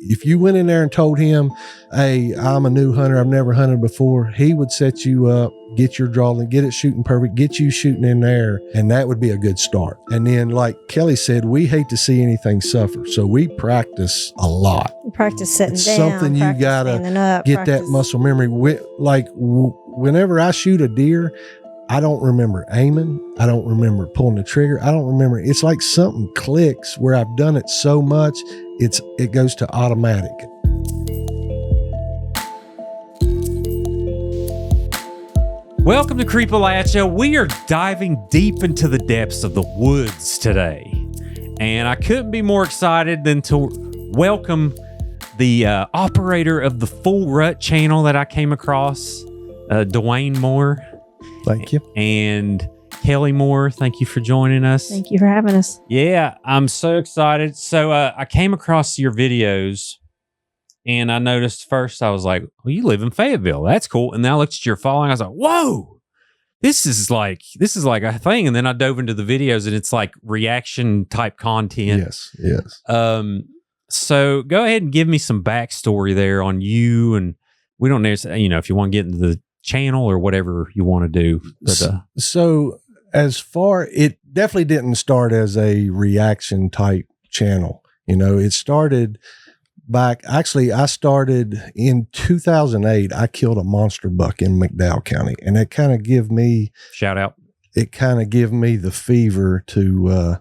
if you went in there and told him, hey, I'm a new hunter, I've never hunted before, he would set you up, get your draw, get it shooting perfect, get you shooting in there, and that would be a good start. And then, like Kelly said, we hate to see anything suffer, so we practice a lot. You practice sitting It's down, something you gotta get that muscle memory. Whenever I shoot a deer, I don't remember aiming. I don't remember pulling the trigger. I don't remember. It's like something clicks where I've done it so much, it goes to automatic. Welcome to Creepalachia. We are diving deep into the depths of the woods today. And I couldn't be more excited than to welcome the operator of the Full Rut channel that I came across, Dwayne Moore. Thank you. And Kelly Moore, thank you for joining us. Thank you for having us. Yeah, I'm so excited. So I came across your videos and I noticed first, I was like, well, you live in Fayetteville. That's cool. And then I looked at your following. I was like, whoa, this is like a thing. And then I dove into the videos and it's like reaction type content. Yes. So go ahead and give me some backstory there on you. And we don't necessarily, if you want to get into the channel or whatever you want to do. But, so as far, it definitely didn't start as a reaction type channel. It started back, actually I started in 2008. I killed a monster buck in McDowell County, and it kind of give me shout out. It kind of give me the fever to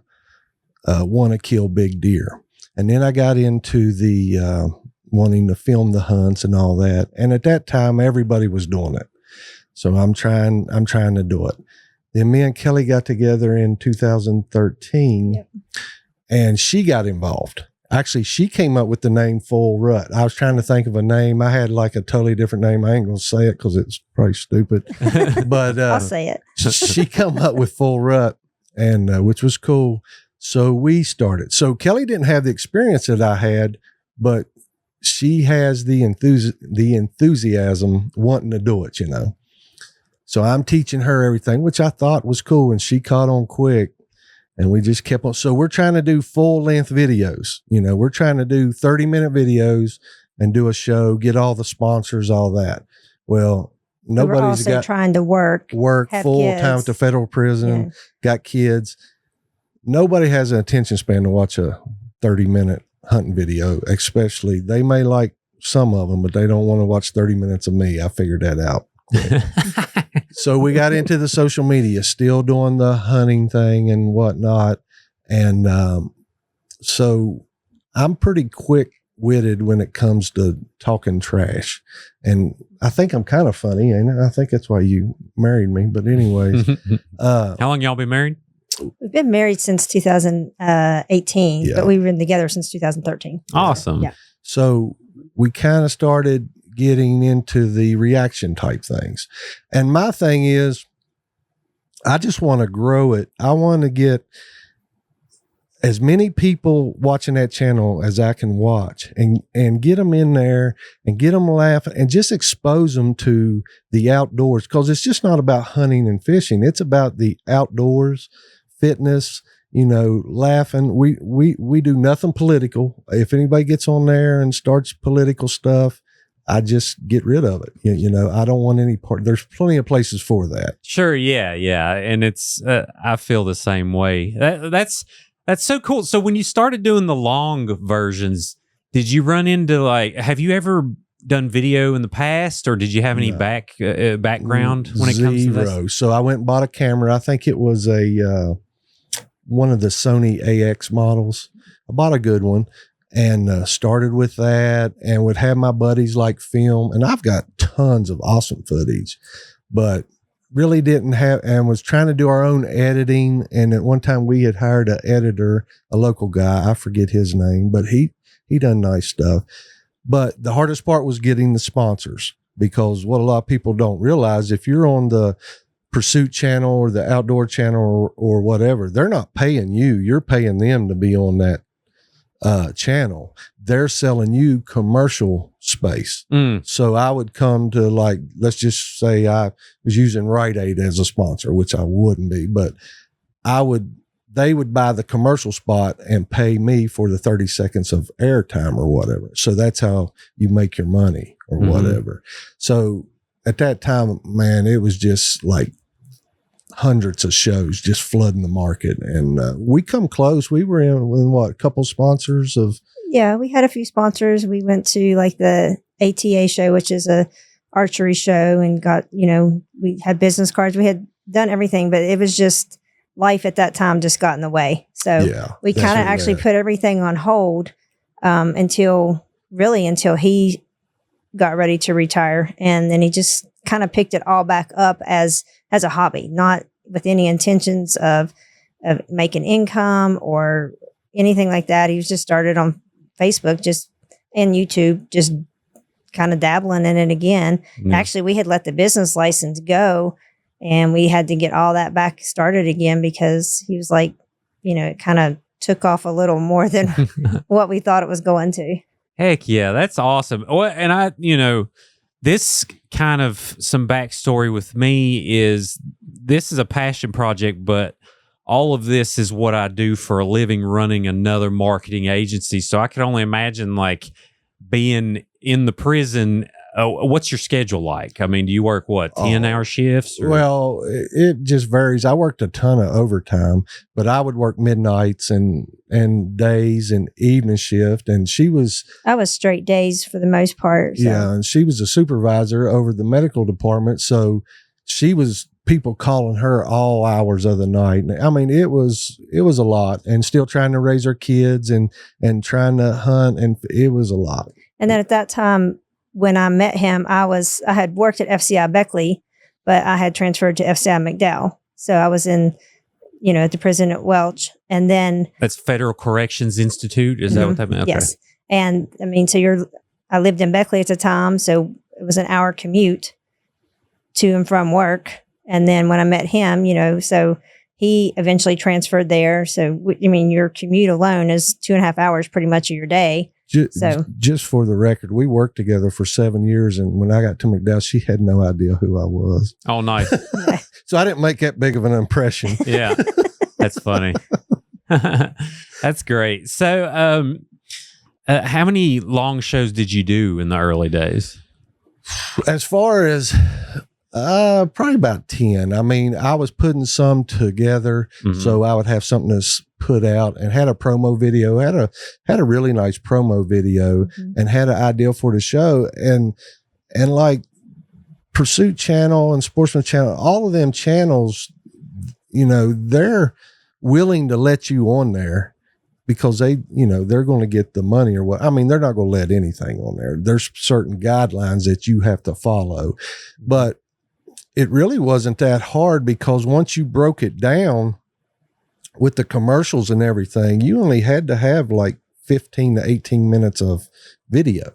want to kill big deer. And then I got into the wanting to film the hunts and all that. And at that time, everybody was doing it. So I'm trying to do it. Then me and Kelly got together in 2013, yep. And she got involved. Actually, she came up with the name Full Rut. I was trying to think of a name. I had like a totally different name. I ain't going to say it because it's probably stupid. But I'll say it. She come up with Full Rut, and which was cool. So we started. So Kelly didn't have the experience that I had, but she has the enthusiasm wanting to do it, So I'm teaching her everything, which I thought was cool, and she caught on quick, and we just kept on. So we're trying to do full length videos. We're trying to do 30-minute videos and do a show, get all the sponsors, all that. Well, nobody's got trying to work full time at the federal prison, got kids. Nobody has an attention span to watch a 30-minute hunting video, especially. They may like some of them, but they don't want to watch 30 minutes of me. I figured that out. So we got into the social media, still doing the hunting thing and whatnot. And so I'm pretty quick-witted when it comes to talking trash. And I think I'm kind of funny, ain't it? I think that's why you married me. But anyways. How long y'all been married? We've been married since 2018, but we've been together since 2013. Awesome. Yeah. So we kind of started getting into the reaction type things. And my thing is, I just want to grow it. I want to get as many people watching that channel as I can watch and get them in there and get them laughing and just expose them to the outdoors. Because it's just not about hunting and fishing. It's about the outdoors, fitness, laughing. We do nothing political. If anybody gets on there and starts political stuff, I just get rid of it. I don't want any part. There's plenty of places for that. Sure. Yeah. And it's, I feel the same way. That's so cool. So when you started doing the long versions, did you run into have you ever done video in the past, or did you have any background when it comes to this? Zero. So I went and bought a camera. I think it was one of the Sony AX models. I bought a good one. And started with that, and would have my buddies film. And I've got tons of awesome footage, but really didn't have, and was trying to do our own editing. And at one time we had hired an editor, a local guy. I forget his name, but he done nice stuff. But the hardest part was getting the sponsors, because what a lot of people don't realize, if you're on the Pursuit channel or the Outdoor channel or whatever, they're not paying you. You're paying them to be on that channel. They're selling you commercial space. So I would come to let's just say I was using Rite Aid as a sponsor, which I wouldn't be, but they would buy the commercial spot and pay me for the 30 seconds of airtime or whatever. So that's how you make your money or whatever. So at that time, man, it was just like hundreds of shows just flooding the market. And we come close. We were in what, a couple sponsors of. Yeah, we had a few sponsors. We went to like the ATA show, which is a archery show, and got, we had business cards. We had done everything, but it was just life at that time just got in the way. So we kind of actually put everything on hold until he got ready to retire. And then he just kind of picked it all back up as a hobby, not with any intentions of making income or anything like that. He was just started on Facebook and YouTube, just kind of dabbling in it again. Actually, we had let the business license go, and we had to get all that back started again because he was like, it kind of took off a little more than what we thought it was going to. Heck yeah, that's awesome. Well, and this kind of some backstory with me is this is a passion project, but all of this is what I do for a living, running another marketing agency. So I can only imagine like being in the prison. What's your schedule like? I mean, do you work 10-hour shifts? Or? Well, it just varies. I worked a ton of overtime, but I would work midnights and days and evening shift. And I was straight days for the most part. So. Yeah. And she was a supervisor over the medical department. So she was people calling her all hours of the night. I mean, it was a lot, and still trying to raise her kids and trying to hunt. And it was a lot. And then at that time, when I met him, I had worked at FCI Beckley, but I had transferred to FCI McDowell. So I was in, at the prison at Welch. And then that's Federal Corrections Institute. Is that what that meant? Okay. Yes. And I mean, I lived in Beckley at the time. So it was an hour commute to and from work. And then when I met him, so he eventually transferred there. So, I mean, your commute alone is 2.5 hours pretty much of your day. Just for the record, we worked together for 7 years, and when I got to McDowell, she had no idea who I was. Oh, nice. So I didn't make that big of an impression. Yeah, that's funny. That's great. So how many long shows did you do in the early days? As far as probably about 10. I mean, I was putting some together, so I would have something to put out, and had a promo video, had a really nice promo video, and had an idea for the show, and like Pursuit Channel and Sportsman Channel, all of them channels, they're willing to let you on there because they're going to get the money or what. I mean, they're not going to let anything on there. There's certain guidelines that you have to follow, but it really wasn't that hard, because once you broke it down with the commercials and everything, you only had to have like 15 to 18 minutes of video,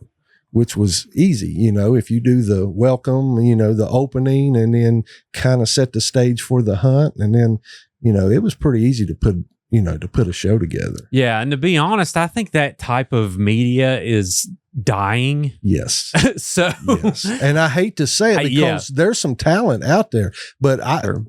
which was easy. If you do the welcome, the opening, and then kind of set the stage for the hunt. And then, it was pretty easy to put a show together. Yeah. And to be honest, I think that type of media is dying. Yes. Yes. And I hate to say it, because there's some talent out there, but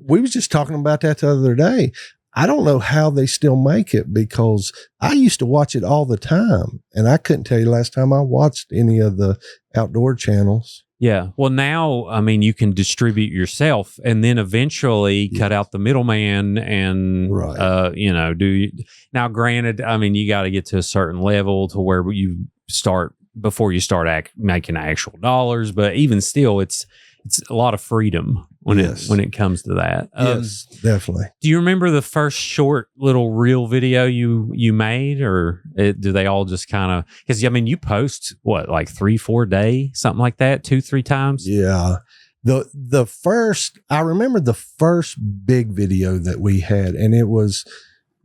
we was just talking about that the other day. I don't know how they still make it, because I used to watch it all the time, and I couldn't tell you last time I watched any of the outdoor channels. Yeah. Well, now, I mean, you can distribute yourself, and then eventually cut out the middleman and, now granted, I mean, you got to get to a certain level to where you start before you start making actual dollars. But even still, it's a lot of freedom when it comes to that. Yes, definitely. Do you remember the first short little reel video you made, or do they all just kind of, because I mean, you post like 3-4 day, something like that, 2-3 times? Yeah. I remember the first big video that we had, and it was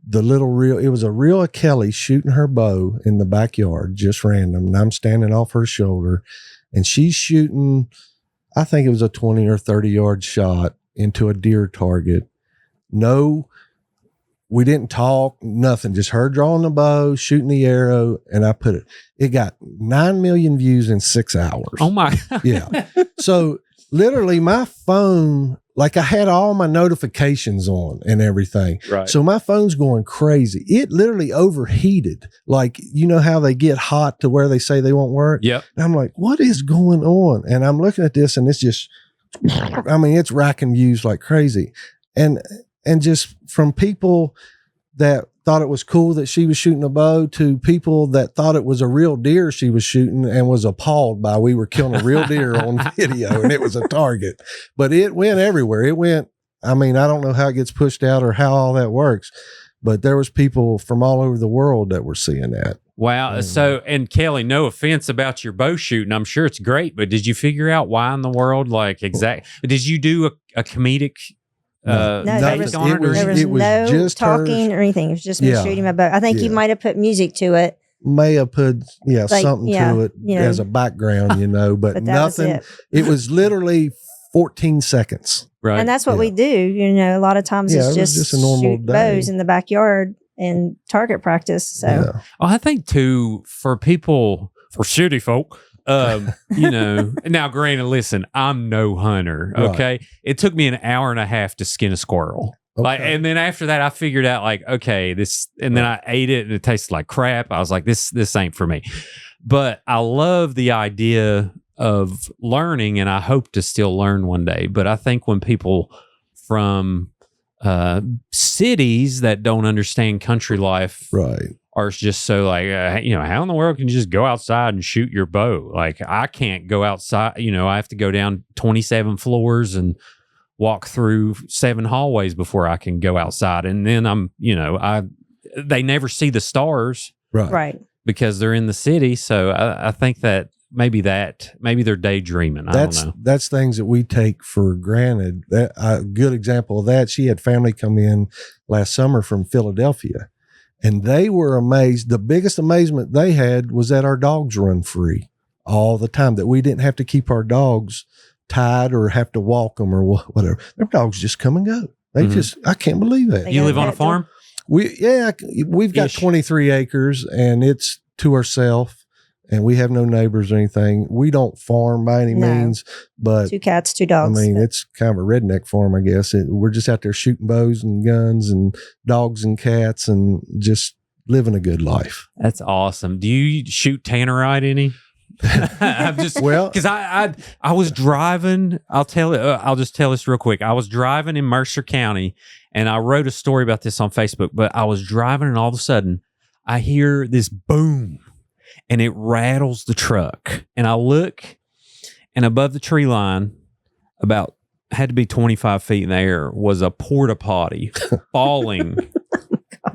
the little reel. It was a reel of Kelly shooting her bow in the backyard, just random. And I'm standing off her shoulder, and she's shooting, I think it was a 20 or 30 yard shot into a deer target. No, we didn't talk, nothing, just her drawing the bow, shooting the arrow. And it got 9 million views in 6 hours. Oh my. Yeah. So literally my phone like I had all my notifications on and everything. Right. So my phone's going crazy. It literally overheated. Like, you know how they get hot to where they say they won't work? Yep. And I'm like, what is going on? And I'm looking at this and it's just, I mean, it's racking views like crazy. And just from people that thought it was cool that she was shooting a bow to people that thought it was a real deer she was shooting and was appalled by we were killing a real deer on video and it was a target. But it went everywhere. It went, I mean, I don't know how it gets pushed out or how all that works, but there was people from all over the world that were seeing that. Wow. So, and Kelly, no offense about your bow shooting. I'm sure it's great, but did you figure out why in the world, like did you do a comedic No, there was on it, or no just talking or anything. It was just me shooting my bow. I think you might have put music to it. May have put something to it as a background, but, But that nothing. was It was literally 14 seconds. right? And that's what we do. A lot of times Yeah, it's it was just a normal shoot day. bows in the backyard and target practice. So Yeah. I think too, for city folk, now granted, listen, I'm no hunter. Okay. Right. It took me an hour and a half to skin a squirrel. Like, Okay. and then after that, I figured out like, okay, then I ate it and it tasted like crap. I was like, this ain't for me. But I love the idea of learning, and I hope to still learn one day. But I think when people from cities that don't understand country life Right. are just so like, how in the world can you just go outside and shoot your bow? Like, I can't go outside. I have to go down 27 floors and walk through 7 hallways before I can go outside. And then they never see the stars right. because they're in the city. So I think that maybe they're daydreaming. I don't know. That's things that we take for granted. That a good example of that, she had family come in last summer from Philadelphia, and they were amazed. The biggest amazement they had was that our dogs run free all the time, that we didn't have to keep our dogs tied or have to walk them or whatever. Their dogs just come and go. They I can't believe that. You live on a farm? We've got Ish. 23 acres and it's to ourselves. And we have no neighbors or anything. We don't farm by any means, but 2 cats, 2 dogs. I mean, it's kind of a redneck farm, I guess. We're just out there shooting bows and guns and dogs and cats and just living a good life. That's awesome. Do you shoot tannerite any? I'm just because I was driving. I'll just tell this real quick. I was driving in Mercer County, and I wrote a story about this on Facebook. But I was driving, and all of a sudden, I hear this boom. And it rattles the truck. And I look, and above the tree line, had to be 25 feet in the air, was a porta potty falling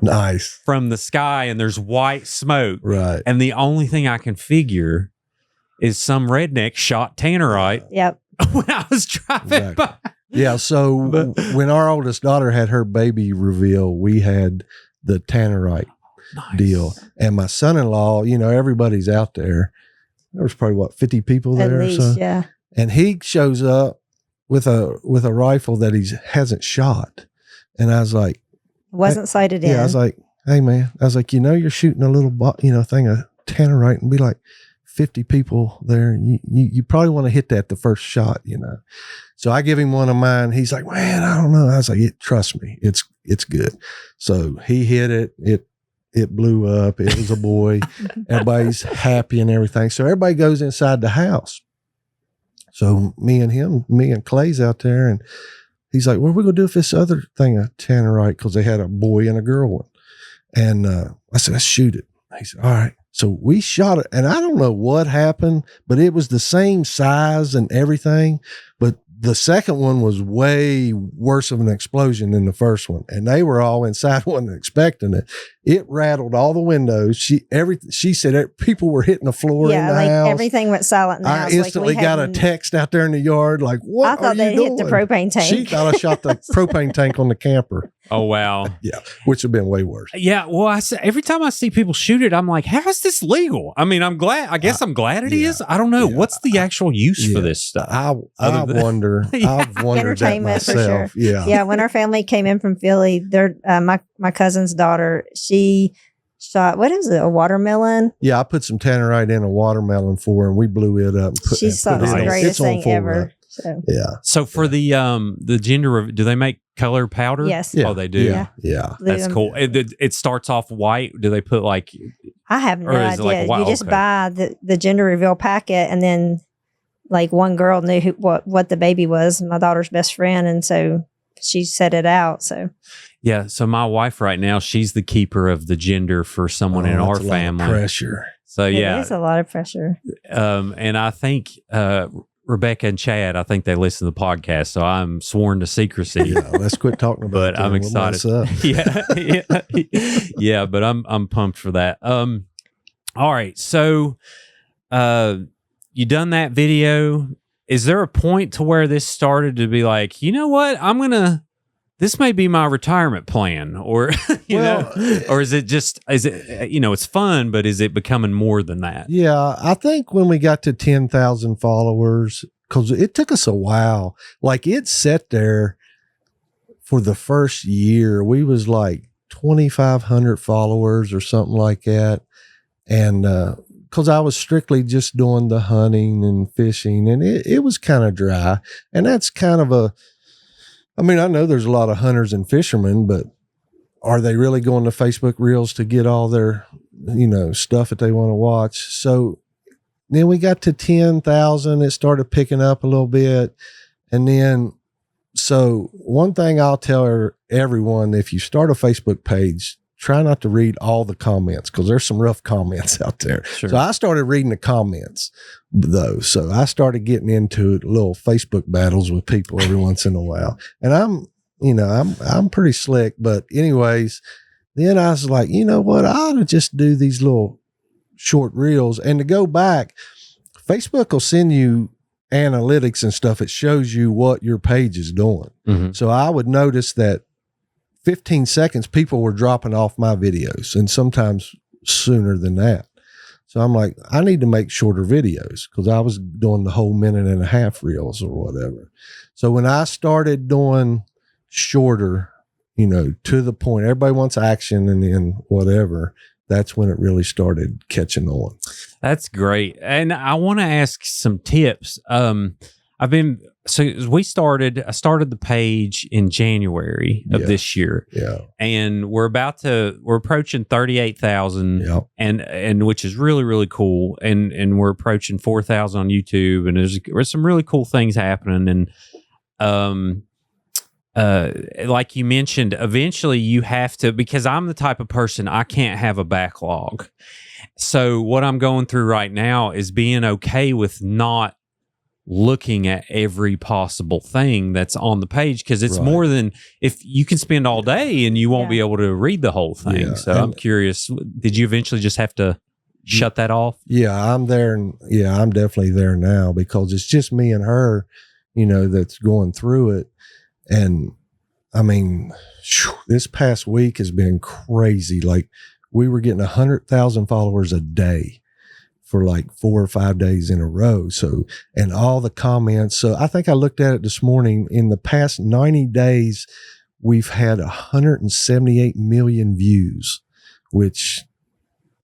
Nice. from the sky, and there's white smoke. Right. And the only thing I can figure is some redneck shot tannerite Yep. when I was driving Exactly. by. Yeah. So when our oldest daughter had her baby reveal, we had the tannerite deal. And my son-in-law, everybody's out there. There was probably 50 people there. At least, or so. yeah. And he shows up with a rifle that he hasn't shot. And I was like, Wasn't sighted in. yeah, I was like, hey man, you're shooting a little, thing of tannerite and be like 50 people there. You probably want to hit that the first shot, So I give him one of mine. He's like, man, I don't know. I was like, trust me, it's good. So he hit it. It blew up. It was a boy. Everybody's happy and everything. So everybody goes inside the house. So me and Clay's out there, and he's like, what are we going to do with this other thing of tannerite? Because they had a boy and a girl one. And I said, let's shoot it. He said, all right. So we shot it. And I don't know what happened, but it was the same size and everything. But the second one was way worse of an explosion than the first one. And they were all inside, wasn't expecting it. It rattled all the windows. She said people were hitting the floor in the house. Everything went silent in the house. I instantly got a text out there in the yard like, what I thought are you they doing? hit the propane tank. She thought I shot the propane tank on the camper. Oh, wow. Yeah, which would have been way worse. Yeah, well, every time I see people shoot it, I'm like, how is this legal? I mean, I'm glad it is. I don't know. Yeah. What's the actual use for this stuff? I wonder. I've wondered that Entertainment for myself. sure. Yeah. Yeah, when our family came in from Philly, my cousin's daughter, she shot, what is it, a watermelon? Yeah, I put some tannerite in a watermelon for her, and we blew it up. She thought it was the greatest thing ever. So Yeah. So for the gender, do they make color powder? yes, Yeah. Oh, they do. Yeah. That's cool. It starts off white. Do they put like? I have no Or is it idea. like, wow, you just okay. buy the gender reveal packet, and then like one girl knew what the baby was, my daughter's best friend, and so she set it out. So Yeah. So my wife right now, she's the keeper of the gender for someone in our that's a lot of family. pressure. So it yeah, is a lot of pressure. and I think Rebecca and Chad, I think they listen to the podcast, so I'm sworn to secrecy. Yeah, let's quit talking about But I'm We'll excited. mess up. yeah, but I'm pumped for that. All right, so you done that video. Is there a point to where this started to be like, you know what, this may be my retirement plan, or you know, or is it it's fun, but is it becoming more than that? Yeah, I think when we got to 10,000 followers, because it took us a while, like it sat there for the first year, we was like 2,500 followers or something like that. And because I was strictly just doing the hunting and fishing, and it was kind of dry. And that's kind of I know there's a lot of hunters and fishermen, but are they really going to Facebook Reels to get all their, stuff that they want to watch? So then we got to 10,000. It started picking up a little bit. And then, so one thing I'll tell everyone, if you start a Facebook page, try not to read all the comments, because there's some rough comments out there. Sure. So I started reading the comments though. So I started getting into little Facebook battles with people every once in a while. And I'm pretty slick, but anyways, then I was like, you know what? I ought to just do these little short reels. And to go back, Facebook will send you analytics and stuff. It shows you what your page is doing. Mm-hmm. So I would notice that 15 seconds, people were dropping off my videos, and sometimes sooner than that. So I'm like, I need to make shorter videos, because I was doing the whole 1.5 minute reels or whatever. So when I started doing shorter, to the point, everybody wants action and then whatever, that's when it really started catching on. That's great. And I want to ask some tips. I started the page in January of this year. Yeah. And we're approaching 38,000. Yeah. And which is really, really cool. And we're approaching 4,000 on YouTube, and there's some really cool things happening. And, like you mentioned, eventually you have to, because I'm the type of person, I can't have a backlog. So what I'm going through right now is being okay with not looking at every possible thing that's on the page, because it's more than, if you can spend all day and you won't be able to read the whole thing. Yeah. So I'm curious, did you eventually just have to shut that off? Yeah, I'm there. And I'm definitely there now, because it's just me and her, that's going through it. And this past week has been crazy. Like, we were getting 100,000 followers a day for like 4 or 5 days in a row. So, and all the comments. So I think I looked at it this morning. In the past 90 days, we've had 178 million views,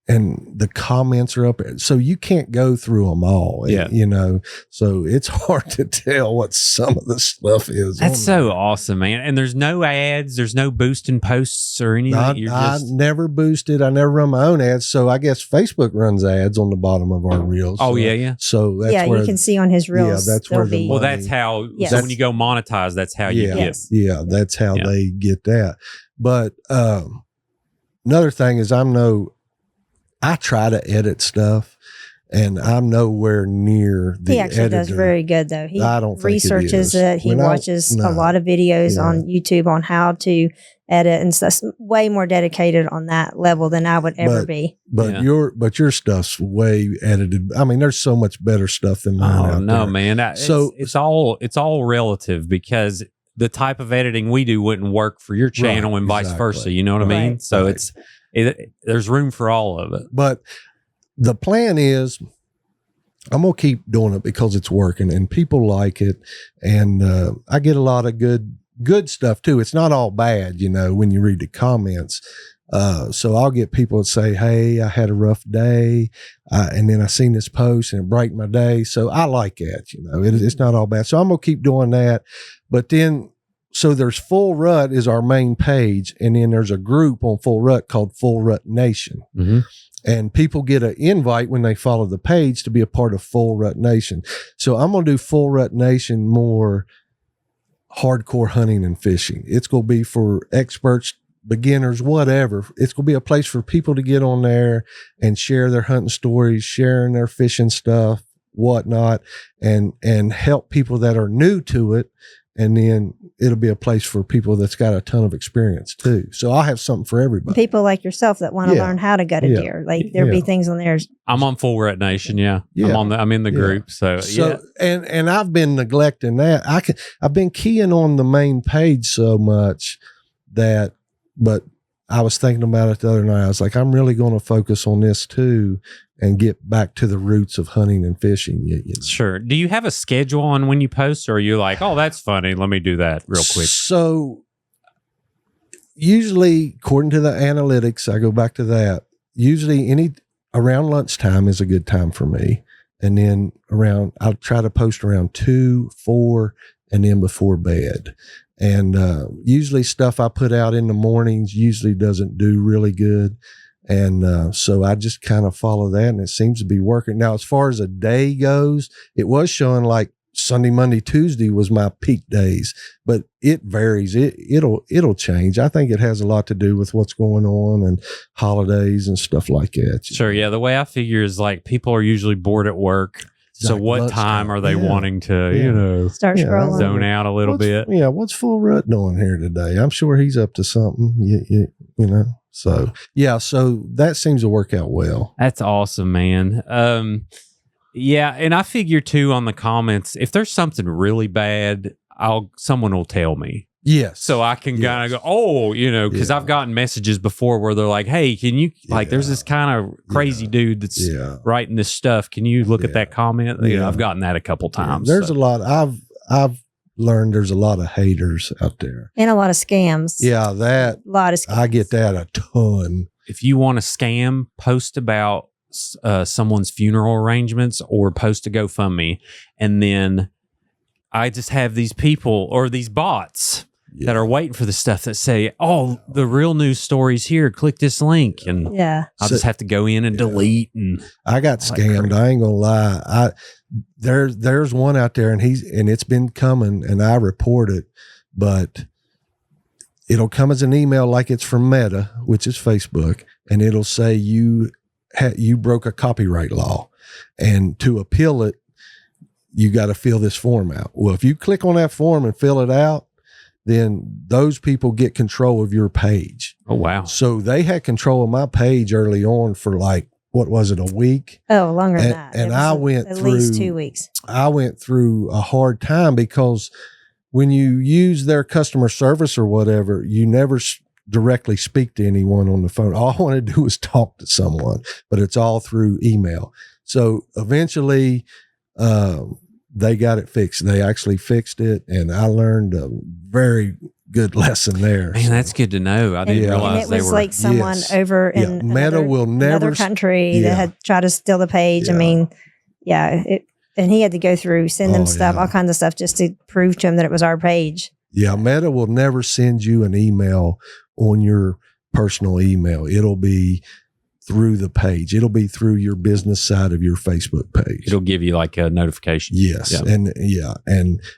and the comments are up. So you can't go through them all, so it's hard to tell what some of the stuff is. That's so awesome, man. And there's no ads, there's no boosting posts or anything. I never boosted. I never run my own ads. So I guess Facebook runs ads on the bottom of our reels. Oh, so, yeah. So that's where you can see on his reels. Yeah, that's where the well, that's how, Yes. so when you go monetize, that's how you get. Yeah, that's how they get that. But another thing is, I try to edit stuff, and I'm nowhere near the He actually editor. does very good, though. He I don't think researches it. He watches a lot of videos on YouTube on how to edit, and stuff. Way more dedicated on that level than I would ever be. But your stuff's way edited. There's so much better stuff than mine. Oh no, man! It's all relative, because the type of editing we do wouldn't work for your channel, and vice versa. You know what I mean? Right. So there's room for all of it. But the plan is, I'm going to keep doing it because it's working and people like it. And I get a lot of good stuff too. It's not all bad, when you read the comments. So I'll get people that say, hey, I had a rough day. And then I seen this post and it brightened my day. So I like that, it's not all bad. So I'm going to keep doing that. But then, so there's Full Rut is our main page. And then there's a group on Full Rut called Full Rut Nation. Mm-hmm. And people get an invite when they follow the page to be a part of Full Rut Nation. So I'm going to do Full Rut Nation more hardcore hunting and fishing. It's going to be for experts, beginners, whatever. It's going to be a place for people to get on there and share their hunting stories, sharing their fishing stuff, whatnot, and help people that are new to it. And then it'll be a place for people that's got a ton of experience too. So I'll have something for everybody. People like yourself that want to learn how to gut a deer. Like there'll be things on there. I'm on Full Rut Nation. Yeah. I'm in the group. So and I've been neglecting that. I've been keying on the main page so much but I was thinking about it the other night. I was like, I'm really going to focus on this too and get back to the roots of hunting and fishing. Sure. Do you have a schedule on when you post, or are you like, oh, that's funny, let me do that real quick? So usually, according to the analytics, I go back to that. Usually around lunchtime is a good time for me. And then I'll try to post around 2, 4, and then before bed. And usually stuff I put out in the mornings usually doesn't do really good. And so I just kind of follow that, and it seems to be working. Now, as far as a day goes, it was showing like Sunday, Monday, Tuesday was my peak days, but it varies. It'll change. I think it has a lot to do with what's going on and holidays and stuff like that. Sure. Yeah. The way I figure is like people are usually bored at work. So like what time are they wanting to, start scrolling, zone out a little bit? Yeah. What's Full Rut doing here today? I'm sure he's up to something, So, so that seems to work out well. That's awesome, man. And I figure too on the comments, if there's something really bad, someone will tell me. Yes. So I can kind of go, because I've gotten messages before where they're like, hey, can you, there's this kind of crazy dude that's writing this stuff. Can you look at that comment? I've gotten that a couple times. There's a lot. I've learned there's a lot of haters out there. And a lot of scams. Yeah, a lot of scams. I get that a ton. If you want to scam, post about someone's funeral arrangements or post a GoFundMe. And then I just have these people or these bots that are waiting for the stuff that say, oh, the real news story's here. Click this link. And I'll just have to go in and delete. And I got scammed. I ain't gonna lie. There's one out there and it's been coming and I report it, but it'll come as an email like it's from Meta, which is Facebook, and it'll say you broke a copyright law, and to appeal it, you got to fill this form out. Well, if you click on that form and fill it out, then those people get control of your page. Oh, wow. So they had control of my page early on for like, what was it, a week? Oh, longer than that. And I went at through least 2 weeks. I went through a hard time because when you use their customer service or whatever, you never directly speak to anyone on the phone. All I want to do is talk to someone, but it's all through email. So eventually, they got it fixed. They actually fixed it, and I learned a very good lesson there. Man, that's good to know. I didn't realize and it was like someone over in another country that had tried to steal the page. I mean, and he had to go through, send them stuff, all kinds of stuff, just to prove to him that it was our page. Yeah, Meta will never send you an email on your personal email. It'll be through the page. It'll be through your business side of your Facebook page. It'll give you like a notification. Yes.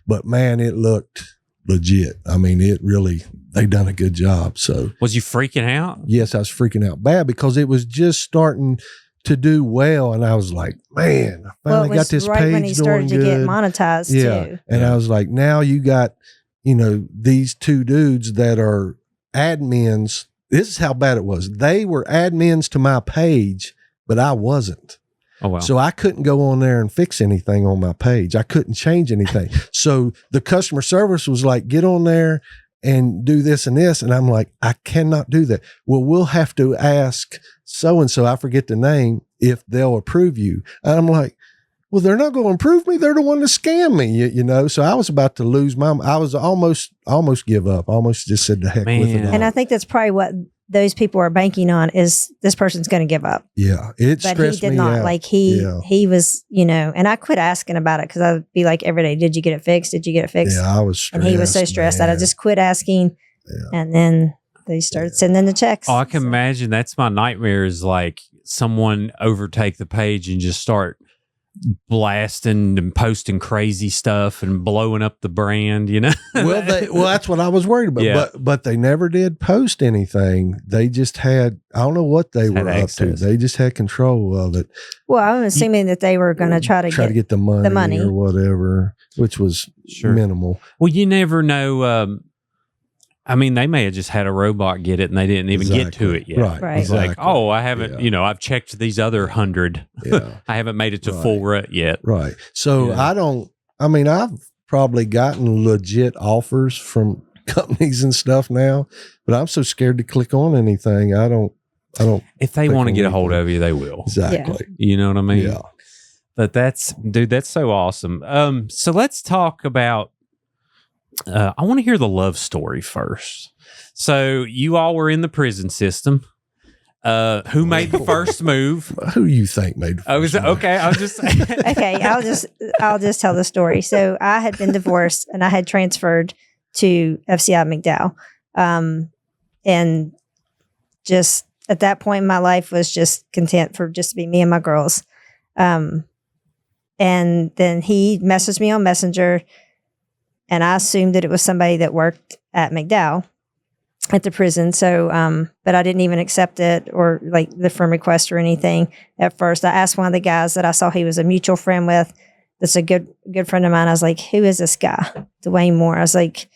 But man, it looked legit. I mean, they done a good job. So was you freaking out? Yes, I was freaking out bad because it was just starting to do well. And I was like, man, I finally got this page when he started to get monetized too. And I was like, now you got, these two dudes that are admins. This is how bad it was. They were admins to my page, but I wasn't. Oh, wow. So I couldn't go on there and fix anything on my page. I couldn't change anything. So the customer service was like, get on there and do this and this. And I'm like, I cannot do that. Well, we'll have to ask so-and-so, I forget the name, if they'll approve you. And I'm like, well, they're not going to approve me. They're the one to scam me, So I was about to lose I was almost give up. Almost just said the heck with it. And I think that's probably what those people are banking on is this person's going to give up. Yeah. It But stressed he did me not. out. Like he was, and I quit asking about it because I would be like every day, did you get it fixed? Did you get it fixed? Yeah, I was stressed. And he was so stressed that I just quit asking. Yeah. And then they started sending the checks. Oh, I can imagine that's my nightmare is like someone overtake the page and just start blasting and posting crazy stuff and blowing up the brand, well, that's what I was worried about. Yeah. But they never did post anything. They just had, I don't know what they were up to. They just had control of it. Well, I'm assuming that they were going to try to get the money or whatever, which was minimal. Well, you never know. I mean, they may have just had a robot get it and they didn't even get to it yet. Right. It's like, oh, I haven't, I've checked these other 100. Yeah. I haven't made it to full rut yet. Right. So I've probably gotten legit offers from companies and stuff now, but I'm so scared to click on anything. I don't. If they want to get a hold of you, they will. Exactly. Yeah. You know what I mean? Yeah. But that's so awesome. So let's talk about, I want to hear the love story first. So you all were in the prison system. Who made the first move? Who you think made the first move? Okay. I was just okay. I'll just tell the story. So I had been divorced and I had transferred to FCI McDowell. And just at that point in my life was just content for just to be me and my girls. And then he messaged me on Messenger. And I assumed that it was somebody that worked at McDowell at the prison. So, but I didn't even accept it or like the friend request or anything at first. I asked one of the guys that I saw he was a mutual friend with. That's a good friend of mine. I was like, who is this guy? Dwayne Moore. I was like,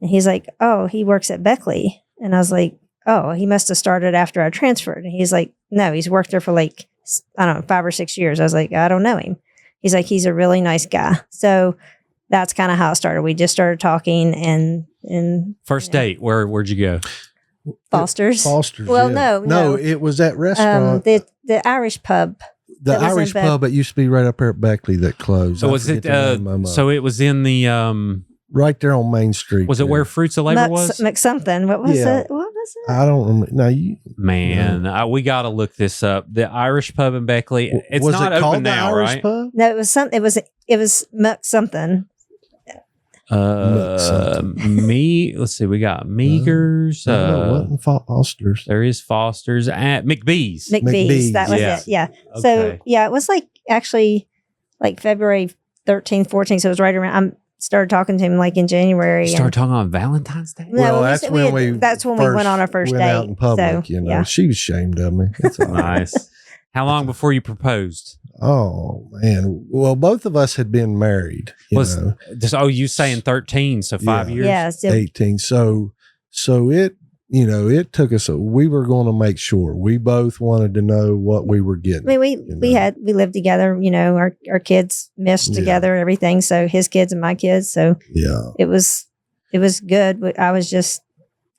and he's like, oh, he works at Beckley. And I was like, oh, he must have started after I transferred. And he's like, no, he's worked there for like, I don't know, 5 or 6 years. I was like, I don't know him. He's like, he's a really nice guy. So that's kind of how it started. We just started talking and first date. Where'd you go? Foster's. Well, yeah. No, it was that restaurant. The Irish pub. The Irish pub that used to be right up here at Beckley that closed. So was it? So it was in the right there on Main Street. Was it where Fruits of Labor was? McSomething. What was it? What was it? I don't remember. No, we got to look this up. The Irish pub in Beckley. It's was not it open called now, the Irish right? Pub? No, it was McSomething. Let's see, we got Meagers. Wasn't Foster's. There is Foster's at McBee's. McBee's, that was it. Yeah. Okay. So yeah, it was like actually like February 13th, 14th. So it was right around. I started talking to him like in January. You started talking on Valentine's Day. No, well, that's when we went on our first date. Out in public, so, yeah. She was ashamed of me. It's all right. Nice. How long before you proposed? Oh man! Well, both of us had been married. You saying 13, so 5 years? Yeah, so 18. So it it took us. We were going to make sure. We both wanted to know what we were getting. I mean, we lived together. Our kids meshed together, everything. So his kids and my kids. So yeah, it was good. But I was just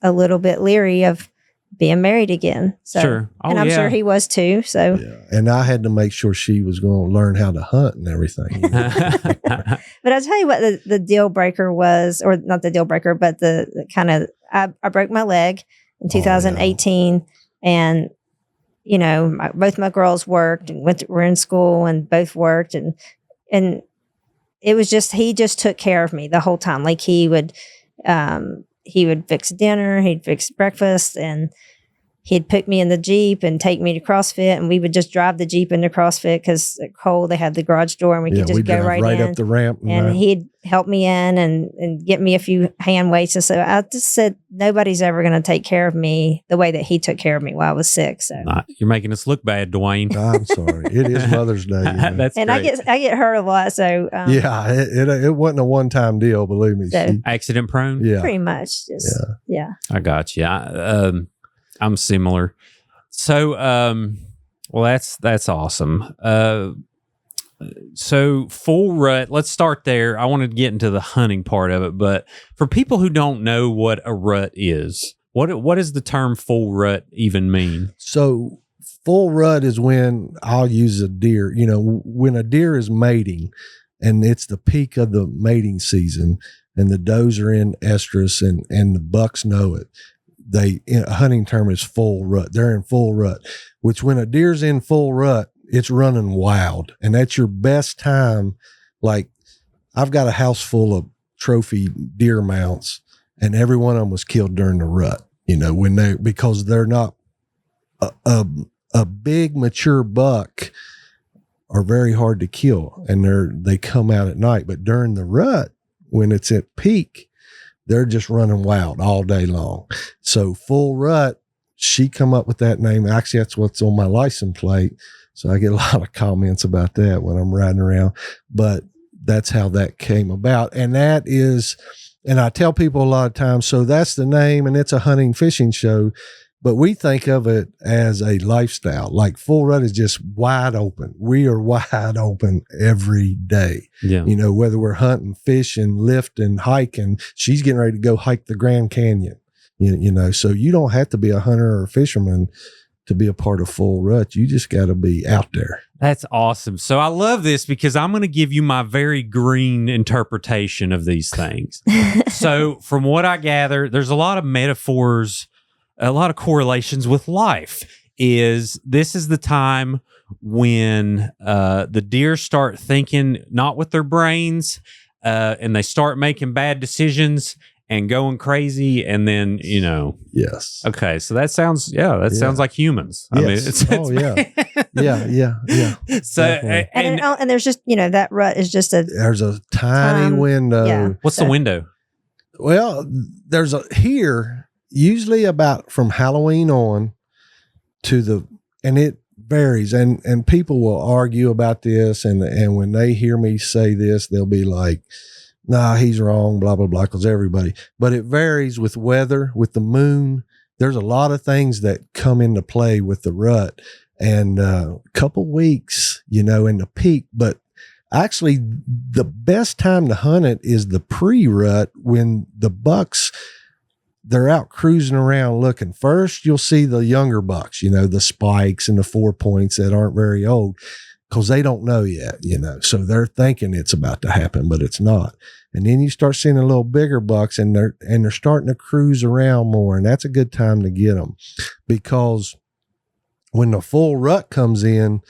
a little bit leery of being married again. So, sure. And I'm sure he was too. So, and I had to make sure she was going to learn how to hunt and everything. But I'll tell you what the deal breaker was, or not the deal breaker, but the kind of, I broke my leg in 2018 and, both my girls worked and were in school and both worked. And it was just, he just took care of me the whole time. Like he would fix dinner, he'd fix breakfast, and he'd put me in the Jeep and take me to CrossFit, and we would just drive the Jeep into CrossFit because at Cole they had the garage door and we could just go right in. Up the ramp. And he'd help me in and get me a few hand weights. And so I just said, nobody's ever going to take care of me the way that he took care of me while I was sick. So you're making us look bad, Dwayne. I'm sorry. It is Mother's Day. That's and great. I get hurt a lot. So it wasn't a one-time deal, believe me. So, accident prone? Yeah. Pretty much. I got you. I'm similar. So, well, that's awesome. So full rut, let's start there. I wanted to get into the hunting part of it, but for people who don't know what a rut is, what does the term full rut even mean? So full rut is when I'll use a deer, when a deer is mating and it's the peak of the mating season and the does are in estrus and the bucks know it. a hunting term is full rut. They're in full rut, which when a deer's in full rut, it's running wild. And that's your best time. Like I've got a house full of trophy deer mounts, and every one of them was killed during the rut, because they're not a big mature buck are very hard to kill, and they come out at night. But during the rut, when it's at peak, they're just running wild all day long. So full rut, she come up with that name. Actually, that's what's on my license plate. So I get a lot of comments about that when I'm riding around, but that's how that came about. And I tell people a lot of times, so that's the name, and it's a hunting fishing show, but we think of it as a lifestyle. Like full rut is just wide open. We are wide open every day. Yeah. Whether we're hunting, fishing, lifting, hiking. She's getting ready to go hike the Grand Canyon. So you don't have to be a hunter or a fisherman to be a part of full rut. You just got to be out there. That's awesome. So I love this because I'm going to give you my very green interpretation of these things. So from what I gather, there's a lot of metaphors, a lot of correlations with life. This is the time when the deer start thinking not with their brains, and they start making bad decisions and going crazy, and then Yes. Okay, so that sounds sounds like humans. I mean, it's yeah. So and there's just that rut is just there's a tiny window. Yeah. What's the window? Well, there's here usually about from Halloween on and it varies, and people will argue about this, and when they hear me say this, they'll be like, nah, he's wrong, blah, blah, blah, because but it varies with weather, with the moon. There's a lot of things that come into play with the rut, and a couple weeks, in the peak. But actually, the best time to hunt it is the pre-rut, when the bucks, they're out cruising around looking. First, you'll see the younger bucks, the spikes and the 4 points that aren't very old, because they don't know yet, so they're thinking it's about to happen, but it's not. And then you start seeing a little bigger bucks, and they're starting to cruise around more, and that's a good time to get them, because when the full rut comes in,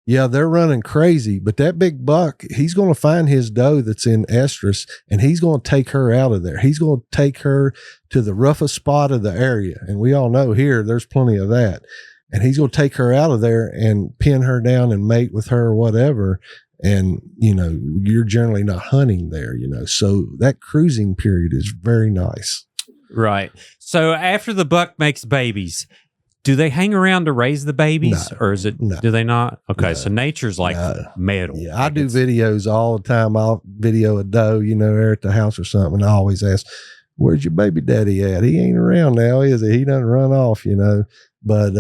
they're running crazy, but that big buck, he's going to find his doe that's in estrus, and he's going to take her out of there. He's going to take her to the roughest spot of the area, and we all know here there's plenty of that. And he's going to take her out of there and pin her down and mate with her or whatever. And, you're generally not hunting there, So that cruising period is very nice. Right. So after the buck makes babies, do they hang around to raise the babies? No, or is it, do they not? Okay. So nature's like metal. Yeah. I do videos all the time. I'll video a doe, there at the house or something. And I always ask, where's your baby daddy at? He ain't around now, is he? He doesn't run off, But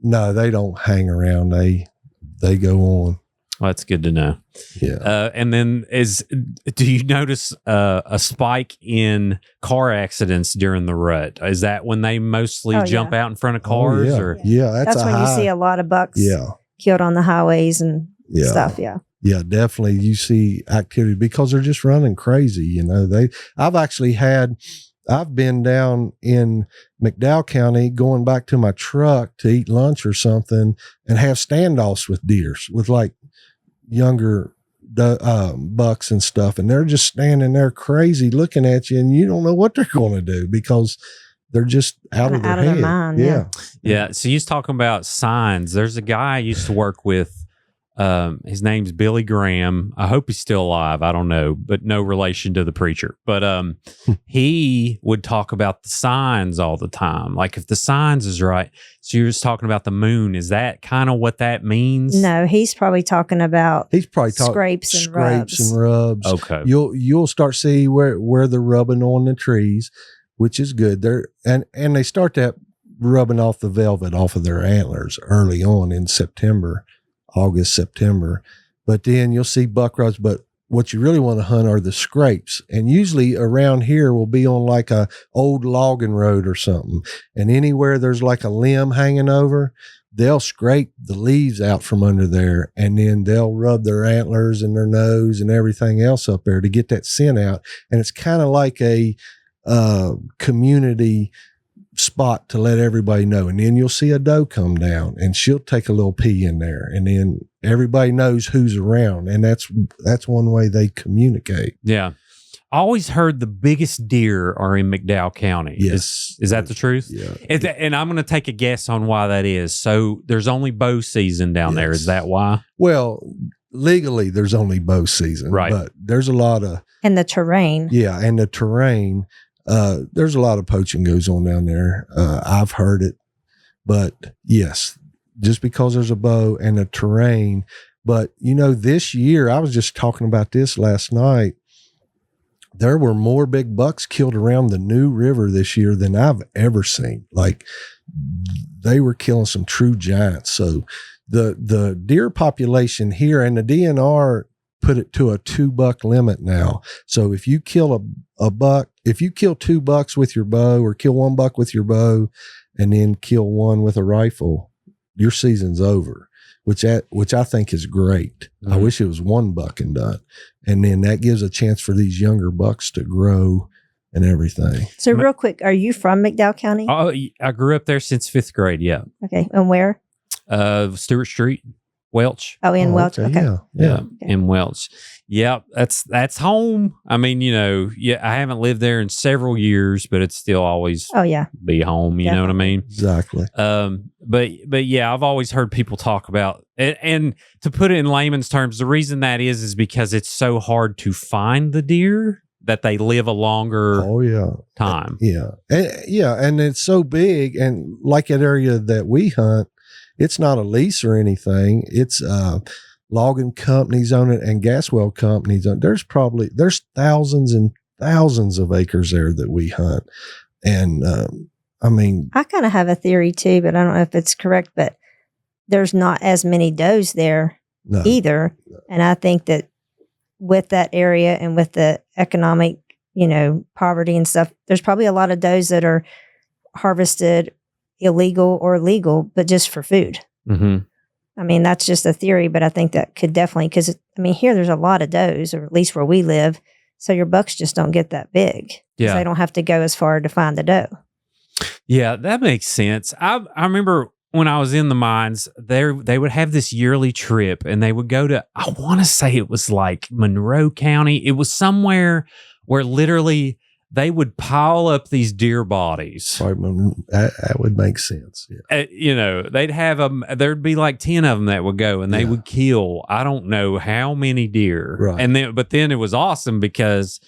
no, they don't hang around. They go on. Well, that's good to know. Yeah. And then do you notice a spike in car accidents during the rut? Is that when they mostly jump out in front of cars? Or that's when you see a lot of bucks killed on the highways and stuff. Yeah. Yeah, definitely. You see activity because they're just running crazy. I've been down in McDowell County going back to my truck to eat lunch or something and have standoffs with deers, with like younger bucks and stuff. And they're just standing there crazy looking at you, and you don't know what they're going to do because they're just out of their mind. Yeah. So you're talking about signs. There's a guy I used to work with. His name's Billy Graham. I hope he's still alive. I don't know, but no relation to the preacher. But he would talk about the signs all the time. Like if the signs is right. So you're just talking about the moon. Is that kind of what that means? No, he's probably talking about scrapes and rubs. Okay. You'll start see where they're rubbing on the trees, which is good. And they start that rubbing off the velvet off of their antlers early on in August, September, but then you'll see buck rubs. But what you really want to hunt are the scrapes, and usually around here will be on like a old logging road or something. And anywhere there's like a limb hanging over, they'll scrape the leaves out from under there, and then they'll rub their antlers and their nose and everything else up there to get that scent out. And it's kind of like a community spot to let everybody know. And then you'll see a doe come down and she'll take a little pee in there. And then everybody knows who's around. And that's one way they communicate. Yeah. I always heard the biggest deer are in McDowell County. Yes. Is that the truth? Yeah. And I'm going to take a guess on why that is. So there's only bow season down there. Is that why? Well, legally there's only bow season. Right. But there's a lot of. And the terrain. Yeah. And the terrain, there's a lot of poaching goes on down there. I've heard it. But yes, just because there's a bow and a terrain. But, this year, I was just talking about this last night. There were more big bucks killed around the New River this year than I've ever seen. Like, they were killing some true giants. So the deer population here, and the DNR put it to a 2 buck limit now. So if you kill a buck, if you kill 2 bucks with your bow, or kill 1 buck with your bow and then kill one with a rifle, your season's over, which I think is great. Mm-hmm. I wish it was 1 buck and done. And then that gives a chance for these younger bucks to grow and everything. So real quick, are you from McDowell County? Oh, I grew up there since 5th grade. Yeah. Okay. And where? Stewart Street, Welch. Oh, in Welch. Okay. Yeah. Okay. In Welch. Yeah. That's home. I mean, I haven't lived there in several years, but it's still always be home. You know what I mean? Exactly. But yeah, I've always heard people talk about it. And to put it in layman's terms, the reason that is because it's so hard to find the deer that they live a longer time. Yeah. And it's so big. And like that area that we hunt, it's not a lease or anything. It's logging companies on it and gas well companies on it. There's thousands and thousands of acres there that we hunt. And I kind of have a theory too, but I don't know if it's correct, but there's not as many does there either. No. And I think that with that area and with the economic, poverty and stuff, there's probably a lot of does that are harvested illegal or legal, but just for food. Mm-hmm. I mean, that's just a theory, but I think that could definitely, because here there's a lot of does, or at least where we live. So your bucks just don't get that big. Yeah. They don't have to go as far to find the doe. Yeah, that makes sense. I remember when I was in the mines, they would have this yearly trip, and they would go to, I want to say it was like Monroe County. It was somewhere where literally they would pile up these deer bodies. That would make sense. Yeah. They'd have them. There'd be like 10 of them that would go, and they would kill, I don't know how many deer. Right. But then it was awesome because,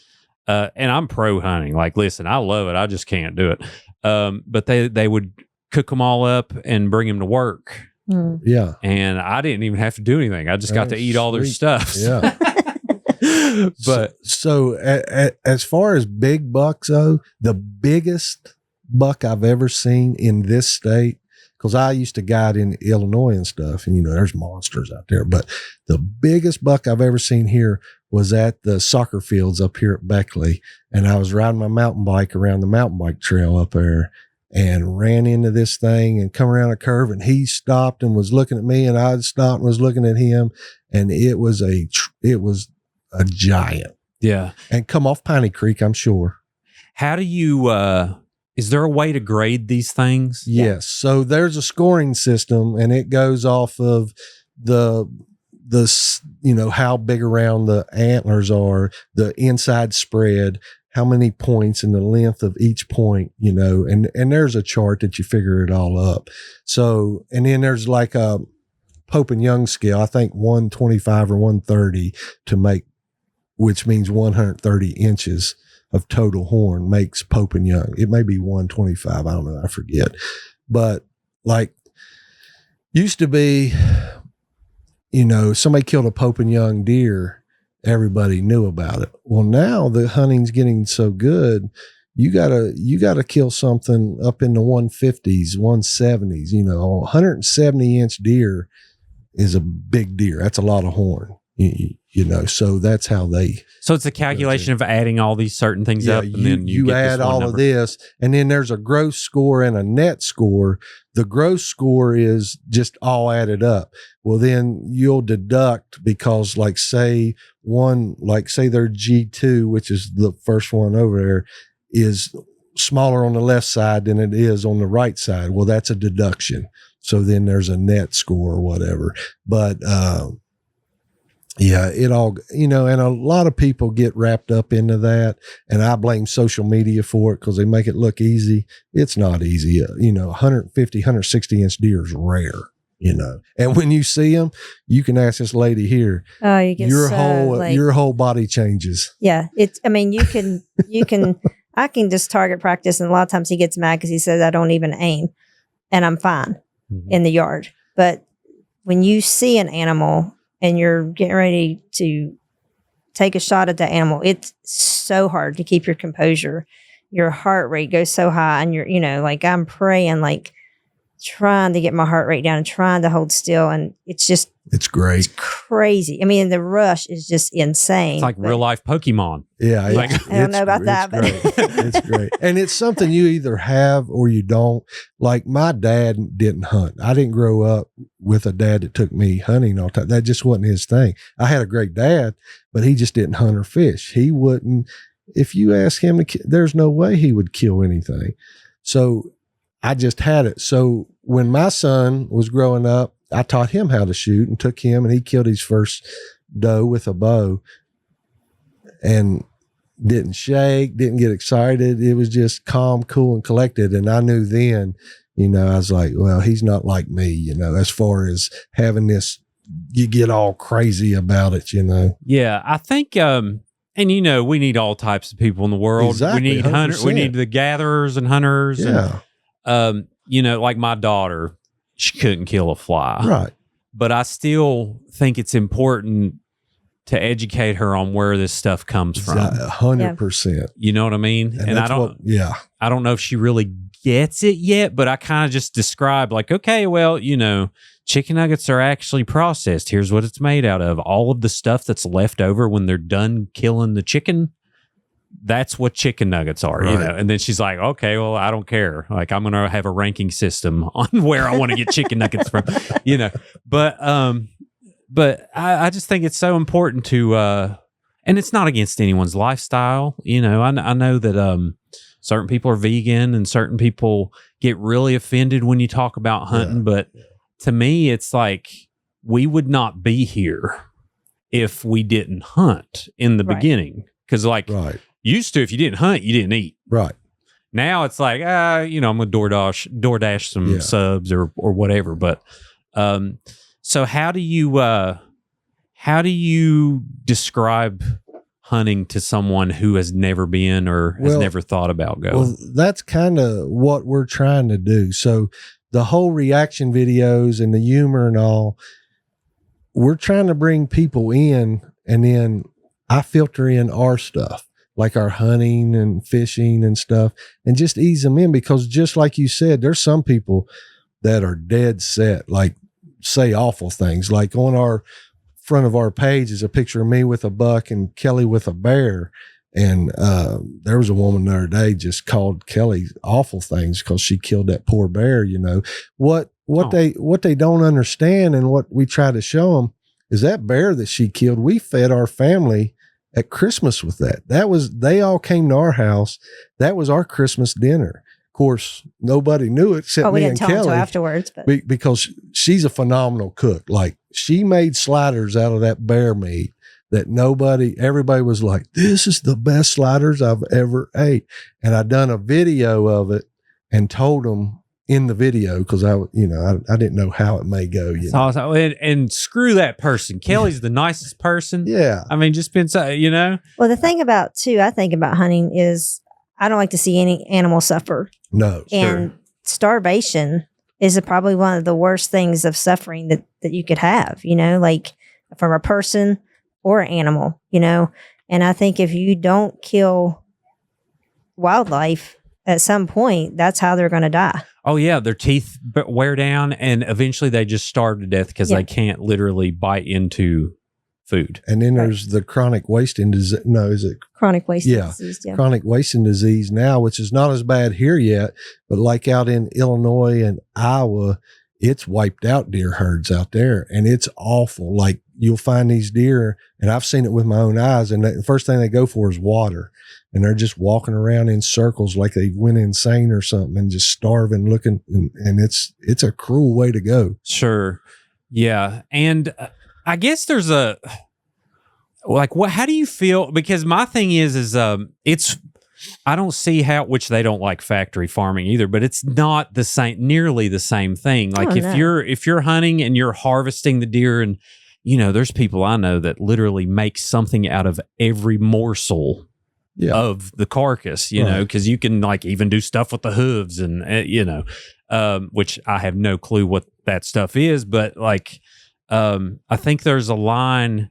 and I'm pro hunting. Like, listen, I love it. I just can't do it. But they would cook them all up and bring them to work. Mm. Yeah. And I didn't even have to do anything. I just got to eat all their stuff. Yeah. But so as far as big bucks, though, the biggest buck I've ever seen in this state, because I used to guide in Illinois and stuff, and there's monsters out there, but the biggest buck I've ever seen here was at the soccer fields up here at Beckley, and I was riding my mountain bike around the mountain bike trail up there and ran into this thing and come around a curve, and he stopped and was looking at me, and I stopped and was looking at him, and it was a giant. Yeah. And come off Piney Creek, I'm sure. How do you, is there a way to grade these things? Yes. So there's a scoring system, and it goes off of the how big around the antlers are, the inside spread, how many points, and the length of each point, and there's a chart that you figure it all up. So, and then there's like a Pope and Young scale, I think 125 or 130 to make, which means 130 inches of total horn makes Pope and Young. It may be 125. I don't know. I forget. But like used to be, somebody killed a Pope and Young deer, everybody knew about it. Well, now the hunting's getting so good, you gotta kill something up in the 150s, 170s, 170 inch deer is a big deer. That's a lot of horn, so that's how they. So it's a calculation of adding all these certain things up, and then you get add all of this, and then there's a gross score and a net score. The gross score is just all added up. Well, then you'll deduct, because say their G2, which is the first one over there, is smaller on the left side than it is on the right side. Well, that's a deduction. So then there's a net score or whatever. But, yeah, it all, and a lot of people get wrapped up into that, and I blame social media for it because they make it look easy. It's not easy. 150, 160 inch deer is rare, and when you see them, you can ask this lady here, you get your whole body changes. Yeah. You can, I can just target practice. And a lot of times he gets mad because he says, I don't even aim and I'm fine in the yard. But when you see an animal and you're getting ready to take a shot at the animal, it's so hard to keep your composure. Your heart rate goes so high, and I'm praying, like trying to get my heart rate down and trying to hold still. And it's great. It's crazy. I mean, the rush is just insane. It's like real life Pokemon. Yeah. I don't know about that, but it's great. And it's something you either have or you don't. Like my dad didn't hunt. I didn't grow up with a dad that took me hunting all the time. That just wasn't his thing. I had a great dad, but he just didn't hunt or fish. He wouldn't, if you ask him, there's no way he would kill anything. So I just had it. So when my son was growing up, I taught him how to shoot and took him, and he killed his first doe with a bow and didn't shake, didn't get excited. It was just calm, cool, and collected. And I knew then, I was like, well, he's not like me, as far as having this, you get all crazy about it, Yeah, I think, and we need all types of people in the world. Exactly, we need hunters. We need the gatherers and hunters. Yeah. And, like my daughter, she couldn't kill a fly. Right. But I still think it's important to educate her on where this stuff comes from. 100%. You know what I mean? And I don't know if she really gets it yet, but I kind of just described like, okay, well, chicken nuggets are actually processed. Here's what it's made out of. All of the stuff that's left over when they're done killing the chicken, that's what chicken nuggets are, right. And then she's like, okay, well, I don't care. Like, I'm going to have a ranking system on where I want to get chicken nuggets from, But I just think it's so important to, and it's not against anyone's lifestyle. I know that certain people are vegan and certain people get really offended when you talk about hunting. Yeah. But to me, it's like we would not be here if we didn't hunt in the beginning. Because used to, if you didn't hunt, you didn't eat. Right. Now it's like, I'm going to DoorDash some subs or whatever. But so how do you describe hunting to someone who has never been or has never thought about going? Well, that's kind of what we're trying to do. So the whole reaction videos and the humor and all, we're trying to bring people in, and then I filter in our stuff, like our hunting and fishing and stuff, and just ease them in, because just like you said, there's some people that are dead set, like say awful things. Like on our front of our page is a picture of me with a buck and Kelly with a bear. And there was a woman the other day just called Kelly awful things because she killed that poor bear. What they don't understand, and what we try to show them, is that bear that she killed, we fed our family at Christmas with that. They all came to our house. That was our Christmas dinner. Of course, nobody knew it except me and Kelly. We didn't tell them afterwards, because she's a phenomenal cook. Like, she made sliders out of that bear meat that everybody was like, this is the best sliders I've ever ate. And I done a video of it and told them in the video, because I didn't know how it may go. Awesome. And screw that person. Kelly's the nicest person. Yeah. I mean, just been Well, the thing about I think about hunting is I don't like to see any animal suffer. No. And starvation is probably one of the worst things of suffering that you could have, like from a person or an animal, And I think if you don't kill wildlife at some point, that's how they're going to die. Oh, yeah. Their teeth wear down, and eventually they just starve to death because they can't literally bite into food. And then there's the chronic wasting disease. No, is it? Chronic wasting disease. Yeah. Chronic wasting disease now, which is not as bad here yet, but like out in Illinois and Iowa, it's wiped out deer herds out there, and it's awful. Like, you'll find these deer, and I've seen it with my own eyes, and the first thing they go for is water, and they're just walking around in circles like they went insane or something, and just starving, looking, and it's a cruel way to go. Sure. Yeah. And I guess there's a, like, how do you feel? Because my thing is it's, I don't see how, which they don't like factory farming either, but it's not the same, nearly the same thing. Like, if you're hunting and you're harvesting the deer, and, you know, there's people I know that literally make something out of every morsel of the carcass, you know, because you can, like, even do stuff with the hooves and, you know, which I have no clue what that stuff is, but, like, I think there's a line.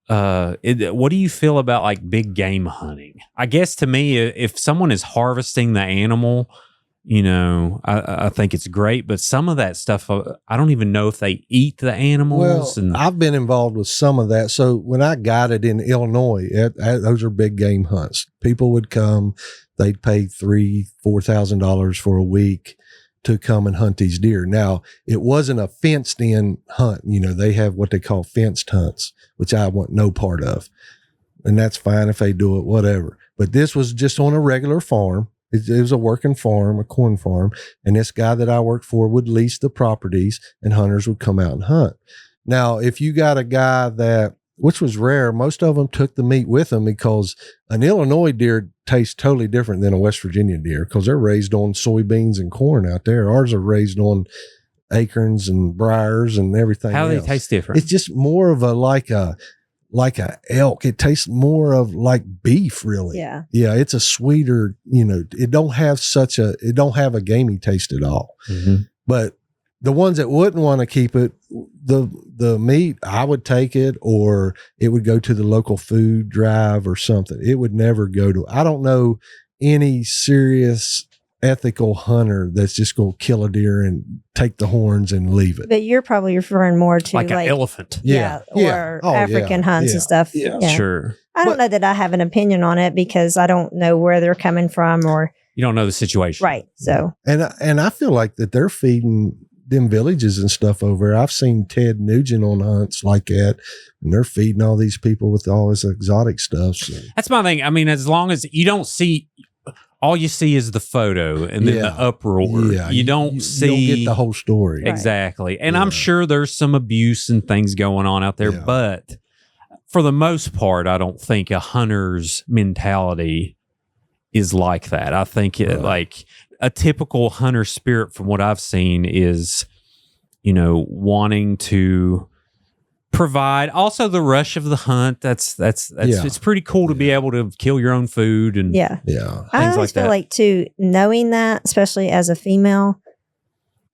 What do you feel about, like, big game hunting? I guess to me, if someone is harvesting the animal, you know, I think it's great, but some of that stuff, I don't even know if they eat the animals. Well, I've been involved with some of that. So when I guided in Illinois, those are big game hunts. People would come, they'd pay $3,000-$4,000 for a week to come and hunt these deer. Now, it wasn't a fenced in hunt. You know, they have what they call fenced hunts, which I want no part of. And that's fine if they do it, whatever. But this was just on a regular farm. It was a working farm, a corn farm. And this guy that I worked for would lease the properties, and hunters would come out and hunt. Now, if you got a guy that, which was rare, most of them took the meat with them, because an Illinois deer tastes totally different than a West Virginia deer, because they're raised on soybeans and corn out there. Ours are raised on acorns and briars and everything. How do else. They taste different? It's just more of a like a elk. It tastes more of like beef, really. Yeah. Yeah. It's a sweeter, you know, it don't have a gamey taste at all. Mm-hmm. But the ones that wouldn't want to keep it, the meat, I would take it, or it would go to the local food drive or something. It would never go to, I don't know any serious ethical hunter that's just going to kill a deer and take the horns and leave it. But you're probably referring more to like an elephant. Or African hunts and stuff. Yeah. Sure. I don't know that I have an opinion on it, because I don't know where they're coming from, or You don't know the situation. right. So, and I feel like that they're feeding them villages and stuff over there. I've seen Ted Nugent on hunts like that, and they're feeding all these people with all this exotic stuff. So. That's my thing. I mean, as long as you don't see, all you see is the photo and then the uproar. Yeah, you don't see, you don't get the whole story. Exactly. And I'm sure there's some abuse and things going on out there, but for the most part, I don't think a hunter's mentality is like that. I think like a typical hunter spirit, from what I've seen, is, you know, wanting to provide. Also, the rush of the hunt. That's it's pretty cool to be able to kill your own food and yeah. I always like feel that. like, too, knowing that, especially as a female,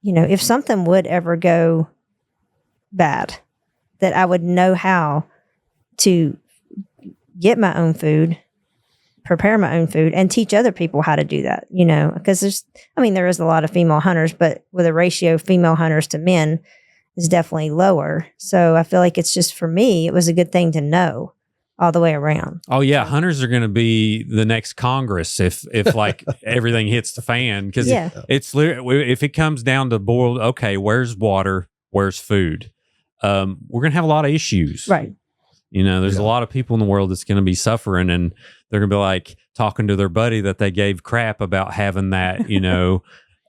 you know, if something would ever go bad, that I would know how to get my own food, prepare my own food, and teach other people how to do that, you know, because there is a lot of female hunters, but with a ratio of female hunters to men is definitely lower. So I feel like it's just, for me, it was a good thing to know all the way around. Oh yeah, hunters are going to be the next Congress if like everything hits the fan, because it's literally, if it comes down to boiled, okay, where's water, where's food, we're going to have a lot of issues, right? You know, there's a lot of people in the world that's going to be suffering, and they're going to be like talking to their buddy that they gave crap about having that, you know,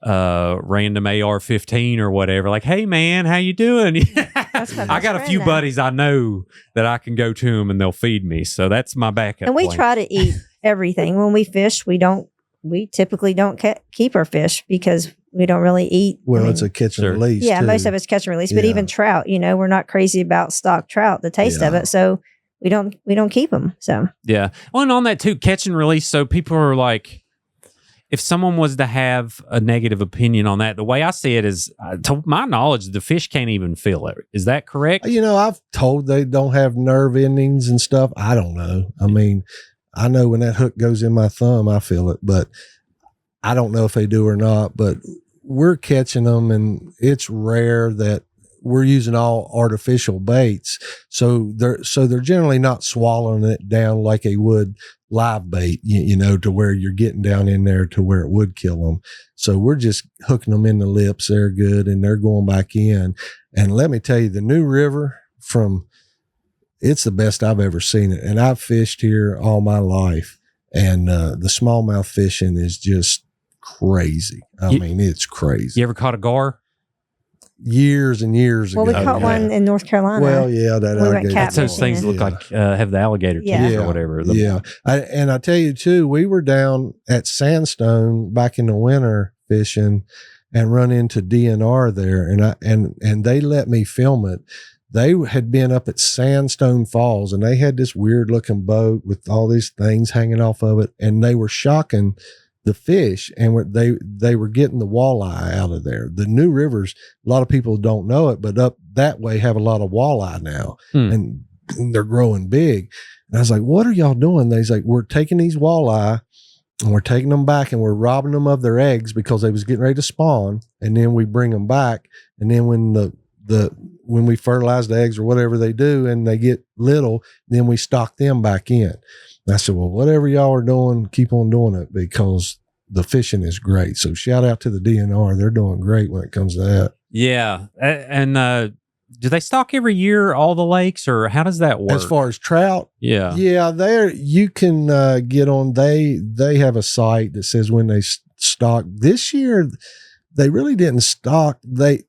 random AR-15 or whatever. Like, hey man, how you doing? I got a few buddies I know that I can go to them and they'll feed me. So that's my backup. And we plan. try to eat everything. When we fish, we typically don't keep our fish, because we don't really eat. Well, it's a catch and release. Yeah, too. most of it's catch and release. But even trout, you know, we're not crazy about stock trout, the taste of it. So we don't keep them. So yeah. Well, and on that too, catch and release. So people are like, if someone was to have a negative opinion on that, the way I see it is, to my knowledge, the fish can't even feel it. Is that correct? You know, I've told they don't have nerve endings and stuff. I don't know. I mean, I know when that hook goes in my thumb, I feel it, but I don't know if they do or not. But we're catching them, and it's rare that we're using all artificial baits. So they're generally not swallowing it down like they would live bait, you know, to where you're getting down in there to where it would kill them. So we're just hooking them in the lips. They're good. And they're going back in. And let me tell you, the New River it's the best I've ever seen it. And I've fished here all my life, and the smallmouth fishing is just crazy. I mean, it's crazy. You ever caught a gar? Years and years ago. Well, we caught one in North Carolina. Well, yeah, that We went alligator. That's those things that look like have the alligator teeth or whatever. Yeah. And I tell you too, we were down at Sandstone back in the winter fishing and run into DNR there, and they let me film it. They had been up at Sandstone Falls, and they had this weird looking boat with all these things hanging off of it, and they were shocking the fish, and they were getting the walleye out of there. The New Rivers, a lot of people don't know it, but up that way have a lot of walleye now, and they're growing big. And I was like, what are y'all doing? They's like, we're taking these walleye and we're taking them back and we're robbing them of their eggs because they was getting ready to spawn. And then we bring them back. And then when we fertilize the eggs or whatever they do and they get little, then we stock them back in. And I said, well, whatever y'all are doing, keep on doing it, because the fishing is great. So shout out to the DNR. They're doing great when it comes to that. Yeah. And do they stock every year, all the lakes, or how does that work? As far as trout? Yeah. Yeah, there you can get on. They have a site that says when they stock. This year, they really didn't stock. They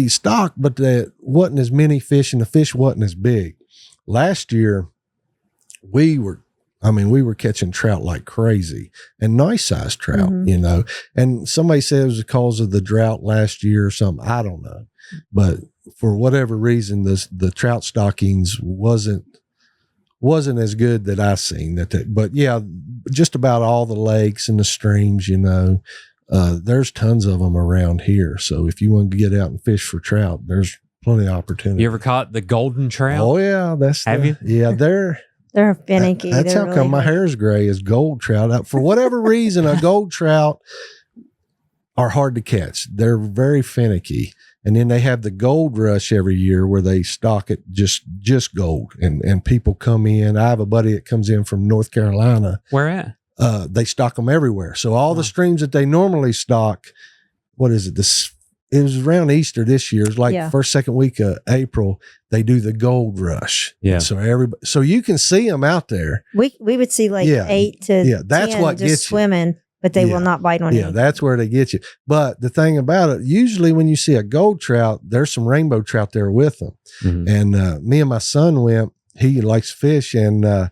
stocked, but there wasn't as many fish, and the fish wasn't as big. Last year, we were catching trout like crazy, and nice sized trout, you know. And somebody said it was because of the drought last year or something. I don't know, but for whatever reason, the trout stockings wasn't as good that I seen but yeah, just about all the lakes and the streams, you know, there's tons of them around here. So if you want to get out and fish for trout, there's plenty of opportunity. You ever caught the golden trout? Oh yeah. Have you? Yeah. They're finicky. That's how come my hair's gray is gold trout. For whatever reason, a gold trout are hard to catch. They're very finicky. And then they have the gold rush every year where they stock it just gold. And people come in. I have a buddy that comes in from North Carolina. Where at? They stock them everywhere. So all the streams that they normally stock, what is it? It was around Easter this year. It's like first, second week of April, they do the gold rush. Yeah. So you can see them out there. We would see like 8 to that's 10 what just gets swimming, but they will not bite on you. Yeah, that's where they get you. But the thing about it, usually when you see a gold trout, there's some rainbow trout there with them. And me and my son went. He likes fish, and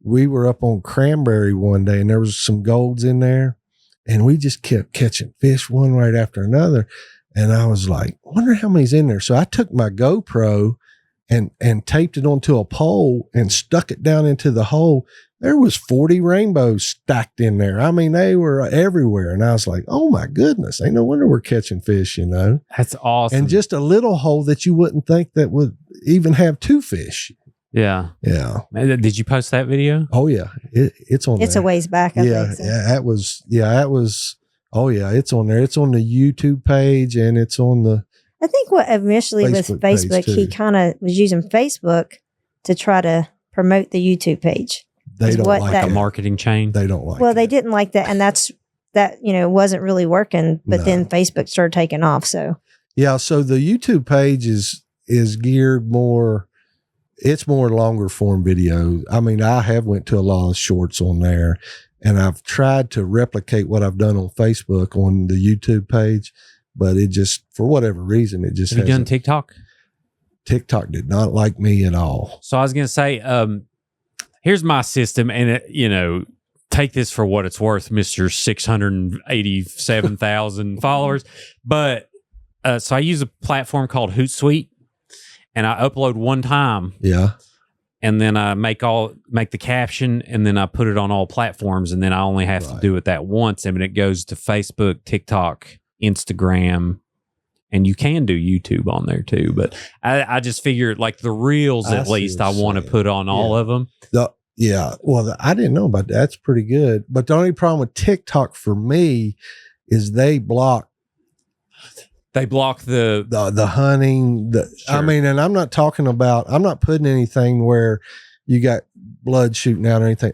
we were up on Cranberry one day, and there was some golds in there, and we just kept catching fish one right after another. And I was like, I wonder how many's in there. So I took my GoPro and taped it onto a pole and stuck it down into the hole. There was 40 rainbows stacked in there. I mean, they were everywhere. And I was like, oh my goodness, ain't no wonder we're catching fish, you know? That's awesome. And just a little hole that you wouldn't think that would even have 2 fish. Yeah. Yeah. Did you post that video? Oh yeah. It's on It's there. a ways back. I think so. That was, oh yeah, it's on there. It's on the YouTube page, and it's on the, I think what initially was Facebook page, Facebook, too. he kind of was using Facebook to try to promote the YouTube page. they don't what like that- A it. marketing chain? They don't like Well, it. they didn't like that. And that, you know, wasn't really working. But No. then Facebook started taking off. So Yeah, so the YouTube page is geared more, it's more longer form video. I mean, I have went to a lot of shorts on there, and I've tried to replicate what I've done on Facebook on the YouTube page, but it just, for whatever reason, it just Have you done hasn't. TikTok? TikTok did not like me at all. So I was going to say, here's my system, and take this for what it's worth, Mr. 687,000 followers. But so I use a platform called Hootsuite, and I upload one time, Yeah. and then I make the caption, and then I put it on all platforms, and then I only have to Right. do it that once, and it goes to Facebook, TikTok, Instagram, and you can do YouTube on there too. But I just figured, like, the reels, I at see least, what I you're want to saying. put on all Yeah. of them. Well, I didn't know about that. That's pretty good. But the only problem with TikTok for me is they block They block the the hunting. I Sure. mean, and I'm not talking about. I'm not putting anything where you got blood shooting out or anything.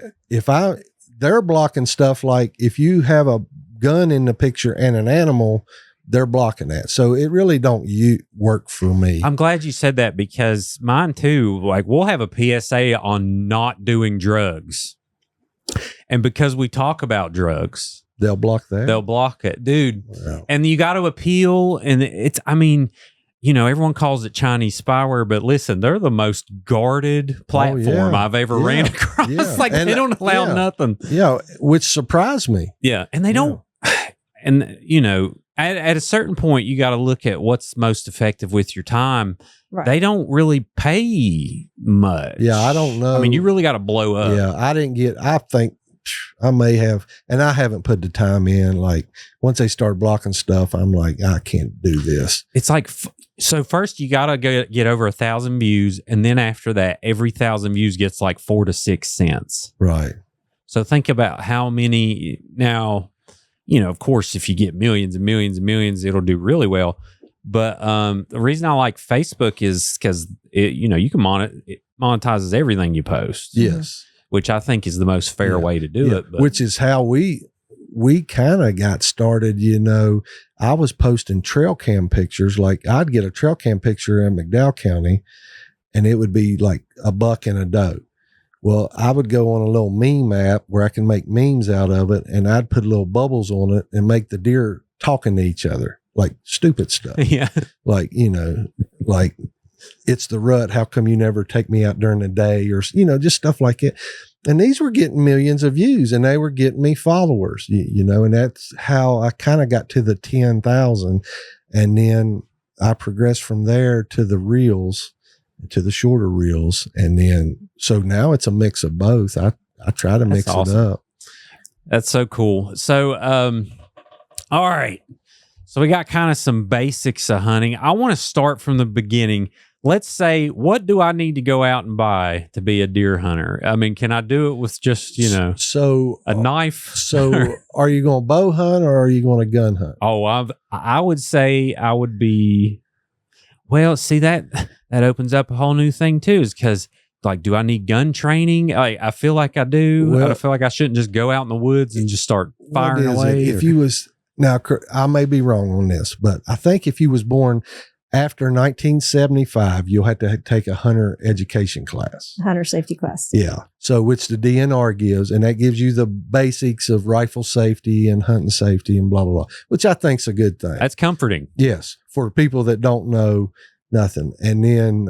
They're blocking stuff like if you have a gun in the picture and an animal, they're blocking that. So it really don't work for me. I'm glad you said that because mine too, like we'll have a PSA on not doing drugs. And because we talk about drugs, They'll block that. they'll block it, dude. Wow. And you got to appeal. And I mean, everyone calls it Chinese spyware, but listen, they're the most guarded platform I've ever ran across. Yeah. Like And, they don't allow nothing. Yeah, which surprised me. Yeah. And they don't, and at a certain point, you got to look at what's most effective with your time. Right. They don't really pay much. Yeah, I don't know. I mean, you really got to blow up. Yeah, I think I may have, and I haven't put the time in. Like once they start blocking stuff, I'm like, I can't do this. It's like, so first you got to get over 1,000 views. And then after that, every 1,000 views gets like 4 to 6 cents. Right. So think about how many now, of course, if you get millions and millions and millions, it'll do really well. But the reason I like Facebook is because you can it monetizes everything you post. Yes. Which I think is the most fair way to do it. But. Which is how we kind of got started. I was posting trail cam pictures. Like I'd get a trail cam picture in McDowell County and it would be like a buck and a doe. Well, I would go on a little meme app where I can make memes out of it, and I'd put little bubbles on it and make the deer talking to each other, like stupid stuff. Yeah. Like, like it's the rut. How come you never take me out during the day? Or, just stuff like it. And these were getting millions of views and they were getting me followers, and that's how I kind of got to the 10,000. And then I progressed from there to the reels, to the shorter reels. And then, so now it's a mix of both. I try to mix it up. That's so cool. So, all right. So we got kind of some basics of hunting. I want to start from the beginning. Let's say, what do I need to go out and buy to be a deer hunter? I mean, can I do it with just, so a knife? So are you going to bow hunt or are you going to gun hunt? Oh, I would say I would be, well, see that opens up a whole new thing too, is because like, do I need gun training? I feel like I do. Well, I feel like I shouldn't just go out in the woods and just start firing away. If you was, now I may be wrong on this, but I think if you was born after 1975, you'll have to take a hunter education class. Hunter safety class. Yeah. So which the DNR gives, and that gives you the basics of rifle safety and hunting safety and blah, blah, blah, which I think's a good thing. That's comforting. Yes. For people that don't know nothing. And then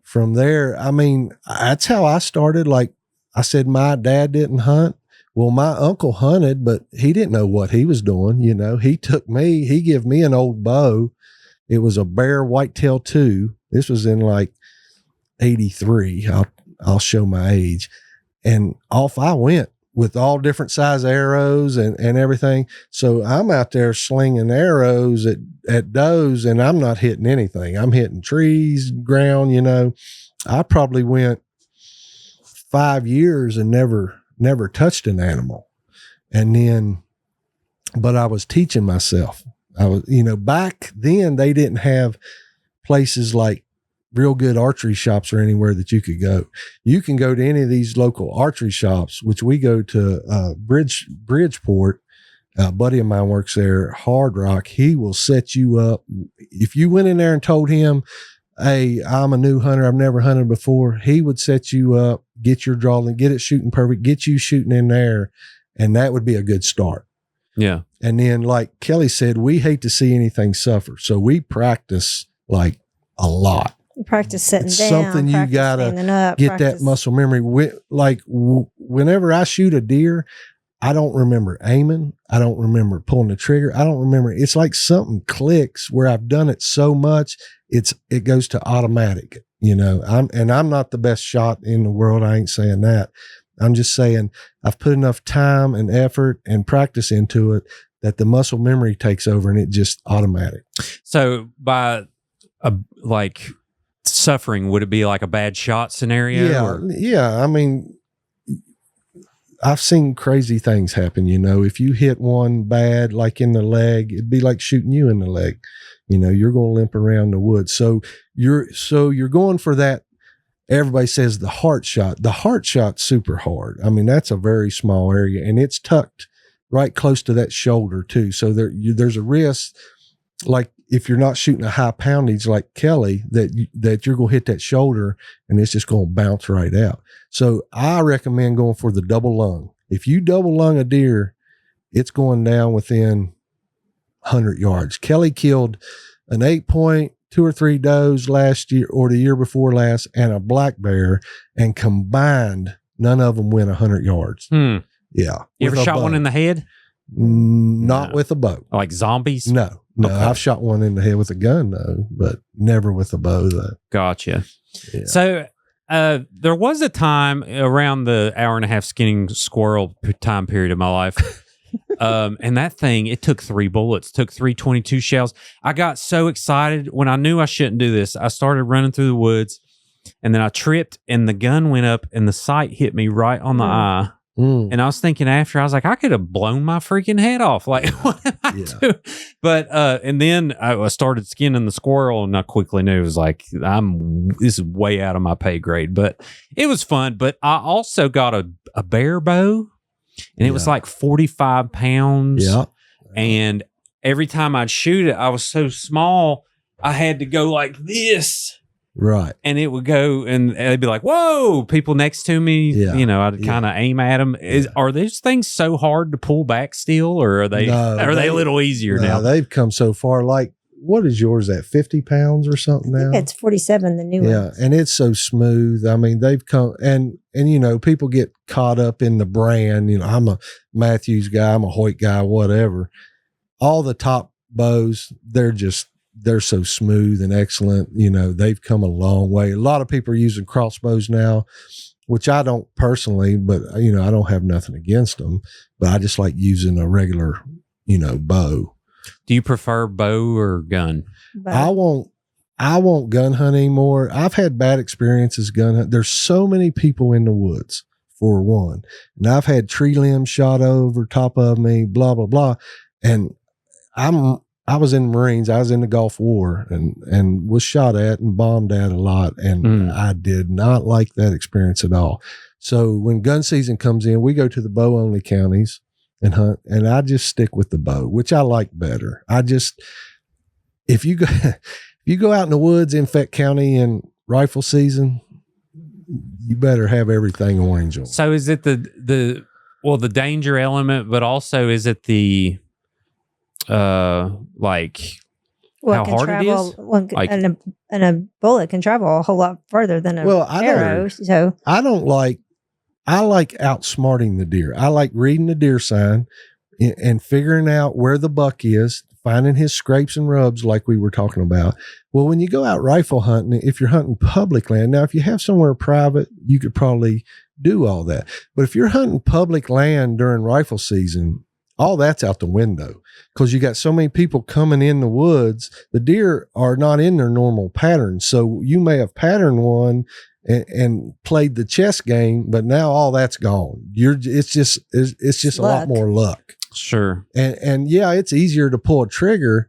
from there, I mean, that's how I started. Like I said, my dad didn't hunt. Well, my uncle hunted, but he didn't know what he was doing. He took me, he gave me an old bow. It was a Bear Whitetail 2. This was in like 83. I'll show my age. And off I went with all different size arrows and everything. So I'm out there slinging arrows at does, and I'm not hitting anything. I'm hitting trees, ground, I probably went 5 years and never touched an animal. And then, but I was teaching myself. I was, back then they didn't have places like real good archery shops or anywhere that you could go. You can go to any of these local archery shops, which we go to Bridgeport. A buddy of mine works there, Hard Rock. He will set you up. If you went in there and told him, hey, I'm a new hunter, I've never hunted before, he would set you up, get your draw, get it shooting perfect, get you shooting in there, and that would be a good start. Yeah. And then, like Kelly said, we hate to see anything suffer. So we practice like a lot. You practice sitting It's down. something you got to get that muscle memory. Whenever I shoot a deer, I don't remember aiming. I don't remember pulling the trigger. I don't remember. It's like something clicks where I've done it so much. It goes to automatic, I'm not the best shot in the world. I ain't saying that. I'm just saying I've put enough time and effort and practice into it that the muscle memory takes over and it just automatic. So by suffering, would it be like a bad shot scenario? Yeah. I mean, I've seen crazy things happen. If you hit one bad, like in the leg, it'd be like shooting you in the leg. You're going to limp around the woods. So you're going for that. Everybody says the heart shot. The heart shot's super hard. I mean, that's a very small area, and it's tucked right close to that shoulder too. So there's a risk, like if you're not shooting a high poundage like Kelly, that you're going to hit that shoulder and it's just going to bounce right out. So I recommend going for the double lung. If you double lung a deer, it's going down within 100 yards. Kelly killed an 8-point, 2 or 3 does last year or the year before last, and a black bear, and combined, none of them went 100 yards. Yeah. You ever shot one in the head? Not with a bow. Like zombies? No. Okay. I've shot one in the head with a gun though, but never with a bow though. Gotcha. Yeah. So there was a time around the 1.5-hour skinning squirrel time period of my life. And that thing, it took 3 bullets, took 3.22 shells. I got so excited when I knew I shouldn't do this. I started running through the woods, and then I tripped, and the gun went up, and the sight hit me right on the eye. And I was thinking after, I was like, I could have blown my freaking head off. Like, what am I doing? But, and then I started skinning the squirrel, and I quickly knew it was like, this is way out of my pay grade, but it was fun. But I also got a bear bow, and it was like 45 pounds. Yeah. And every time I'd shoot it, I was so small, I had to go like this. Right. And it would go, and they'd be like, whoa, people next to me, I'd kind of aim at them. Are those things so hard to pull back still, or are they a little easier now? They've come so far. Like, what is yours at 50 pounds or something now? I think it's 47, the new one. Yeah. And it's so smooth. I mean, they've come, and people get caught up in the brand. I'm a Matthews guy, I'm a Hoyt guy, whatever. All the top bows, they're so smooth and excellent. They've come a long way. A lot of people are using crossbows now, which I don't personally, but I don't have nothing against them, but I just like using a regular, bow. Do you prefer bow or gun? I won't gun hunt anymore. I've had bad experiences gun hunt. There's so many people in the woods, for one, and I've had tree limbs shot over top of me, blah, blah, blah. And I was in the Marines. I was in the Gulf War and was shot at and bombed at a lot. And I did not like that experience at all. So when gun season comes in, we go to the bow only counties and hunt. And I just stick with the bow, which I like better. If you go out in the woods in Fett County in rifle season, you better have everything orange on. So is it the danger element, but also is it the, how hard it is? And a bullet can travel a whole lot further than an arrow. So I like outsmarting the deer. I like reading the deer sign and figuring out where the buck is, finding his scrapes and rubs like we were talking about. Well, when you go out rifle hunting, if you're hunting public land, now if you have somewhere private, you could probably do all that. But if you're hunting public land during rifle season, all that's out the window because you got so many people coming in the woods. The deer are not in their normal patterns. So you may have patterned one and played the chess game, but now all that's gone. It's just a lot more luck. Sure. And yeah, it's easier to pull a trigger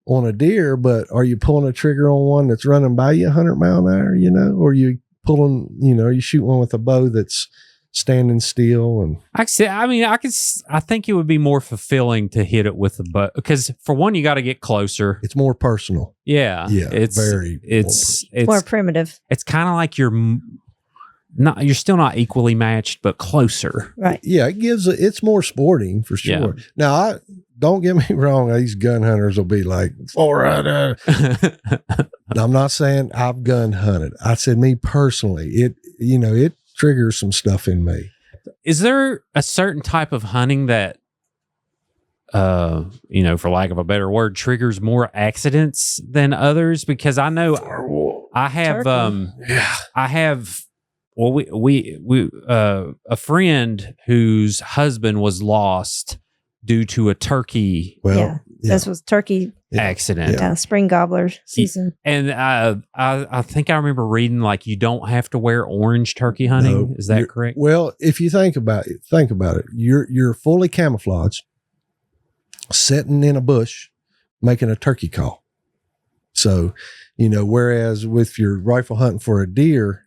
on a deer, but are you pulling a trigger on one that's running by you 100 mile an hour, or you pulling, you shoot one with a bow that's standing still? And I think it would be more fulfilling to hit it with a bow because for one, you got to get closer. It's more personal. Yeah. It's more primitive. It's kind of like you're still not equally matched, but closer. Right. Yeah. It's more sporting for sure. Yeah. Now don't get me wrong. These gun hunters will be like, I'm not saying I've gun hunted. I said me personally, it triggers some stuff in me. Is there a certain type of hunting that, for lack of a better word, triggers more accidents than others? Because I know I have, a friend whose husband was lost due to a turkey this was turkey accident. spring gobbler season. And I think I remember reading like you don't have to wear orange turkey hunting. No, Is that correct? Well, if you think about it. You're fully camouflaged, sitting in a bush, making a turkey call. So, whereas with your rifle hunting for a deer,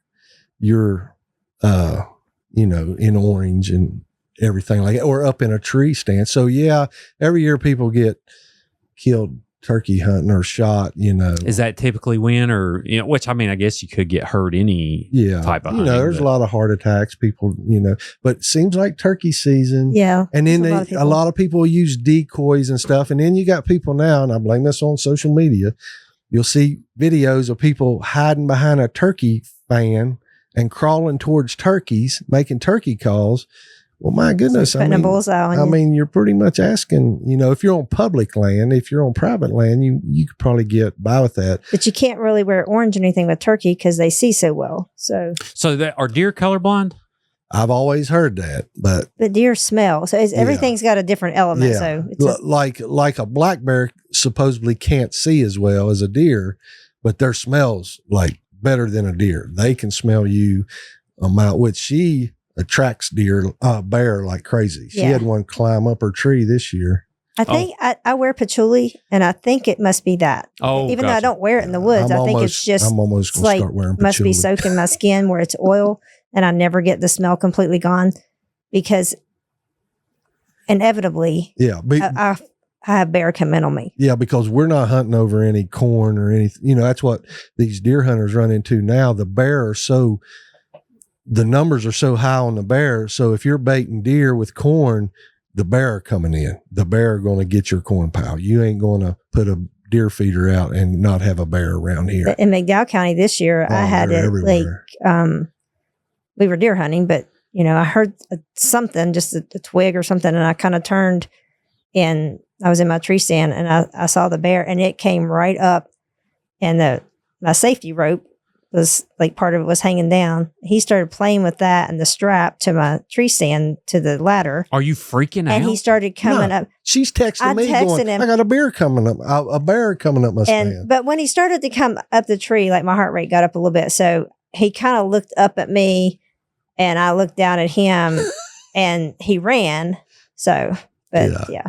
you're, in orange and everything like that, or up in a tree stand. So yeah, every year people get killed turkey hunting or shot, Is that typically when, or, which I mean, I guess you could get hurt any type of hunting. There's a lot of heart attacks, people, but it seems like turkey season. Yeah. And then a lot of people use decoys and stuff. And then you got people now, and I blame this on social media. You'll see videos of people hiding behind a turkey fan and crawling towards turkeys, making turkey calls. Well, my goodness. Putting a bullseye on you. I mean, you're pretty much asking, if you're on public land, if you're on private land, you could probably get by with that. But you can't really wear orange or anything with turkey because they see so well. So are deer colorblind? I've always heard that, but deer smell. So everything's got a different element. Yeah. So it's like a black bear supposedly can't see as well as a deer, but their smells like better than a deer. They can smell you out, which she attracts bear like crazy. She had one climb up her tree this year. I think I wear patchouli, and I think it must be that. Oh, even though I don't wear it in the woods, I think it's just I'm almost going to start wearing patchouli. Must be soaking my skin where it's oil, and I never get the smell completely gone because inevitably, I have bear come in on me. Yeah, because we're not hunting over any corn or anything. That's what these deer hunters run into now. The numbers are so high on the bear. So if you're baiting deer with corn, the bear are coming in. The bear are going to get your corn pile. You ain't going to put a deer feeder out and not have a bear around here. In McDowell County this year, I had it everywhere. We were deer hunting, but I heard something, just a twig or something, and I kind of turned, and I was in my tree stand, and I saw the bear, and it came right up, and my safety rope was like part of it was hanging down. He started playing with that and the strap to my tree stand to the ladder. Are you freaking out? And he started coming up. She's texting me going, him. I got a bear coming up. A bear coming up my stand. But when he started to come up the tree, like my heart rate got up a little bit. So he kind of looked up at me and I looked down at him and he ran. So, but yeah.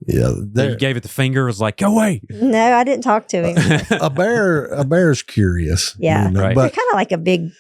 Yeah, you gave it the finger. Was like, go away. No, I didn't talk to him. A bear's curious. Yeah, right. But kind of like a big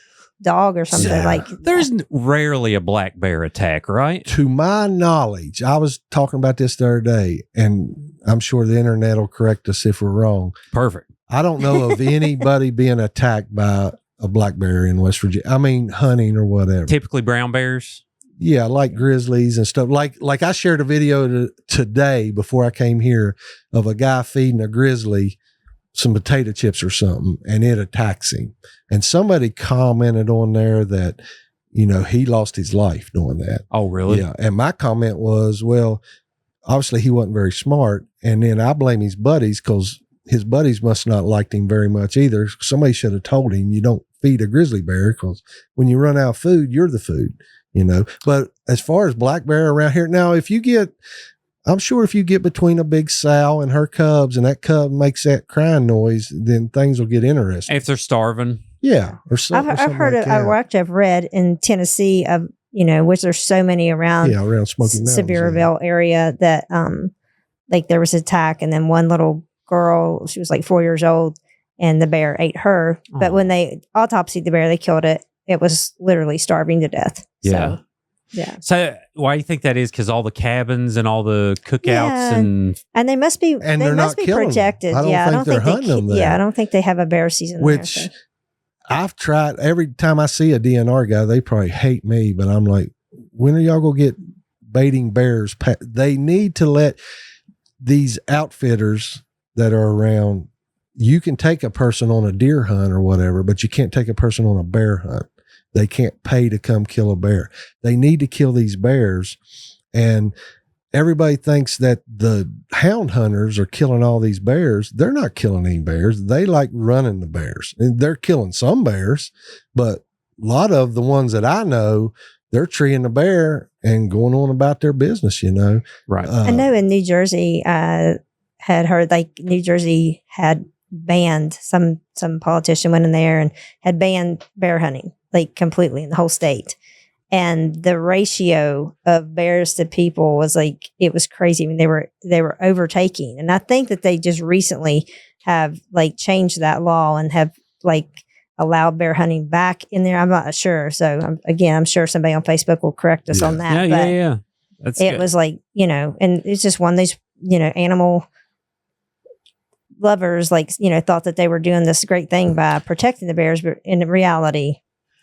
dog or something. Yeah. Like there's rarely a black bear attack, right? To my knowledge, I was talking about this the other day, and I'm sure the internet will correct us if we're wrong. Perfect. I don't know of anybody being attacked by a black bear in West Virginia. I mean, hunting or whatever. Typically brown bears. Yeah, like grizzlies and stuff. Like I shared a video today before I came here of a guy feeding a grizzly some potato chips or something, and it attacks him. And somebody commented on there that, he lost his life doing that. Oh, really? Yeah. And my comment was, well, obviously he wasn't very smart. And then I blame his buddies because his buddies must not liked him very much either. Somebody should have told him, you don't feed a grizzly bear because when you run out of food, you're the food. But as far as black bear around here, now, I'm sure if you get between a big sow and her cubs and that cub makes that crying noise, then things will get interesting. If they're starving. Yeah. Or something. I've heard I've read in Tennessee of, which there's so many around Smoky Mountains, Sevierville area that, like there was an attack and then one little girl, she was like 4 years old and the bear ate her. Oh. But when they autopsied the bear, they killed it. It was literally starving to death. Yeah. So why do you think that is? Because all the cabins and all the cookouts and they must be protected. I don't think I don't think they have a bear season. Which there, so. I've tried every time I see a DNR guy, they probably hate me, but I'm like, when are y'all gonna get baiting bears? They need to let these outfitters that are around. You can take a person on a deer hunt or whatever, but you can't take a person on a bear hunt. They can't pay to come kill a bear. They need to kill these bears. And everybody thinks that the hound hunters are killing all these bears. They're not killing any bears. They like running the bears. And they're killing some bears, but a lot of the ones that I know, they're treeing the bear and going on about their business, Right. I know in New Jersey, had heard like New Jersey had banned, some politician went in there and had banned bear hunting like completely in the whole state. And the ratio of bears to people was like, it was crazy. I mean, they were overtaking. And I think that they just recently have like changed that law and have like allowed bear hunting back in there. I'm not sure. So I'm sure somebody on Facebook will correct us on that. Yeah. It good. Was like, and it's just one of these, animal lovers, like, thought that they were doing this great thing by protecting the bears, but in reality,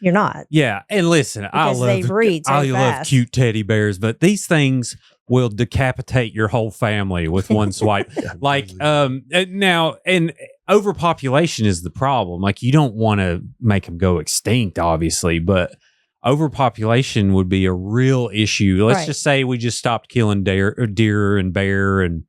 you're not. Yeah. And listen, I love cute teddy bears, but these things will decapitate your whole family with one swipe. Like, now, and overpopulation is the problem. Like, you don't want to make them go extinct, obviously, but overpopulation would be a real issue. Let's just say we just stopped killing deer and bear and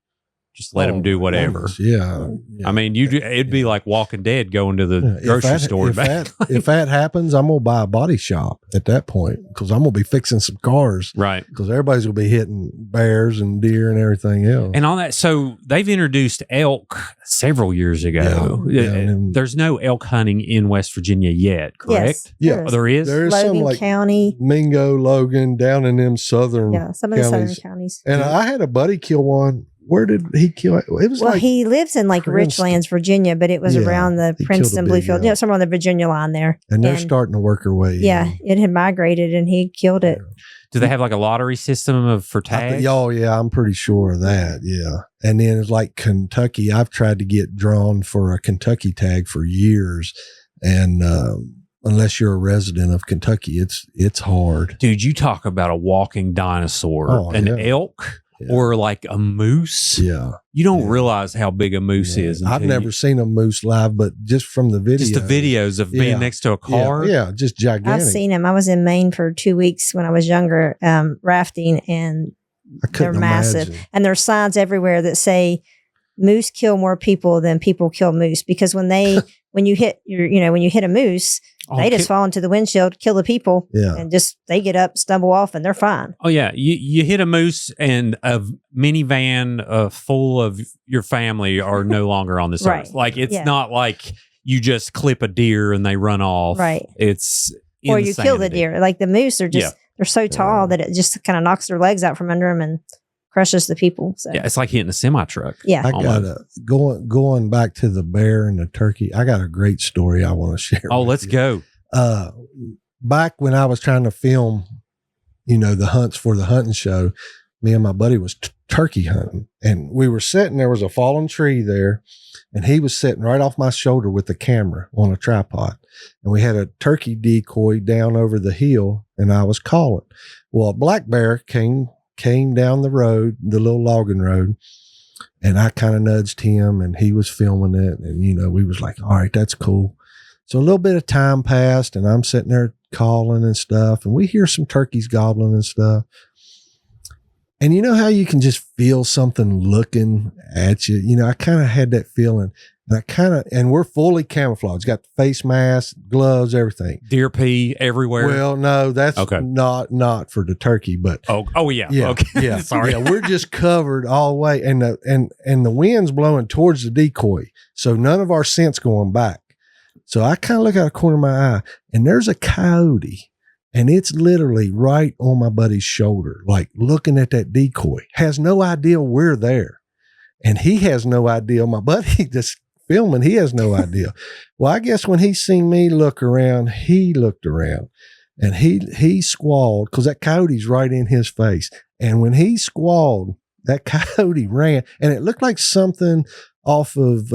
just let them do whatever. Yeah. I mean, it'd be like Walking Dead going to the grocery store. If that happens, I'm going to buy a body shop at that point because I'm going to be fixing some cars. Right. Because everybody's going to be hitting bears and deer and everything else. And on that, so they've introduced elk several years ago. There's no elk hunting in West Virginia yet, correct? Yes, there is? There is Logan some like County. Mingo, Logan, down in them southern some of the southern counties. And I had a buddy kill one. Where did he kill it? It was he lives in like Richlands, Virginia, but it was around the Princeton, Bluefield, somewhere on the Virginia line there. And they're starting to work their way in. Yeah, it had migrated and he killed it. Do they have like a lottery system for tags? I'm pretty sure of that. Yeah. And then it's like Kentucky. I've tried to get drawn for a Kentucky tag for years. And unless you're a resident of Kentucky, it's hard. Dude, you talk about a walking dinosaur, elk. Yeah. Or like a moose. Yeah. You don't realize how big a moose is. I've never seen a moose live, but just from the video. Just the videos of being next to a car. Yeah, just gigantic. I've seen them. I was in Maine for 2 weeks when I was younger, rafting, and they're massive. Imagine. And there's signs everywhere that say moose kill more people than people kill moose. Because when you hit a moose, they just fall into the windshield, kill the people, and just they get up, stumble off, and they're fine. Oh yeah, you hit a moose, and a minivan full of your family are no longer on this earth. Like it's not like you just clip a deer and they run off. Right. It's or you kill the deer. Like the moose are just they're so tall that it just kind of knocks their legs out from under them and crushes the people. So. Yeah, it's like hitting a semi truck. Yeah, I got going back to the bear and the turkey. I got a great story I want to share. Oh, let's go. Back when I was trying to film, the hunts for the hunting show, me and my buddy was turkey hunting, and we were sitting. There was a fallen tree there, and he was sitting right off my shoulder with the camera on a tripod, and we had a turkey decoy down over the hill, and I was calling. Well, a black bear came down the road, the little logging road, and I kind of nudged him, and he was filming it, and we was like, all right, that's cool. So a little bit of time passed, and I'm sitting there calling and stuff, and we hear some turkeys gobbling and stuff. And you know how you can just feel something looking at you? I kind of had that feeling. And we're fully camouflaged. Got the face mask, gloves, everything. Deer pee everywhere. Well, no, that's not for the turkey, but yeah. Okay. Yeah. Sorry. Yeah, we're just covered all the way. And the wind's blowing towards the decoy. So none of our scent's going back. So I kind of look out the corner of my eye, and there's a coyote, and it's literally right on my buddy's shoulder, like looking at that decoy. Has no idea we're there. And he has no idea. My buddy that's filming, he has no idea. Well, I guess when he seen me look around, he looked around, and he squalled because that coyote's right in his face. And when he squalled, that coyote ran, and it looked like something off of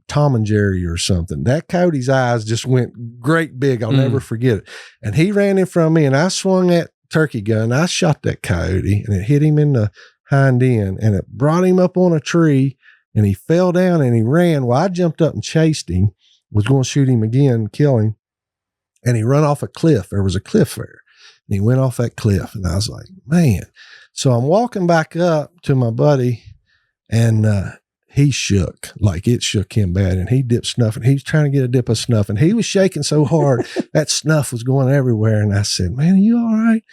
Tom and Jerry or something. That coyote's eyes just went great big. I'll never forget it. And he ran in front of me, and I swung that turkey gun. I shot that coyote, and it hit him in the hind end, and it brought him up on a tree, and he fell down and he ran. Well, I jumped up and chased him, was going to shoot him again, kill him, and he run off a cliff. There was a cliff there, and he went off that cliff, and I was like, man. So I'm walking back up to my buddy, and he shook, like it shook him bad, and he dipped snuff, and he was trying to get a dip of snuff, and he was shaking so hard that snuff was going everywhere. And I said, man, are you all right?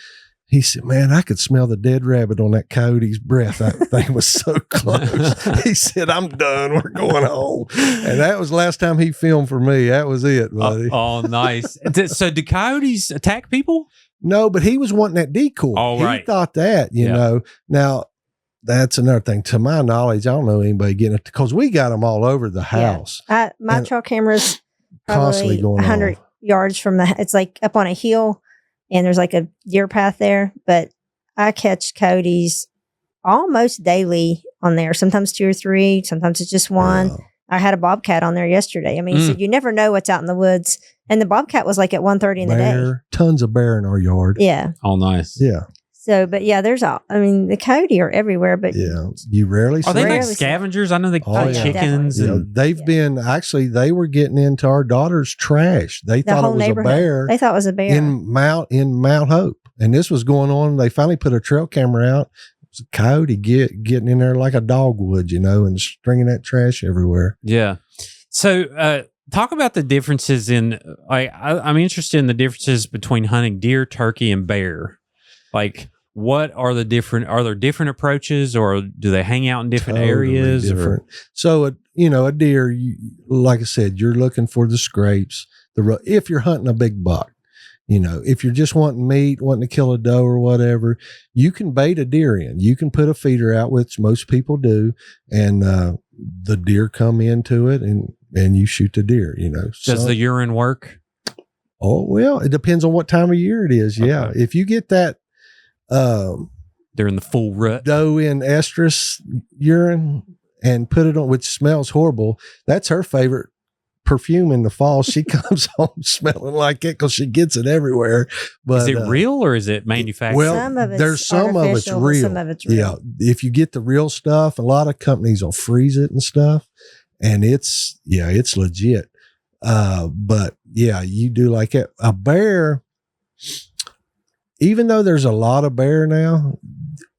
He said, man, I could smell the dead rabbit on that coyote's breath. That thing was so close. He said, I'm done. We're going home. And that was the last time he filmed for me. That was it, buddy. Oh, nice. So do coyotes attack people? No, but he was wanting that decoy. Oh, right. He thought that, you know. Now, that's another thing. To my knowledge, I don't know anybody getting it because we got them all over the house. My trail camera's Constantly probably going 100 yards from it's like up on a hill and there's like a deer path there. But I catch coyotes almost daily on there, sometimes 2 or 3, sometimes it's just one. Yeah. I had a bobcat on there yesterday. I mean, so you never know what's out in the woods. And the bobcat was like at 1:30 in the day. Tons of bear in our yard. Yeah. Oh, nice. Yeah. So, but yeah, the coyote are everywhere, but Yeah. You rarely see Are they them. like Rarely see- scavengers? I know they Oh, fight yeah. chickens. Yeah, And, they've been actually they were getting into our daughter's trash. They the thought whole it was a neighborhood, bear they thought it was a bear. in Mount Hope. And this was going on. They finally put a trail camera out. It was a coyote getting in there like a dog would, and stringing that trash everywhere. yeah. So, talk about the differences in, I'm interested in the differences between hunting deer, turkey, and bear. Like, what are are there different approaches or do they hang out in different Totally areas? different. So, a deer, like I said, you're looking for the scrapes. If you're hunting a big buck, if you're just wanting meat, wanting to kill a doe or whatever, you can bait a deer in. You can put a feeder out, which most people do, and the deer come into it and you shoot the deer, Does the urine work? Oh, well, it depends on what time of year it is. Yeah. Okay. If you get that They're in the full rut. doe in estrus urine and put it on, which smells horrible, that's her favorite perfume in the fall. She comes home smelling like it because she gets it everywhere. But Is it real or is it manufactured? well, Some of it's there's some of it's artificial, but real. some of it's real. Yeah, if you get the real stuff, a lot of companies will freeze it and stuff, and it's legit. But yeah, you do like it. A bear, even though there's a lot of bear now,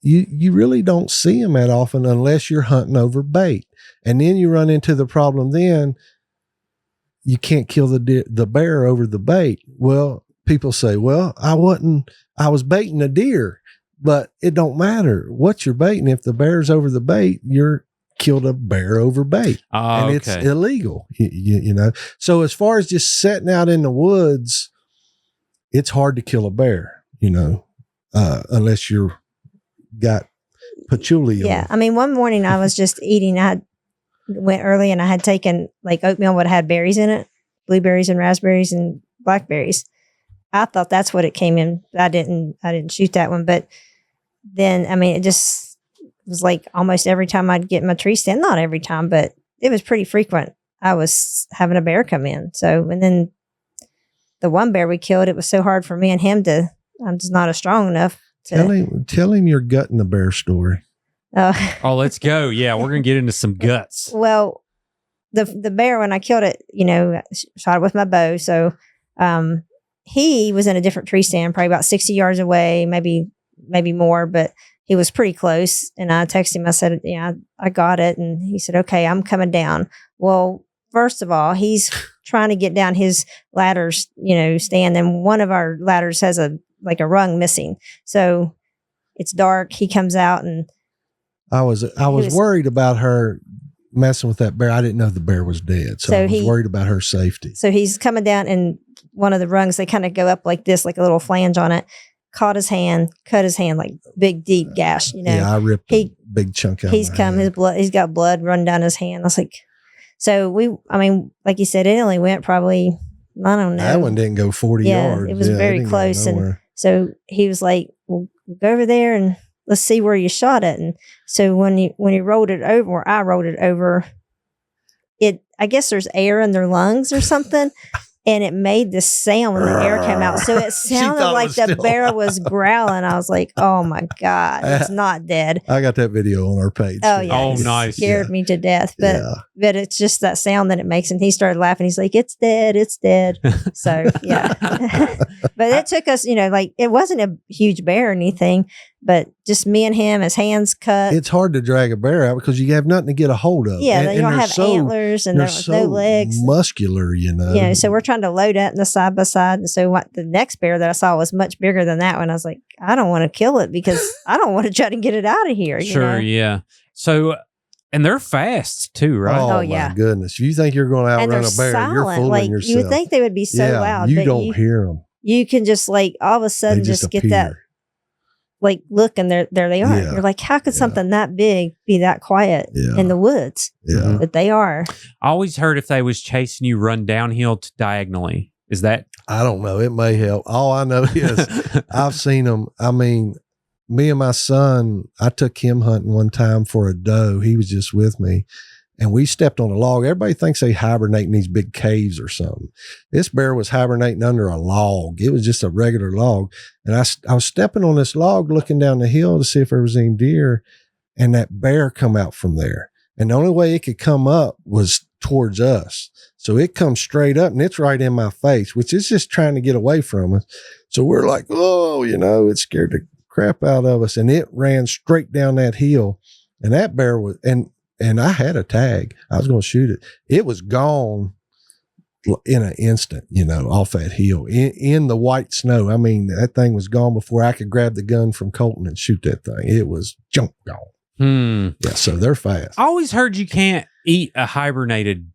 you really don't see them that often unless you're hunting over bait, and then you run into the problem. Then you can't kill the bear over the bait. Well, people say, well, I was baiting a deer, but it don't matter what you're baiting. If the bear's over the bait, you're killed a bear over bait, and it's illegal, So as far as just setting out in the woods, it's hard to kill a bear, unless you're got patchouli. Yeah. I mean, one morning I was just eating, I went early and I had taken like oatmeal, what had berries in it, blueberries and raspberries and blackberries. I thought that's what it came in. I didn't shoot that one, but then, I mean, it just was like almost every time I'd get my tree stand, not every time, but it was pretty frequent. I was having a bear come in. So, and then the one bear we killed, it was so hard for me and him I'm just not strong enough to tell him your gut in the bear story. Oh, let's go. Yeah, we're going to get into some guts. Well, the bear, when I killed it, shot it with my bow. So he was in a different tree stand, probably about 60 yards away, maybe more, but he was pretty close. And I texted him, I said, yeah, I got it. And he said, okay, I'm coming down. Well, first of all, he's trying to get down his ladders, stand. And one of our ladders has a rung missing. So it's dark. He comes out and I was worried about her messing with that bear. I didn't know the bear was dead. So I was worried about her safety. So he's coming down and one of the rungs, they kind of go up like this, like a little flange on it, cut his hand, like big, deep gash, Yeah, I ripped a big chunk out. He's got blood running down his hand. I was like, so like you said, it only went probably, I don't know. That one didn't go 40 yards. It was very close. And so he was like, well, go over there and let's see where you shot it. And so when he rolled it over, or I rolled it over, I guess there's air in their lungs or something. And it made this sound when the air came out. So it sounded like the bear was growling. I was like, oh my God, it's not dead. I got that video on our page. Oh, yeah. Oh, nice. Scared me to death. But it's just that sound that it makes. And he started laughing. He's like, it's dead. It's dead. So, yeah. But it took us, it wasn't a huge bear or anything. But just me and him, his hands cut. It's hard to drag a bear out because you have nothing to get a hold of. Yeah, they don't they're have antlers and they're there's no legs. Muscular, you know. Yeah, so we're trying to load that in the side by side. And so the next bear that I saw was much bigger than that one. I was like, I don't want to kill it because I don't want to try to get it out of here. Sure, yeah. So, and they're fast too, right? Oh, yeah. my goodness. If you think you're going to And outrun they're a bear, silent. you're fooling like, yourself. You would think they would be so loud. You but don't hear them. You can just like all of a sudden just get that like look, and there they are. Yeah. You're like, how could something that big be that quiet in the woods? Yeah. But they are. I always heard if they was chasing you, run downhill diagonally. Is that? I don't know. It may help. All I know is I've seen them. I mean, me and my son, I took him hunting one time for a doe. He was just with me. And we stepped on a log. Everybody thinks they hibernate in these big caves or something. This bear was hibernating under a log. It was just a regular log. And I was stepping on this log, looking down the hill to see if there was any deer. And that bear come out from there. And the only way it could come up was towards us. So it comes straight up and it's right in my face, which is just trying to get away from us. So we're like, oh, it scared the crap out of us. And it ran straight down that hill. And that bear was, and I had a tag. I was going to shoot it. It was gone in an instant, off that hill in the white snow. I mean, that thing was gone before I could grab the gun from Colton and shoot that thing. It was gone. Yeah, so they're fast. I always heard you can't eat a hibernated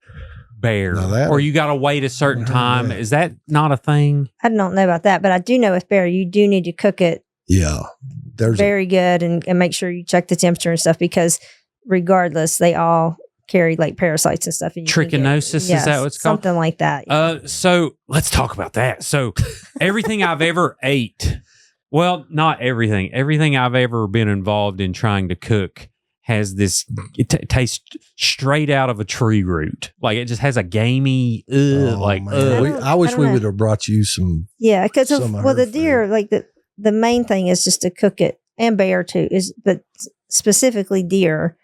bear, or you got to wait a certain time. Is that not a thing? I don't know about that, but I do know with bear, you do need to cook it. Yeah, very good, and make sure you check the temperature and stuff because regardless, they all carry like parasites and stuff. And trichinosis, is that what's called? Something like that. Yeah. So let's talk about that. So everything I've ever ate, well, not everything. Everything I've ever been involved in trying to cook has this, it tastes straight out of a tree root. Like it just has a gamey, I wish we would have brought you some. Yeah, because the deer, like the main thing is just to cook it, and bear too, but specifically deer,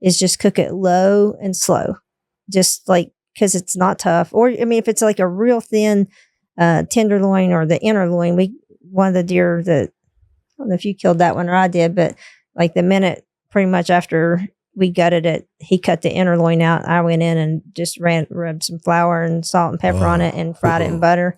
is just cook it low and slow. Just like, because it's not tough. Or, I mean, if it's like a real thin tenderloin or the inner loin, one of the deer that, I don't know if you killed that one or I did, but like the minute pretty much after we gutted it, he cut the inner loin out. I went in and just rubbed some flour and salt and pepper on it and fried it in butter.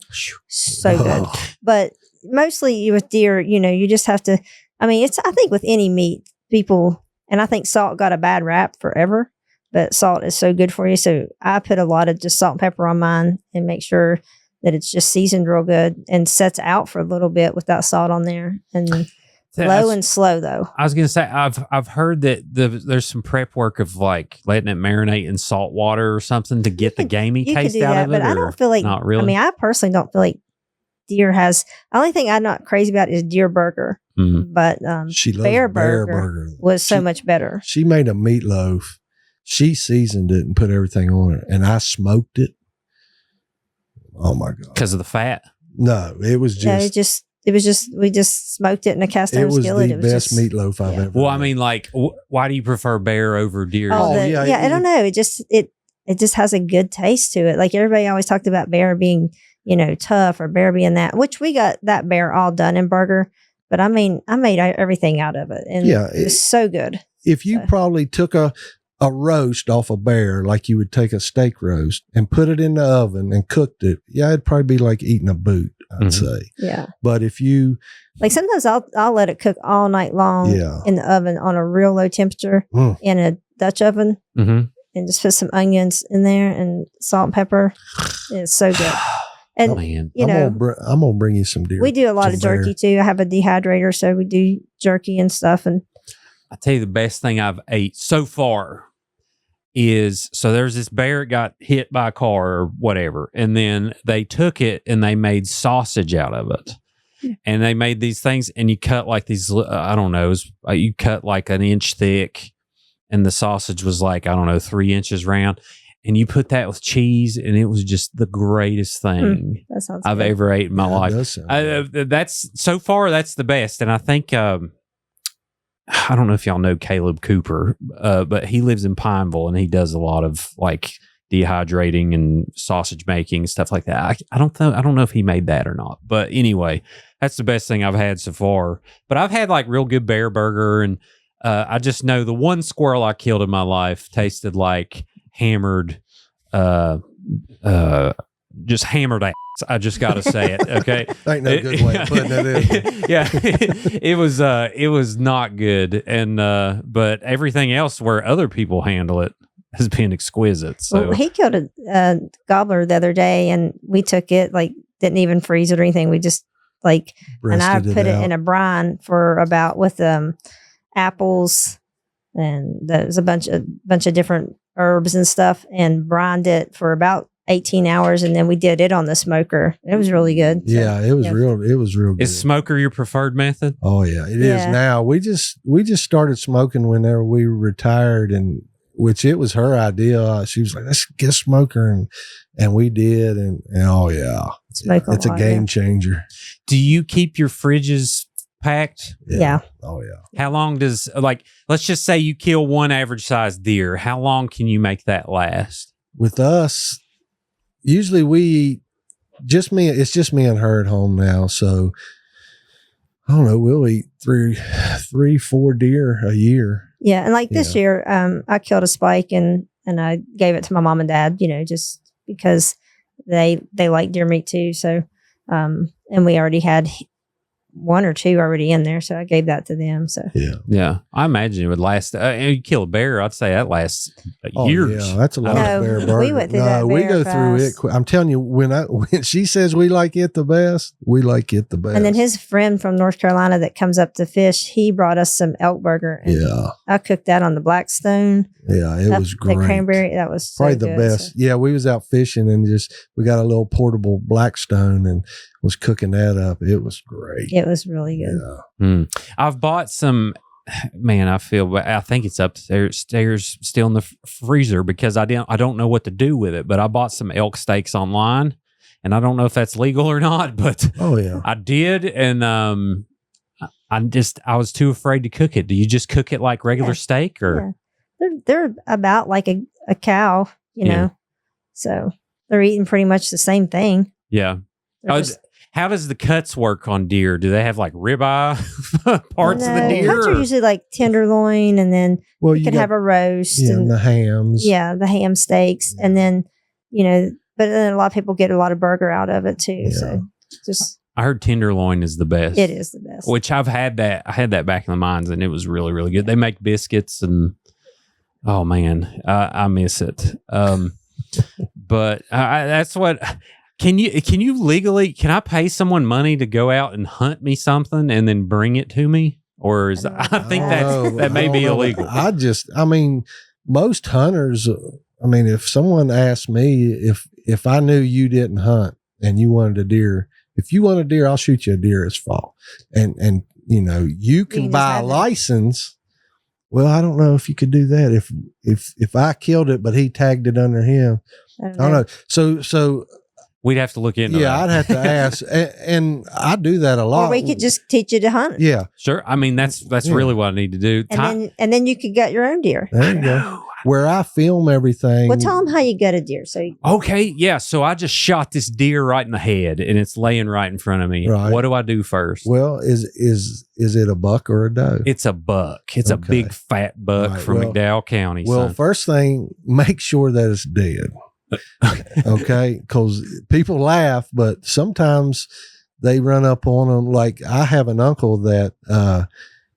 So good. But mostly with deer, you just have to, I mean, I think with any meat, people, and I think salt got a bad rap forever, but salt is so good for you. So I put a lot of just salt and pepper on mine and make sure that it's just seasoned real good and sets out for a little bit with that salt on there. And low and slow though. I was going to say, I've heard that there's some prep work of like letting it marinate in salt water or something to get the gamey taste out of it. But I don't feel like, not really. I mean, I personally don't feel like deer has, the only thing I'm not crazy about is deer burger. Mm-hmm. But she loves bear burger was so much better. She made a meatloaf. She seasoned it and put everything on it, and I smoked it. Oh my god! Because of the fat? No, it was just. We just smoked it in a cast iron skillet. It was the best meatloaf I've ever. Well, I mean, like, why do you prefer bear over deer? I don't know. It just has a good taste to it. Like everybody always talked about bear being, tough or bear being that, which we got that bear all done in burger. But I mean, I made everything out of it, and it was so good. If you probably took a roast off a bear, like you would take a steak roast, and put it in the oven and cooked it, it'd probably be like eating a boot, I'd say. Yeah. But if you like, sometimes I'll let it cook all night long in the oven on a real low temperature in a Dutch oven, and just put some onions in there and salt and pepper. It's so good. And I'm gonna bring you some deer. We do a lot of jerky too. I have a dehydrator, so we do jerky and stuff. And I tell you, the best thing I've ate so far is, so there's this bear that got hit by a car or whatever, and then they took it and they made sausage out of it. And they made these things, and you cut like these, I don't know, you cut like an inch thick, and the sausage was like, I don't know, 3 inches round. And you put that with cheese, and it was just the greatest thing I've ever ate in my life. That's so far, that's the best. And I think, I don't know if y'all know Caleb Cooper, but he lives in Pineville, and he does a lot of like dehydrating and sausage making, stuff like that. I don't know if he made that or not. But anyway, that's the best thing I've had so far. But I've had like real good bear burger, and I just know the one squirrel I killed in my life tasted like hammered, just hammered ass. I just got to say it. Okay. Ain't no good way of putting it in. Yeah. It was not good. And, but everything else where other people handle it has been exquisite. So well, he killed a gobbler the other day, and we took it, like, didn't even freeze it or anything. We just and I Breasted put it out. in a brine with apples, and there's a bunch of different herbs and stuff, and brined it for about 18 hours, and then we did it on the smoker. It was really good. So, Yeah, it was real. It was real good. is smoker your preferred method? Oh yeah, it is Yeah. now. We just started smoking whenever we retired, and which it was her idea. She was like, "Let's get a smoker," and we did, and oh yeah, Smoke a it's a lot, game yeah. changer. Do you keep your fridges packed? Yeah. Oh yeah. How long does, like, let's just say you kill one average sized deer. How long can you make that last? With us, usually we eat it's just me and her at home now. So I don't know, we'll eat 3-4 deer a year. Yeah, and like this year, I killed a spike and I gave it to my mom and dad, just because they like deer meat too. So, and we already had 1 or 2 already in there, so I gave that to them. So Yeah. I imagine it would last. You kill a bear, I'd say that lasts years. Yeah, that's a lot No, of bear we burger. went through that we bear go through it fast. quick. I'm telling you, when she says we like it the best, we like it the best. And then his friend from North Carolina that comes up to fish, he brought us some elk burger. And yeah, I cooked that on the Blackstone. it was great. The cranberry, that was so Probably the good, best. so. Yeah, we was out fishing and we got a little portable Blackstone and was cooking that up. It was great. It was really good. Yeah. I've bought some. Man, I think it's upstairs still in the freezer because I don't know what to do with it. But I bought some elk steaks online, and I don't know if that's legal or not. But Oh yeah. I did, and I was too afraid to cook it. Do you just cook it like regular Yeah. steak, or They're about like a cow, Yeah. So they're eating pretty much the same thing. yeah? They're just- How does the cuts work on deer? Do they have like ribeye parts of the No, deer? cuts are or- usually like tenderloin, and then Well, you can got- have a roast yeah, and the hams. the ham steaks, and then but then a lot of people get a lot of burger out of it too. Yeah. So just I heard tenderloin is the best. it is the best. Which I've had that. I had that back in the mines, and it was really, really good. They make biscuits, and oh man, I miss it. But that's what. Can you legally? Can I pay someone money to go out and hunt me something and then bring it to me? Or is I think that may be illegal. I mean, most hunters. I mean, if someone asked me if I knew you didn't hunt and you wanted a deer, if you want a deer, I'll shoot you a deer this fall, and you can just buy a have it. license. Well, I don't know if you could do that if I killed it, but he tagged it under him. I I don't know. So We'd have to look into yeah, that. I'd have to ask, and I do that a lot. Or we could just teach you to hunt, Yeah, Sure. I mean, that's Yeah. really what I need to do. and then you could gut your own deer. there you go. Where I film everything. Well, tell them how you gut a deer. So Okay, yeah. So I just shot this deer right in the head, and it's laying right in front of me. Right. What do I do first? Well, is it a buck or a doe? It's a buck. It's a Okay. big fat buck Right, from well- McDowell County. Well, son. first thing, make sure that it's dead. Okay, because people laugh, but sometimes they run up on them. Like I have an uncle that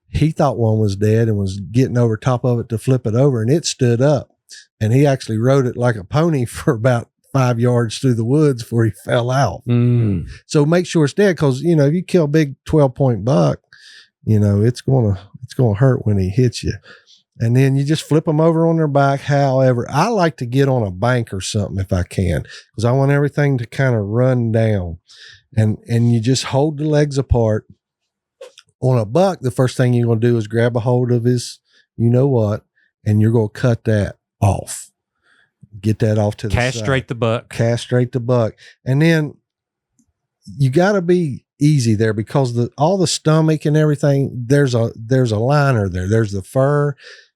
he thought one was dead and was getting over top of it to flip it over, and it stood up, and he actually rode it like a pony for about 5 yards through the woods before he fell out. Mm. So make sure it's dead, because if you kill a big 12-point buck, it's gonna hurt when he hits you. And then you just flip them over on their back. However, I like to get on a bank or something if I can, because I want everything to kind of run down. And you just hold the legs apart. On a buck, the first thing you're going to do is grab a hold of his, and you're going to cut that off. Get that off to the side. Castrate the buck. Castrate the buck. And then you got to be easy there, because all the stomach and everything, there's a liner there. There's the fur,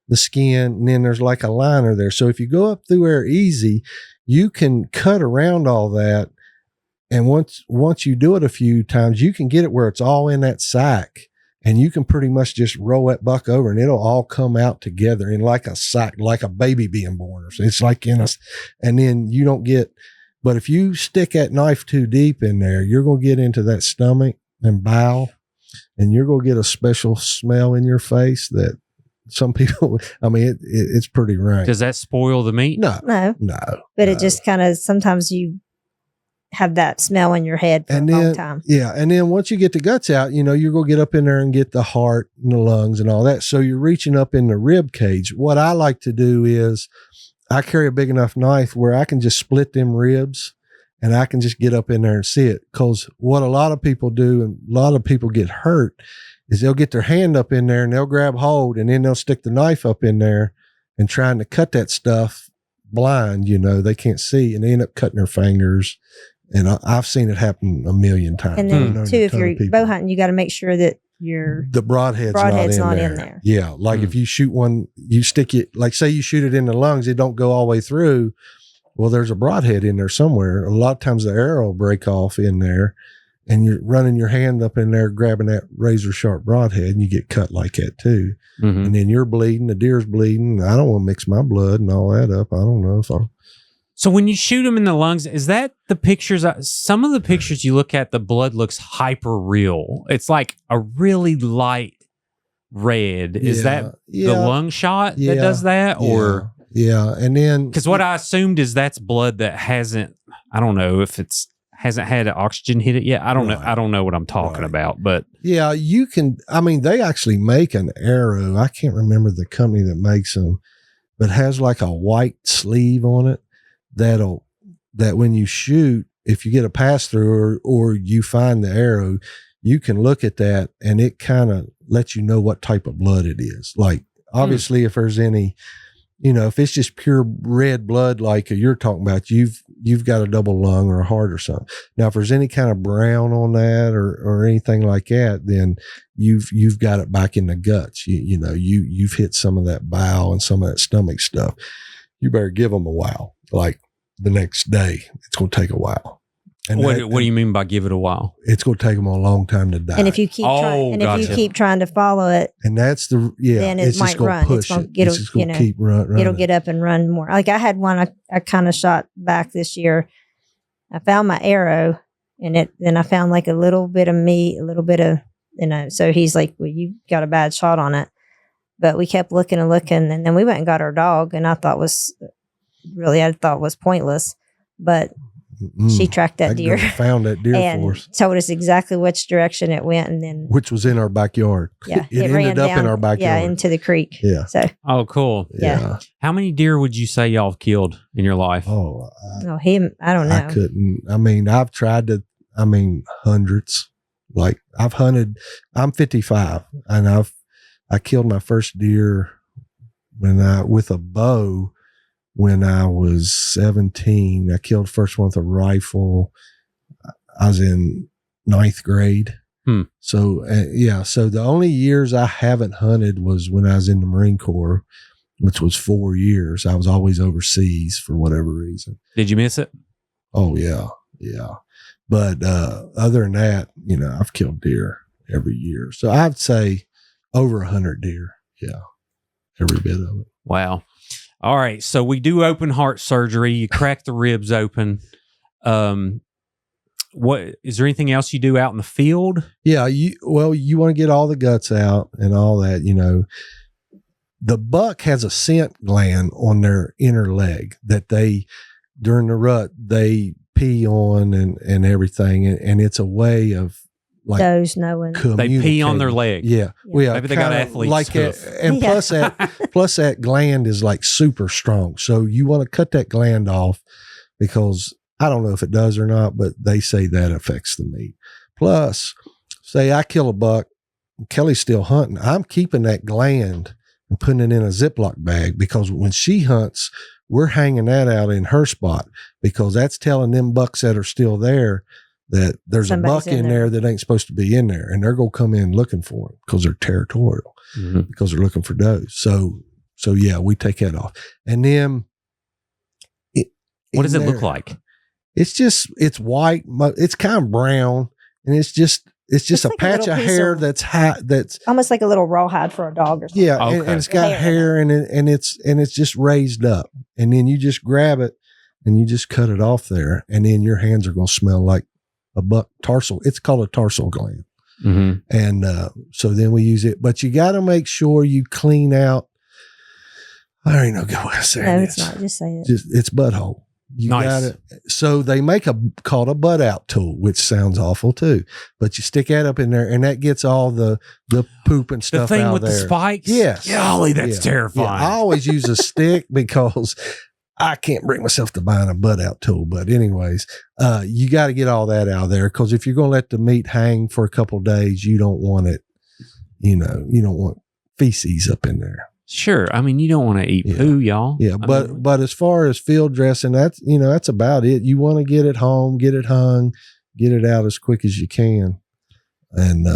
the skin, and then there's like a liner there. So if you go up through there easy, you can cut around all that. And once you do it a few times, you can get it where it's all in that sack, and you can pretty much just roll that buck over and it'll all come out together in like a sack, like a baby being born. So it's like and then you don't get, but if you stick that knife too deep in there, you're going to get into that stomach and bowel, and you're going to get a special smell in your face that some people, I mean, it's pretty rank. Does that spoil the meat? No. no. But it just kind of, sometimes you have that smell in your head for a long time. Yeah. And then once you get the guts out, you're going to get up in there and get the heart and the lungs and all that. So you're reaching up in the rib cage. What I like to do is I carry a big enough knife where I can just split them ribs and I can just get up in there and see it. Because what a lot of people do, and a lot of people get hurt, is they'll get their hand up in there and they'll grab hold, and then they'll stick the knife up in there and trying to cut that stuff blind, they can't see, and they end up cutting their fingers. And I've seen it happen a million times. And then too, if you're bow hunting, you got to make sure that the broadhead's not in there. Yeah. Like if you shoot one, you stick it, like say you shoot it in the lungs, it don't go all the way through. Well, there's a broadhead in there somewhere. A lot of times the arrow will break off in there, and you're running your hand up in there, grabbing that razor sharp broadhead, and you get cut like that too. Mm-hmm. And then you're bleeding, the deer's bleeding. I don't want to mix my blood and all that up. I don't know if So when you shoot them in the lungs, is that the pictures? Some of the pictures you look at, the blood looks hyper real. It's like a really light red. Is that the lung shot that does that? Or and then because what I assumed is that's blood that hasn't. I don't know if hasn't had oxygen hit it yet. I don't know. I don't know what I'm talking about. But yeah, you can. I mean, they actually make an arrow. I can't remember the company that makes them, but has like a white sleeve on it. That when you shoot, if you get a pass through or you find the arrow, you can look at that and it kind of lets you know what type of blood it is. Like obviously if there's any, if it's just pure red blood, like you're talking about, you've got a double lung or a heart or something. Now, if there's any kind of brown on that or anything like that, then you've got it back in the guts. You've hit some of that bowel and some of that stomach stuff. You better give them a while. Like the next day, it's going to take a while. And what do you mean by give it a while? It's going to take them a long time to die. And if you keep keep trying to follow it, and that's then it might run. It's going to keep running. It'll get up and run more. Like I had one I kind of shot back this year. I found my arrow in it, then I found like a little bit of meat, a little bit of So he's like, "Well, you got a bad shot on it." But we kept looking and looking, and then we went and got our dog, and I thought was pointless, but she tracked that deer, found that deer and for us, told us exactly which direction it went, and then which was in our backyard. Yeah, it ended up in our backyard. Yeah, into the creek. Yeah. So. Oh, cool. Yeah. How many deer would you say y'all have killed in your life? Oh, I don't know. I couldn't. I mean, I've tried to. I mean, hundreds. Like I've hunted. I'm 55, and I killed my first deer with a bow. When I was 17, I killed the first one with a rifle. I was in 9th grade. So, so the only years I haven't hunted was when I was in the Marine Corps, which was 4 years. I was always overseas for whatever reason. Did you miss it? Oh, yeah. Yeah. But other than that, I've killed deer every year. So I'd say over 100 deer. Yeah. Every bit of it. Wow. All right, so we do open heart surgery. You crack the ribs open. What is there anything else you do out in the field? Yeah, you want to get all the guts out and all that. The buck has a scent gland on their inner leg that during the rut they pee on and everything, and it's a way of like those knowing they pee on their leg. Yeah. Well, yeah, maybe they got athlete's like hoof. And plus that gland is like super strong. So you want to cut that gland off because I don't know if it does or not, but they say that affects the meat. Plus, say I kill a buck, Kelly's still hunting. I'm keeping that gland and putting it in a Ziploc bag because when she hunts, we're hanging that out in her spot because that's telling them bucks that are still there that there's somebody's a buck in there that ain't supposed to be in there, and they're going to come in looking for them because they're territorial, because they're looking for does. So yeah, we take that off. And then What does it in look there. like? It's white. It's kind of brown, and it's just It's a like a patch little of piece hair of- that's hot. That's Almost like a little rawhide for a dog or something. yeah, Okay. and it's got Hair in hair in it, and it's just raised up, and then you just grab it and you just cut it off there, and then your hands are going to smell like a buck tarsal. It's called a tarsal gland, Mm-hmm. and so then we use it, but you got to make sure you clean out. I don't even know what I'm saying. No, it's not. Just say it. Just it's butthole. You Nice. got it. So they make called a butt out tool, which sounds awful too. But you stick that up in there, and that gets all the poop and The stuff thing out with there. the spikes? Yes. Golly, that's Yeah. terrifying. Yeah, I always use a stick because I can't bring myself to buying a butt out tool. But anyways, you got to get all that out of there, because if you're going to let the meat hang for a couple of days, you don't want it. You don't want feces up in there. Sure. I mean, you don't want to eat Yeah. poo, y'all. Yeah, I but mean, but as far as field dressing, that's about it. You want to get it home, get it hung, get it out as quick as you can, and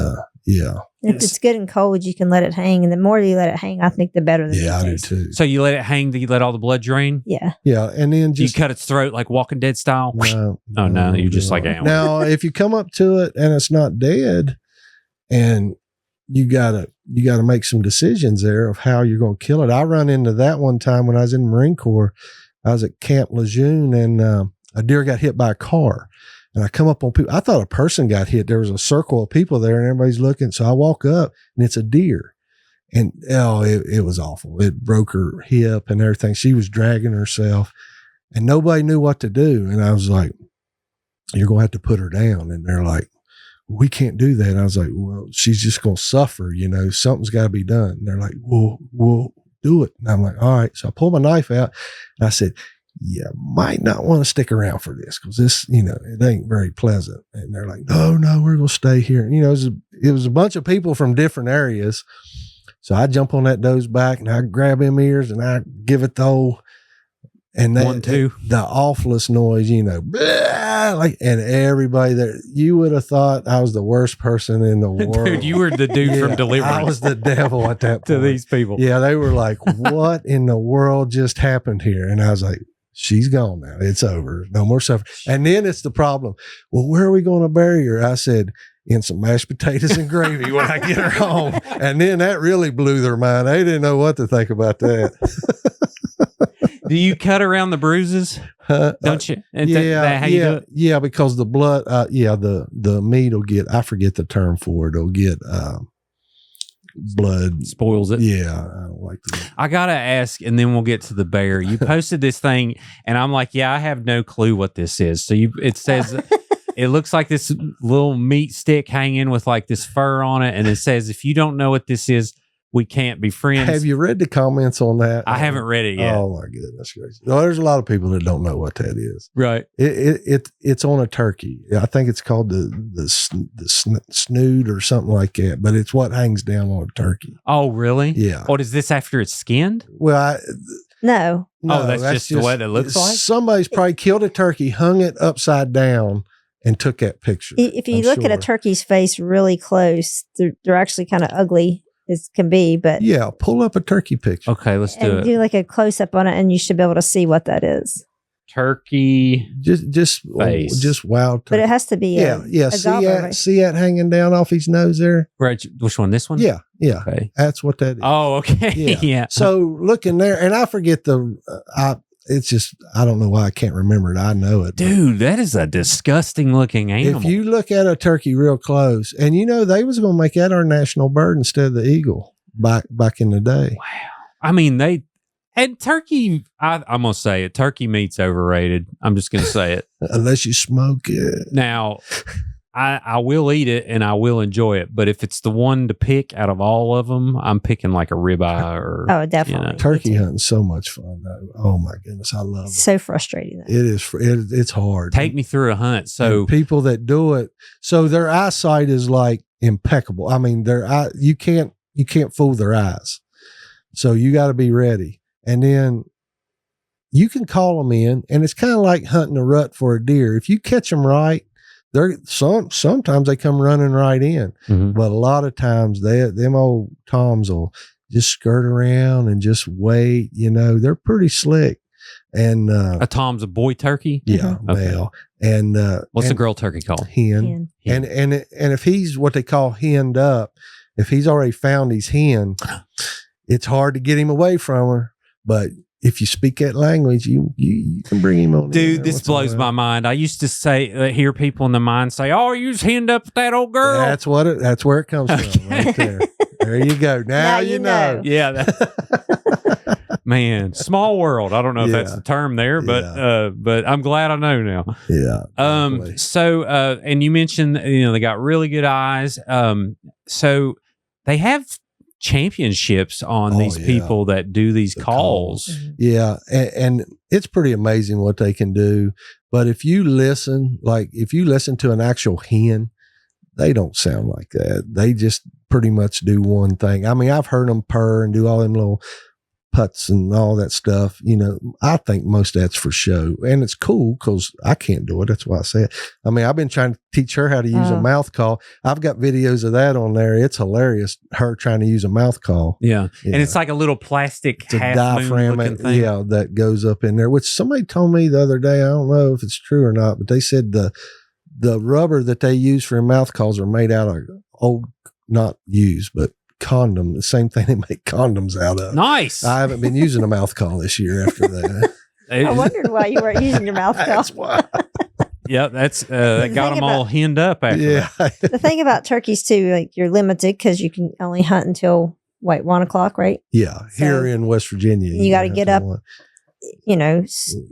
yeah, If it's good and cold, you can let it hang. And the more you let it hang, I think the better the yeah, I meat do tastes. too. so you let it hang, you let all the blood drain? Yeah. Yeah, and then Do you just cut its throat like Walking Dead style? no, Oh, no, you're just like animal. now. If you come up to it and it's not dead, and you gotta make some decisions there of how you're going to kill it. I run into that one time when I was in the Marine Corps. I was at Camp Lejeune, and a deer got hit by a car. And I come up on people. I thought a person got hit. There was a circle of people there, and everybody's looking. So I walk up, and it's a deer. And it was awful. It broke her hip and everything. She was dragging herself, and nobody knew what to do. And I was like, "You're going to have to put her down." And they're like, "We can't do that." And I was like, "Well, she's just going to suffer. Something's got to be done." And they're like, "We'll do it." And I'm like, "All right." So I pulled my knife out, and I said, "You might not want to stick around for this, because this, it ain't very pleasant." And they're like, no, we're going to stay here. And, it was a bunch of people from different areas. So I jump on that doe's back, and I grab him ears, and I give it the old, and that, 1, 2. the awfulest noise, blah, and everybody there, you would have thought I was the worst person in the world. Dude, you were the dude from Yeah, Deliverance. I was the devil at that point. to these people. Yeah, they were like, "What in the world just happened here?" And I was like, "She's gone now. It's over. No more suffering." And then it's the problem. Well, where are we going to bury her? I said, "In some mashed potatoes and gravy when I get her home." And then that really blew their mind. They didn't know what to think about that. Do you cut around the bruises? Don't you? And how you do it? Yeah, because the blood, the meat will get, I forget the term for it. It'll get blood. Spoils it. Yeah, I don't like that. I gotta ask, and then we'll get to the bear. You posted this thing, and I'm like, yeah, I have no clue what this is. So it says it looks like this little meat stick hanging with like this fur on it, and it says, if you don't know what this is, we can't be friends. Have you read the comments on that? I haven't read it yet. Oh my goodness gracious! No, there's a lot of people that don't know what that is. Right. It's on a turkey. I think it's called the snood or something like that. But it's what hangs down on a turkey. Oh, really? Yeah. What is this after it's skinned? Well, No. no, that's just the way it looks like? Somebody's probably killed a turkey, hung it upside down, and took that picture. If you I'm look at a sure. turkey's face really close, they're actually kind of ugly as can be, but Yeah, pull up a turkey picture. Okay, let's do and it. do like a close up on it, and you should be able to see what that is. Turkey. Just Face. wild turkey. But it has to be yeah. a See gobbler, that? right? See that hanging down off his nose there? Right. Which one? This one? Yeah. Okay. That's what that is. Oh, okay. Yeah. Yeah. So looking there, and I forget it's just, I don't know why I can't remember it. I know it. but Dude, that is a disgusting looking animal. if you look at a turkey real close, and they was going to make that our national bird instead of the eagle back in the day. I mean, turkey, I'm going to say it. Turkey meat's overrated. I'm just going to say it. Unless you smoke it. Now, I will eat it and I will enjoy it. But if it's the one to pick out of all of them, I'm picking like a ribeye or. Oh, definitely. You know. Turkey hunting's so much fun, though. Oh my goodness, I love it. So frustrating. It is. It's hard. Take me through a hunt. So And people that do it, so their eyesight is like impeccable. I mean, you can't fool their eyes. So you got to be ready, and then you can call them in, and it's kind of like hunting a rut for a deer. If you catch them right, sometimes they come running right in, Mhm. but a lot of times them old toms will just skirt around and just wait. They're pretty slick. And A Tom's a boy turkey. yeah, Okay. male. And What's and the girl turkey called? hen. Hen. And if he's what they call henned up, if he's already found his hen, it's hard to get him away from her. But if you speak that language, you can bring him on. Dude, this blows my mind. I used to say, hear people in the mine say, "Oh, you just henned up with that old girl." That's where it comes from, right there. There you go. Now you know. Yeah. Man, small world. I don't know if that's Yeah. the term there, but I'm glad I know now. Yeah. definitely. So and you mentioned, they got really good eyes. So they have championships on Oh, these yeah. people that do these The calls. Yeah, and it's pretty amazing what they can do. But if you listen to an actual hen, they don't sound like that. They just pretty much do one thing. I mean, I've heard them purr and do all them little putts and all that stuff. I think most of that's for show, and it's cool because I can't do it. That's why I say it. I mean, I've been trying to teach her how to use a mouth call. I've got videos of that on there. It's hilarious. Her trying to use a mouth call. Yeah. And it's like a little plastic It's a half diaphragm, moon looking thing. that goes up in there, which somebody told me the other day. I don't know if it's true or not, but they said the rubber that they use for mouth calls are made out of old, not used, but condom, the same thing they make condoms out of. Nice. I haven't been using a mouth call this year after that. I wondered why you weren't using your mouth call. That's why. Yeah, that got thing them all henned up after Yeah. that. The thing about turkeys too, like you're limited because you can only hunt until 1 o'clock, right? Yeah. Here So, in West Virginia. you gotta get up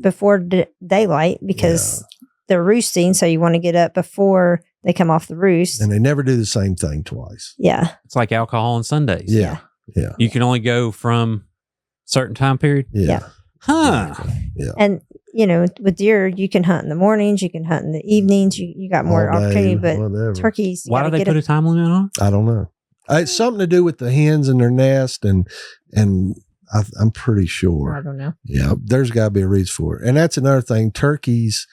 before daylight because they're roosting. So you want to get up before they come off the roost. And they never do the same thing twice. Yeah. It's like alcohol on Sundays. Yeah. Yeah. You can only go from certain time period. Yeah. Huh. Exactly. Yeah. And, with deer, you can hunt in the mornings, you can hunt in the evenings, you got more All day, opportunity, but whatever. turkeys, you Why do gotta they get put a time limit on? I don't know. It's something to do with the hens and their nest, and I'm pretty I sure. don't know. Yeah, there's got to be a reason for it. And that's another thing. Turkeys,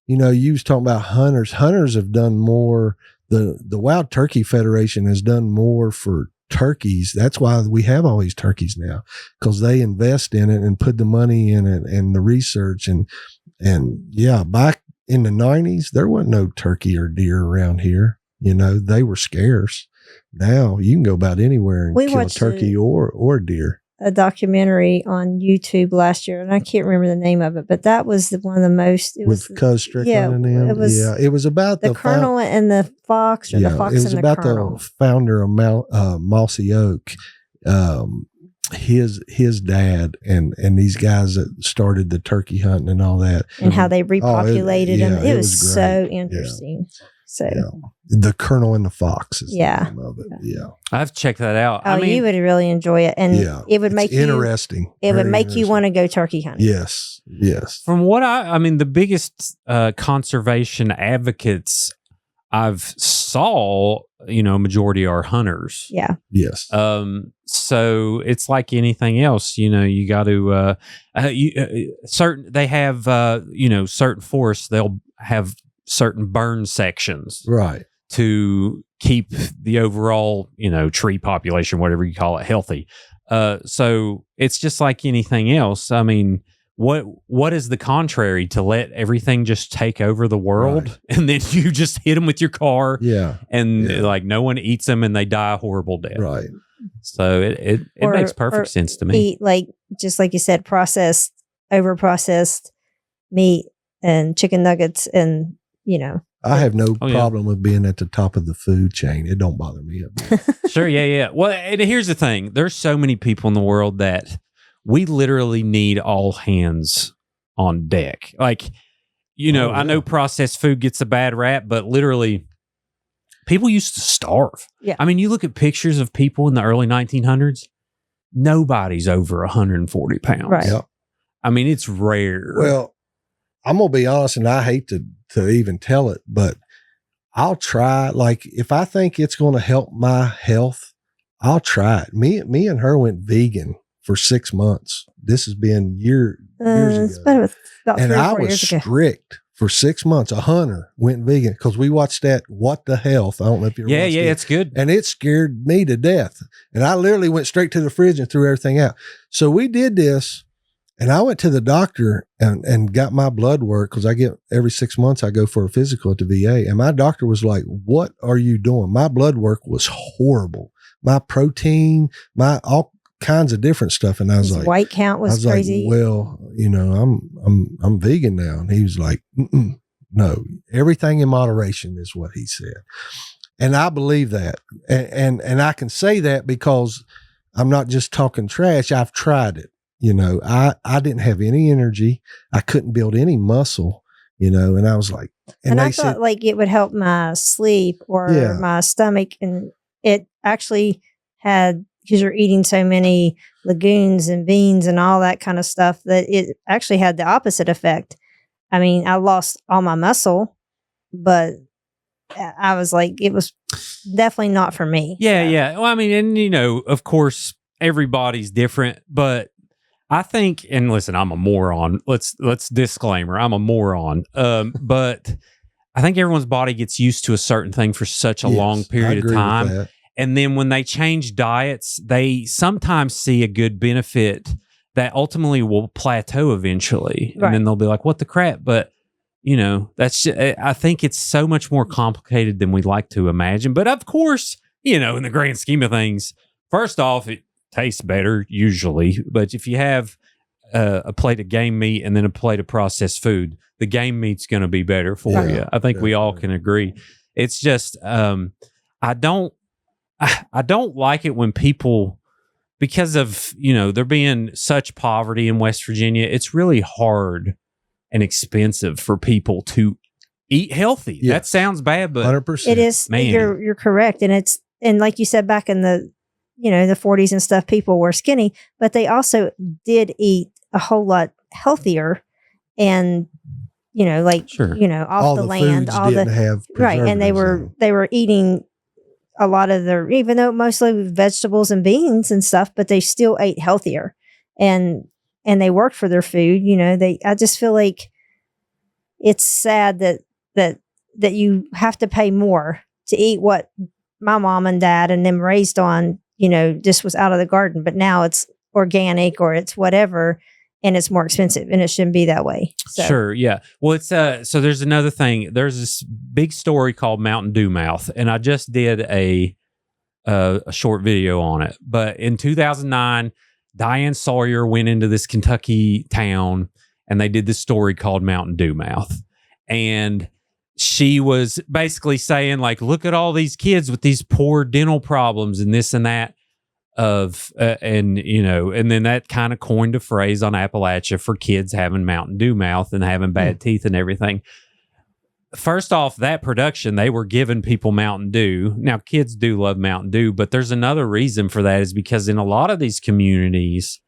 you was talking about hunters. Hunters have done more. The Wild Turkey Federation has done more for turkeys. That's why we have all these turkeys now, because they invest in it and put the money in it and the research. And yeah, back in the 90s, there wasn't no turkey or deer around here. They were scarce. Now you can go about anywhere and We kill a watched turkey or deer. A documentary on YouTube last year, and I can't remember the name of it, but that was one of the most. It With was Cuz Strickland yeah, and them. it was it was about the colonel and the fox, or the fox it was and the about colonel. the founder of Mossy Oak. His dad and these guys that started the turkey hunting and all that, And how they repopulated them. yeah, It it was was so great. interesting. So, Yeah. The Colonel and the Fox is Yeah. the name of it. Yeah. I have to check that out. oh, you would really enjoy it, and Yeah. it would It's make you. interesting. It would Very make you interesting. want to go turkey hunting. Yes. Yes. From what I mean, the biggest conservation advocates I've saw, majority are hunters. Yeah. Yes. So it's like anything else, you got to, they have, certain forests, they'll have certain burn sections Right. to keep the overall, tree population, whatever you call it, healthy. So it's just like anything else. I mean, what is the contrary to let everything just take over the world, Right. and then you just hit them with your car, Yeah. and Yeah. like no one eats them and they die a horrible death. Right. So it makes perfect sense to me. Eat just like you said, over processed meat and chicken nuggets, and I have no Oh, yeah. problem with being at the top of the food chain. It don't bother me. a bit. Sure, yeah. Well, and here's the thing: there's so many people in the world that we literally need all hands on deck. Like, I know processed food gets a bad rap, but literally, people used to starve. Yeah. I mean, you look at pictures of people in the early 1900s. Nobody's over 140 pounds. Right. Yep. I mean, it's rare. Well, I'm gonna be honest, and I hate to even tell it, but I'll try. Like, if I think it's going to help my health, I'll try it. Me and her went vegan for 6 months. This has been years it's ago, about and 3 or I 4 was years ago. strict for 6 months. A hunter went vegan because we watched that What the Health. I don't know if you yeah, watched it. it's good. And it scared me to death. And I literally went straight to the fridge and threw everything out. So we did this. And I went to the doctor and got my blood work because I get every 6 months I go for a physical at the VA. And my doctor was like, "What are you doing?" My blood work was horrible. My protein, my all kinds of different stuff. And I was His like, white count was crazy. Like, well, I'm vegan now. And he was like, no, everything in moderation is what he said. And I believe that. And I can say that because I'm not just talking trash. I've tried it. I didn't have any energy. I couldn't build any muscle, and I was like, and I thought like it would help my sleep or my stomach. And it actually had, because you're eating so many legumes and beans and all that kind of stuff, that it actually had the opposite effect. I mean, I lost all my muscle, but I was like, it was definitely not for me. Yeah, yeah. Well, I mean, and of course, everybody's different, but I think, and listen, I'm a moron. Let's disclaimer, I'm a moron. But I think everyone's body gets used to a certain thing for such a long period of time. And then when they change diets, they sometimes see a good benefit that ultimately will plateau eventually. Right. And then they'll be like, what the crap? But, that's just, I think it's so much more complicated than we like to imagine. But of course, in the grand scheme of things, first off, it tastes better usually. But if you have a plate of game meat and then a plate of processed food, the game meat's going to be better for you. I think we all can agree. It's just, I don't like it when people, because of, there being such poverty in West Virginia, it's really hard and expensive for people to eat healthy. Yes. That sounds bad, but 100%. It is. Man. You're correct. And like you said, back in the 40s and stuff, people were skinny, but they also did eat a whole lot healthier and, off the land, all the right. And they were eating a lot of their, even though mostly vegetables and beans and stuff, but they still ate healthier and they worked for their food. I just feel like it's sad that you have to pay more to eat what my mom and dad and them raised on, just was out of the garden, but now it's organic or it's whatever. And it's more expensive, and it shouldn't be that way. So. Sure, yeah. Well, it's so there's another thing. There's this big story called Mountain Dew Mouth, and I just did a short video on it. But in 2009, Diane Sawyer went into this Kentucky town, and they did this story called Mountain Dew Mouth, and she was basically saying, like, look at all these kids with these poor dental problems and this and that. And then that kind of coined a phrase on Appalachia for kids having Mountain Dew mouth and having bad teeth and everything. First off, that production, they were giving people Mountain Dew. Now, kids do love Mountain Dew, but there's another reason for that, is because in a lot of these communities,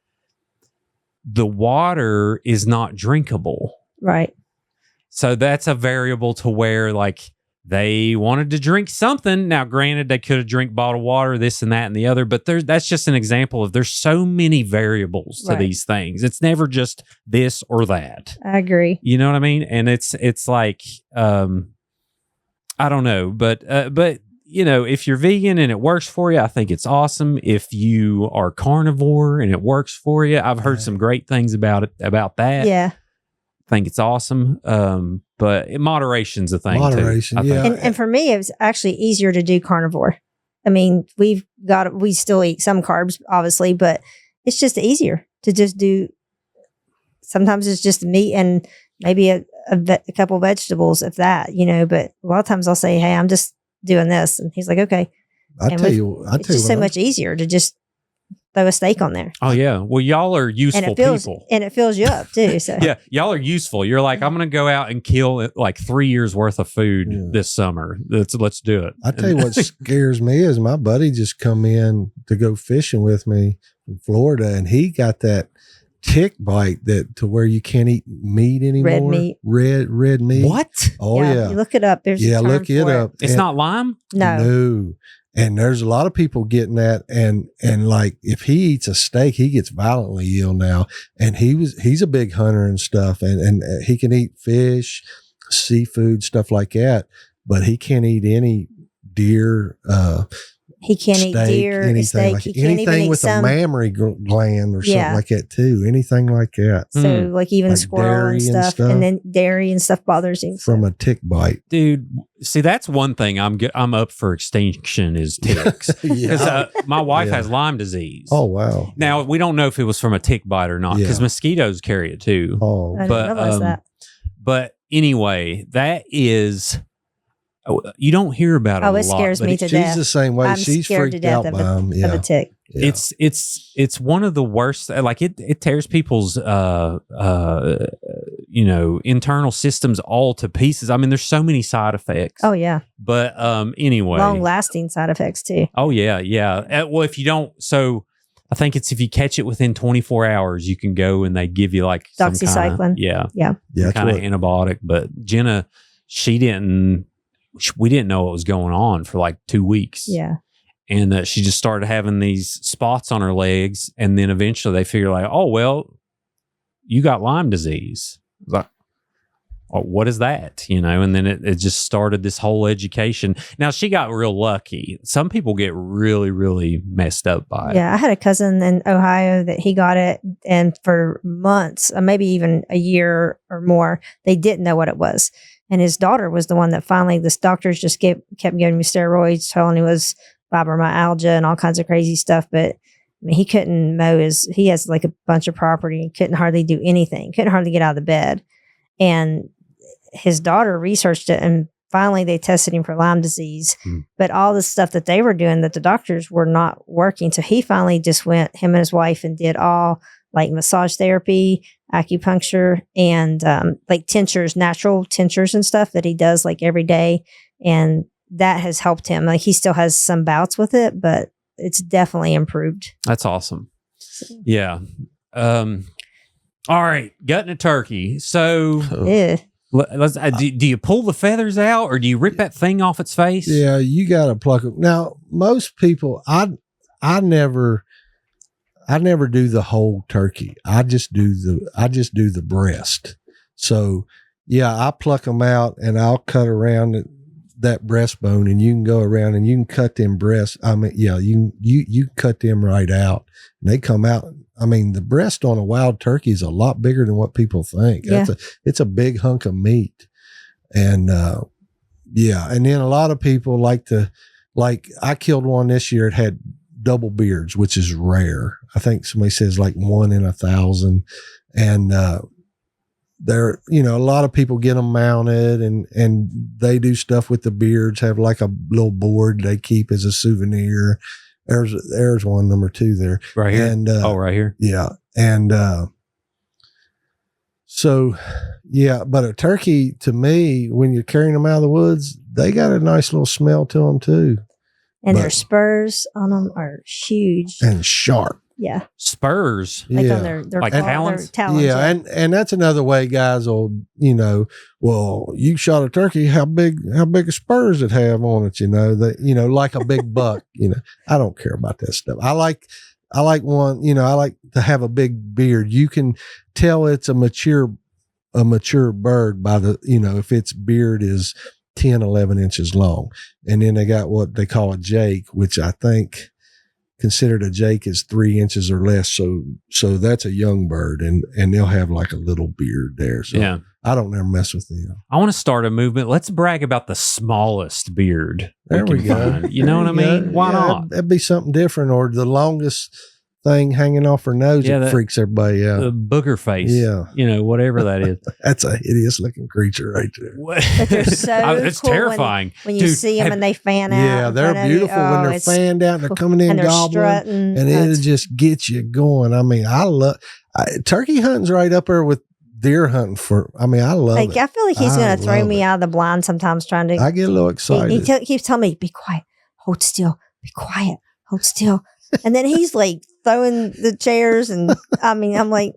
the water is not drinkable. Right. So that's a variable to where, like, they wanted to drink something. Now, granted, they could have drank bottled water, this and that and the other, but that's just an example of there's so many variables to these things. It's never just this or that. I agree. You know what I mean? And it's like, I don't know, but if you're vegan and it works for you, I think it's awesome. If you are carnivore and it works for you, I've heard some great things about that. Yeah. I think it's awesome. But moderation's a thing. Moderation, too, yeah. And for me, it was actually easier to do carnivore. I mean, we still eat some carbs, obviously, but it's just easier to just do. Sometimes it's just meat and maybe a couple vegetables, if that, but a lot of times I'll say, hey, I'm just doing this. And he's like, okay. It's just so much easier to just throw a steak on there. Oh yeah. Well, y'all are useful people. And it fills you up too. So yeah, y'all are useful. You're like, I'm going to go out and kill like 3 years worth of food this summer. Let's do it. I tell you what scares me is my buddy just come in to go fishing with me from Florida, and he got that tick bite that to where you can't eat meat anymore. Red meat. Red meat. What? Oh yeah. You look it up. There's a term look it up. It's not Lyme? No. And there's a lot of people getting that. And like, if he eats a steak, he gets violently ill now. And he's a big hunter and stuff. And he can eat fish, seafood, stuff like that. But he can't eat any deer, He can't eat deer, anything steak. like He can't even anything eat with some. a mammary gland or something Yeah. like that too. Anything like that So like even Like squirrel dairy and and stuff, stuff? and then dairy and stuff bothers him. from a tick bite. Dude, see, that's one thing I'm up for extinction is ticks. Because my wife Yeah. has Lyme disease. Oh wow. Now, we don't know if it was from a tick bite or not because Yeah. mosquitoes carry it too. Oh, I didn't but, realize that. But anyway, that is, you don't hear about it Oh, a it lot, scares but me it- to she's death. the same way. I'm She's scared to freaked death out by them. of a tick. Yeah. It's one of the worst. Like it tears people's internal systems all to pieces. I mean, there's so many side effects. Oh yeah, But anyway, long lasting side effects too. oh yeah. Well, if you don't, so I think it's if you catch it within 24 hours, you can go and they give you like some Doxycycline. kinda, yeah, Yeah, that's kind of what- antibiotic. But Jenna, we didn't know what was going on for like 2 weeks. Yeah, And she just started having these spots on her legs. And then eventually they figure like, oh, well, you got Lyme disease. I was like, oh, what is that? And then it just started this whole education. Now she got real lucky. Some people get really, really messed up by it. yeah. I had a cousin in Ohio that he got it, and for months, maybe even a year or more, they didn't know what it was. And his daughter was the one that finally, this doctors just kept giving me steroids, telling he was fibromyalgia and all kinds of crazy stuff. But I mean, he couldn't mow he has like a bunch of property, couldn't hardly do anything, couldn't hardly get out of the bed. And his daughter researched it, and finally they tested him for Lyme disease. But all the stuff that they were doing that the doctors were not working. So he finally just went, him and his wife, and did all like massage therapy, acupuncture, and like tinctures, natural tinctures and stuff that he does like every day. And that has helped him. Like he still has some bouts with it, but it's definitely improved. That's awesome. Yeah. All right. Gutting a turkey. So Yeah. let's, do you pull the feathers out or do you rip that thing off its face? Yeah, you got to pluck them. Now, most people, I never do the whole turkey. I just do the breast. So yeah, I pluck them out and I'll cut around that breastbone, and you can go around and you can cut them breasts. I mean, yeah, you cut them right out and they come out. I mean, the breast on a wild turkey is a lot bigger than what people think. Yeah. It's a big hunk of meat. And yeah, and then a lot of people like I killed one this year. It had double beards, which is rare. I think somebody says like 1 in 1,000. And there, a lot of people get them mounted and they do stuff with the beards, have like a little board they keep as a souvenir. There's one, number 2 there. Right here. And right here. yeah. And so yeah, but a turkey, to me, when you're carrying them out of the woods, they got a nice little smell to them too. And their But- spurs on them are huge. And sharp. Yeah. Spurs. Like yeah. on their Like claw- talons? their talons. Yeah, and that's another way guys will, well, you shot a turkey, how big a spurs it have on it, like a big buck, I don't care about that stuff. I like one, I like to have a big beard. You can tell it's a mature bird by the, if its beard is 10, 11 inches long. And then they got what they call a jake, which I think considered a jake is 3 inches or less. So that's a young bird, and they'll have like a little beard there. So Yeah. I don't never mess with them. I want to start a movement. Let's brag about the smallest beard. There we can go. find. You know what I mean? Why not? That'd be something different, or the longest thing hanging off her nose Yeah, that freaks everybody out. The booger face. Yeah. Whatever that is. That's a hideous looking creature right there. But they're so It's cool terrifying. when you Dude, see them and they fan out. Yeah, in they're front of you. beautiful when Oh, they're it's fanned out and they're cool. coming in and they're gobbling. strutting. And it'll just get you going. I mean, turkey hunting's right up there with deer hunting I love Like it. I feel like he's I going to throw love me it. out of the blind sometimes trying to. I get a little excited. He keeps telling me, "Be quiet, hold still, be quiet, hold still," and then he's like throwing the chairs, and I'm like,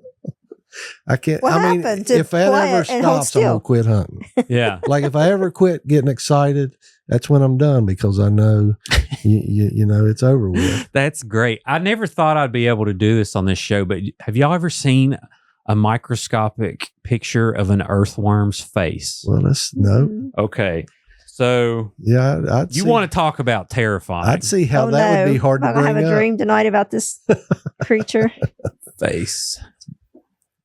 I can't. What I mean, happened to if that ever quiet and hold stops, I'm gonna still? quit hunting. Yeah. Like if I ever quit getting excited, that's when I'm done, because I know, it's over with. That's great. I never thought I'd be able to do this on this show, but have y'all ever seen a microscopic picture of an earthworm's face? Well, no. Okay. So Yeah, I'd you see, want to talk about terrifying? I'd see how that would be hard to I'm gonna bring have a up. dream tonight about this creature. face,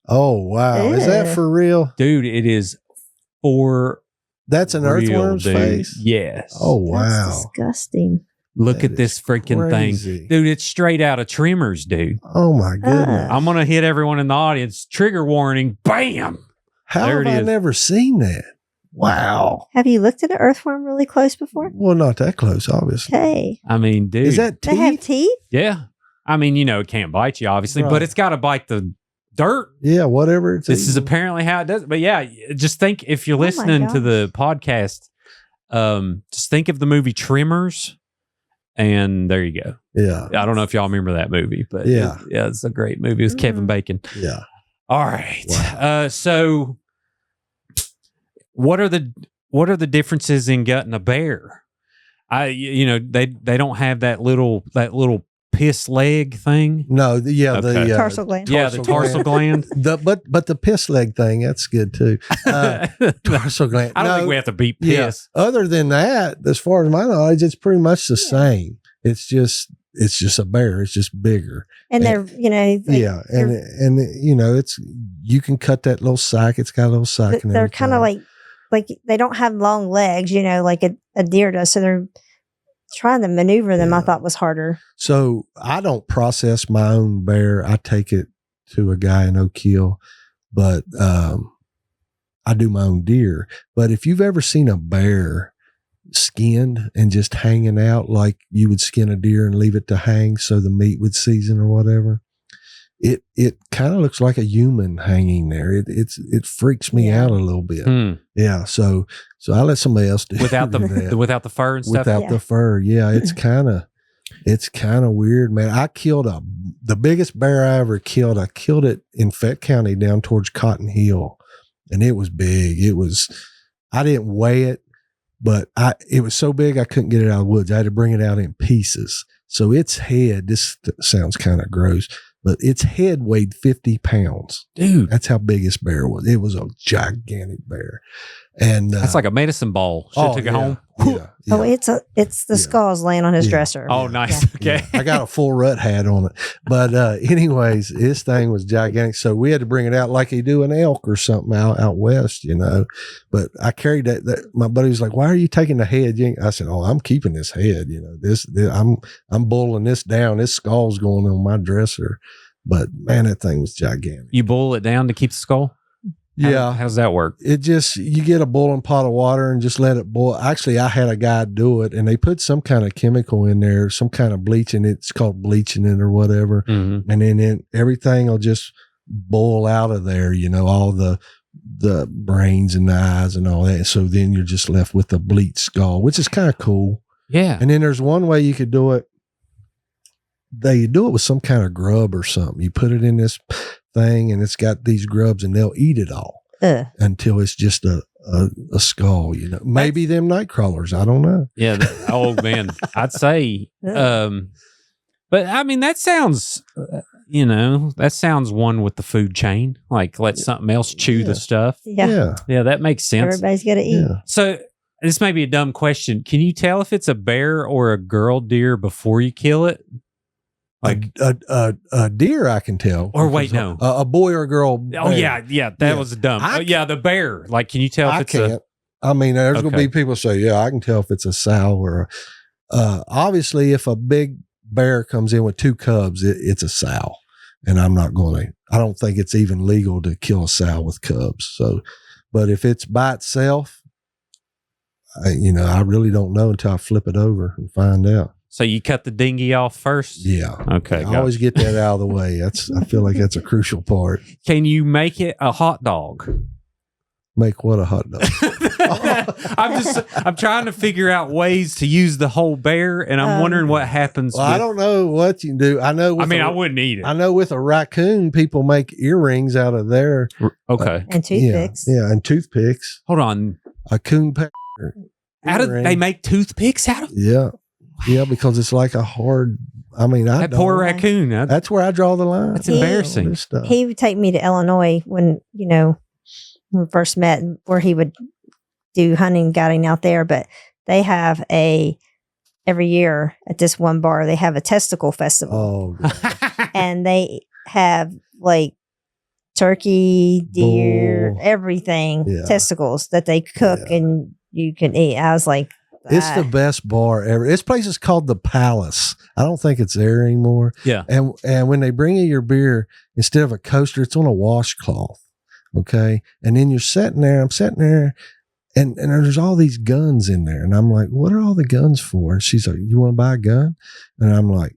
Oh wow, is that Ew. for real? dude. It is for That's an real, earthworm's dude. face. Yes. Oh That's wow, disgusting. look that at this is freaking crazy. thing, dude. It's straight out of Tremors, dude. Oh my goodness. I'm gonna hit everyone in the audience. Trigger warning. Bam. How there have it I is. never seen that? Wow. Have you looked at an earthworm really close before? Well, not that close, obviously. Okay. I mean, dude. Is that They have teeth? teeth? Yeah. I mean, it can't bite you, obviously, Right. but it's got to bite the dirt. Yeah, whatever. It's This is apparently how it does. But yeah, just think if you're Oh my listening to gosh. the podcast, just think of the movie Tremors, and there you go. Yeah, I don't know if y'all remember that movie, but Yeah. it's a great movie. It was Kevin Mm. Bacon. yeah. All right. Wow. So what are the differences in gutting a bear? They don't have that little piss leg thing. No, yeah, Okay. the Tarsal gland. Yeah, the tarsal gland. but the piss leg thing, that's good too. Tarsal gland. I don't No, think we have to beat yeah. piss. Other than that, as far as my knowledge, it's pretty much the same. It's just a bear. It's just bigger. And they're, Yeah, and it's you can cut that little sack. It's got a little sack. And they're kind of like they don't have long legs, like a deer does. So they're trying to maneuver them. I Yeah. thought was harder. So I don't process my own bear. I take it to a guy in Oak Hill, but I do my own deer. But if you've ever seen a bear skinned and just hanging out like you would skin a deer and leave it to hang so the meat would season or whatever, it kind of looks like a human hanging there. It freaks me Yeah. out a little bit. Hmm. Yeah. So I let somebody else do Without do that. the without the fur and stuff. Without Yeah. the fur. Yeah, it's kind of weird, man. I killed the biggest bear I ever killed. I killed it in Fett County down towards Cotton Hill, and it was big. I didn't weigh it, but it was so big I couldn't get it out of the woods. I had to bring it out in pieces. So its head, this sounds kind of gross, but its head weighed 50 pounds. Dude, That's how big this bear was. It was a gigantic bear. And that's like a medicine ball. Should have took it home. Yeah, yeah. Oh, it's the Yeah. skulls laying on his Yeah. dresser. Oh, nice. Yeah. Okay. Yeah, I got a full rut hat on it. But anyways, this thing was gigantic. So we had to bring it out like you do an elk or something out west, But I carried that my buddy was like, "Why are you taking the head?" I said, "Oh, I'm keeping this head. This I'm boiling this down. This skull's going on my dresser." But man, that thing was gigantic. You boil it down to keep the skull? How does that work? It just, you get a boiling pot of water and just let it boil. Actually, I had a guy do it and they put some kind of chemical in there, some kind of bleaching. It's called bleaching it or whatever. Mm-hmm. And then everything will just boil out of there, all the brains and the eyes and all that. So then you're just left with the bleached skull, which is kind of cool. Yeah. And then there's one way you could do it. They do it with some kind of grub or something. You put it in this thing and it's got these grubs and they'll eat it all Ugh. until it's just a skull, maybe them night crawlers. I don't know. Yeah. Oh man, I'd say. But I mean, that sounds, that sounds one with the food chain. Like let something else chew the stuff. Yeah. Yeah, that makes sense. Everybody's got to eat. Yeah. So this may be a dumb question. Can you tell if it's a bear or a girl deer before you kill it? Like, a deer, I can tell. Or wait, no. A boy or a girl. oh bear. yeah, that was dumb. The bear. Like, can you tell if I it's can't. I mean, there's going to Okay. be people say, yeah, I can tell if it's a sow or obviously if a big bear comes in with two cubs, it's a sow. And I don't think it's even legal to kill a sow with cubs. So, but if it's by itself, I really don't know until I flip it over and find out. So you cut the dinghy off first? Yeah. Okay. I always get that out of the way. I feel like that's a crucial part. Can you make it a hot dog? Make what a hot dog? I'm trying to figure out ways to use the whole bear, and I'm wondering what happens. Well, I don't know what you can do. I know. I wouldn't eat it. I know with a raccoon, people make earrings out of their Okay. And toothpicks. Yeah, and toothpicks. Hold on. A coon pecker. They make toothpicks out of Yeah, because it's like a hard. that poor raccoon. That's where I draw the line. That's embarrassing. This stuff. He would take me to Illinois when we first met, where he would do hunting guiding out there, but they have every year at this one bar, they have a testicle festival. Oh, And they have like turkey, deer, Bull. everything, Yeah. testicles that they cook and you can eat. I was like, it's the best bar ever. This place is called the Palace. I don't think it's there anymore. Yeah. And when they bring you your beer, instead of a coaster, it's on a washcloth. Okay. And then you're sitting there, I'm sitting there, and there's all these guns in there. And I'm like, what are all the guns for? And she's like, you want to buy a gun? And I'm like,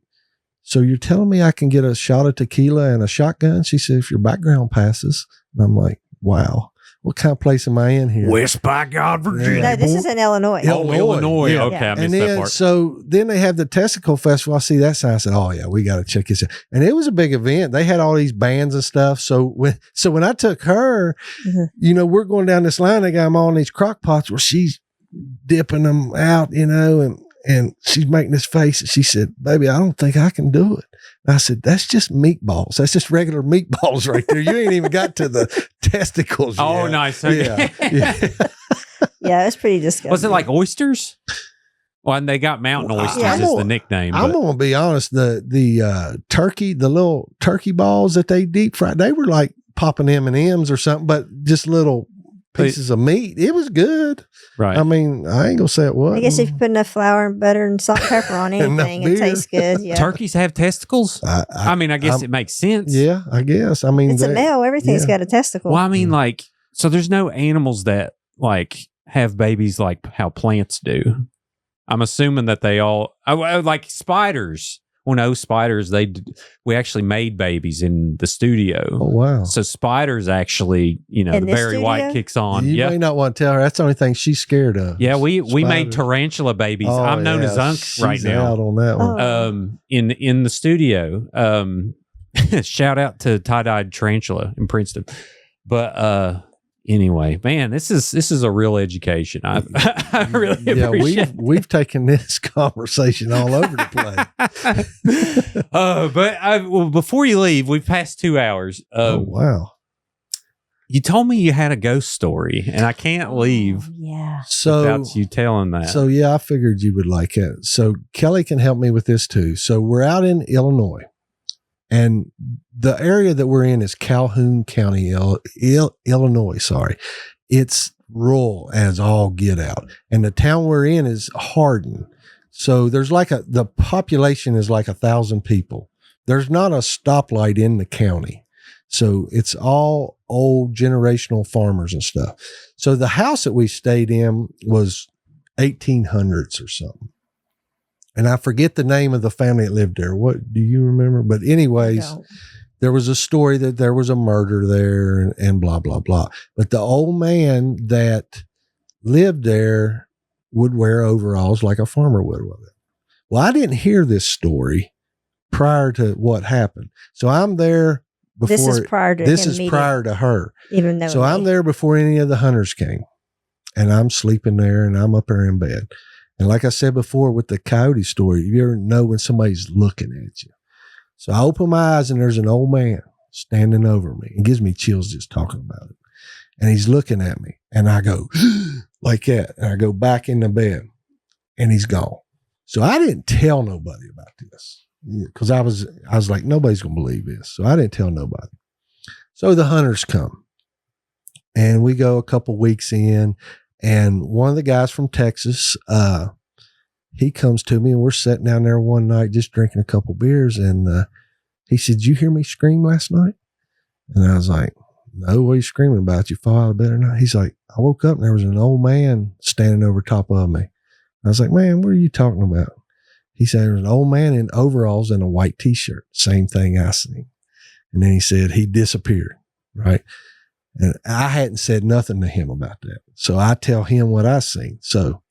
so you're telling me I can get a shot of tequila and a shotgun? She said, if your background passes. And I'm like, wow. What kind of place am I in here? West by God, Virginia. no, this is in Illinois. Illinois. Yeah. Okay, I missed And that then, part. so then they have the testicle festival. I see that sign. I said, oh yeah, we got to check this out. And it was a big event. They had all these bands and stuff. So when I took her, we're going down this line. They got them all in these crock pots where she's dipping them out, and she's making this face. And she said, baby, I don't think I can do it. And I said, that's just meatballs. That's just regular meatballs right there. You ain't even got to the testicles Oh, yet. nice. Yeah. Yeah, it's pretty disgusting. Was it like oysters? Well, and they got mountain oysters Yeah. is the nickname. I'm but- going to be honest. The turkey, the little turkey balls that they deep fried, they were like popping M&Ms or something, but just little pieces of meat. It was good. Right. I mean, I ain't going to say it was. I guess if you put enough flour and butter and salt and pepper on anything, beer. it tastes good. Yeah. Turkeys have testicles? I mean, I guess it makes sense. Yeah, I guess. I mean, It's a male. Everything's got a testicle. Well, I mean, like, so there's no animals that like have babies like how plants do. I'm assuming that they all like spiders. Well, no, spiders. We actually made babies in the studio. Oh wow! So spiders actually, the In this Barry White studio? kicks on. You Yeah, may not want to tell her. That's the only thing she's scared of. yeah. We made Spiders. tarantula babies. Oh, I'm known as yeah, Unk she's right now. out on that one. Oh. In the studio. Shout out to tie-dyed tarantula in Princeton. But anyway, man, this is a real education. I really appreciate we've taken this conversation all over the place. But before you leave, we've passed 2 hours. Oh wow! You told me you had a ghost story, and I can't leave Yeah. So without you telling that. So yeah, I figured you would like it. So Kelly can help me with this too. So we're out in Illinois, and the area that we're in is Calhoun County, Illinois. Sorry, it's rural as all get out, and the town we're in is Hardin. So there's the population is like 1,000 people. There's not a stoplight in the county. So it's all old generational farmers and stuff. So the house that we stayed in was 1800s or something. And I forget the name of the family that lived there. What do you remember? But anyways, there was a story that there was a murder there and blah, blah, blah. But the old man that lived there would wear overalls like a farmer would with it. Well, I didn't hear this story prior to what happened. So I'm there before. This is prior to This him is meeting, prior to her. even though So I'm there before any of the hunters came, and I'm sleeping there, and I'm up there in bed. And like I said before with the coyote story, you ever know when somebody's looking at you? So I open my eyes, and there's an old man standing over me. It gives me chills just talking about it. And he's looking at me, and I go like that, and I go back in the bed, and he's gone. So I didn't tell nobody about this because I was like, nobody's gonna believe this. So I didn't tell nobody. So the hunters come, and we go a couple weeks in, and one of the guys from Texas, he comes to me, and we're sitting down there one night just drinking a couple beers, and he said, "Did you hear me scream last night?" And I was like, "No, what are you screaming about? You fall out of bed or not?" He's like, "I woke up and there was an old man standing over top of me." I was like, "Man, what are you talking about?" He said, "There was an old man in overalls and a white t-shirt." Same thing I seen. And then he said he disappeared, right? And I hadn't said nothing to him about that. So I tell him what I seen. So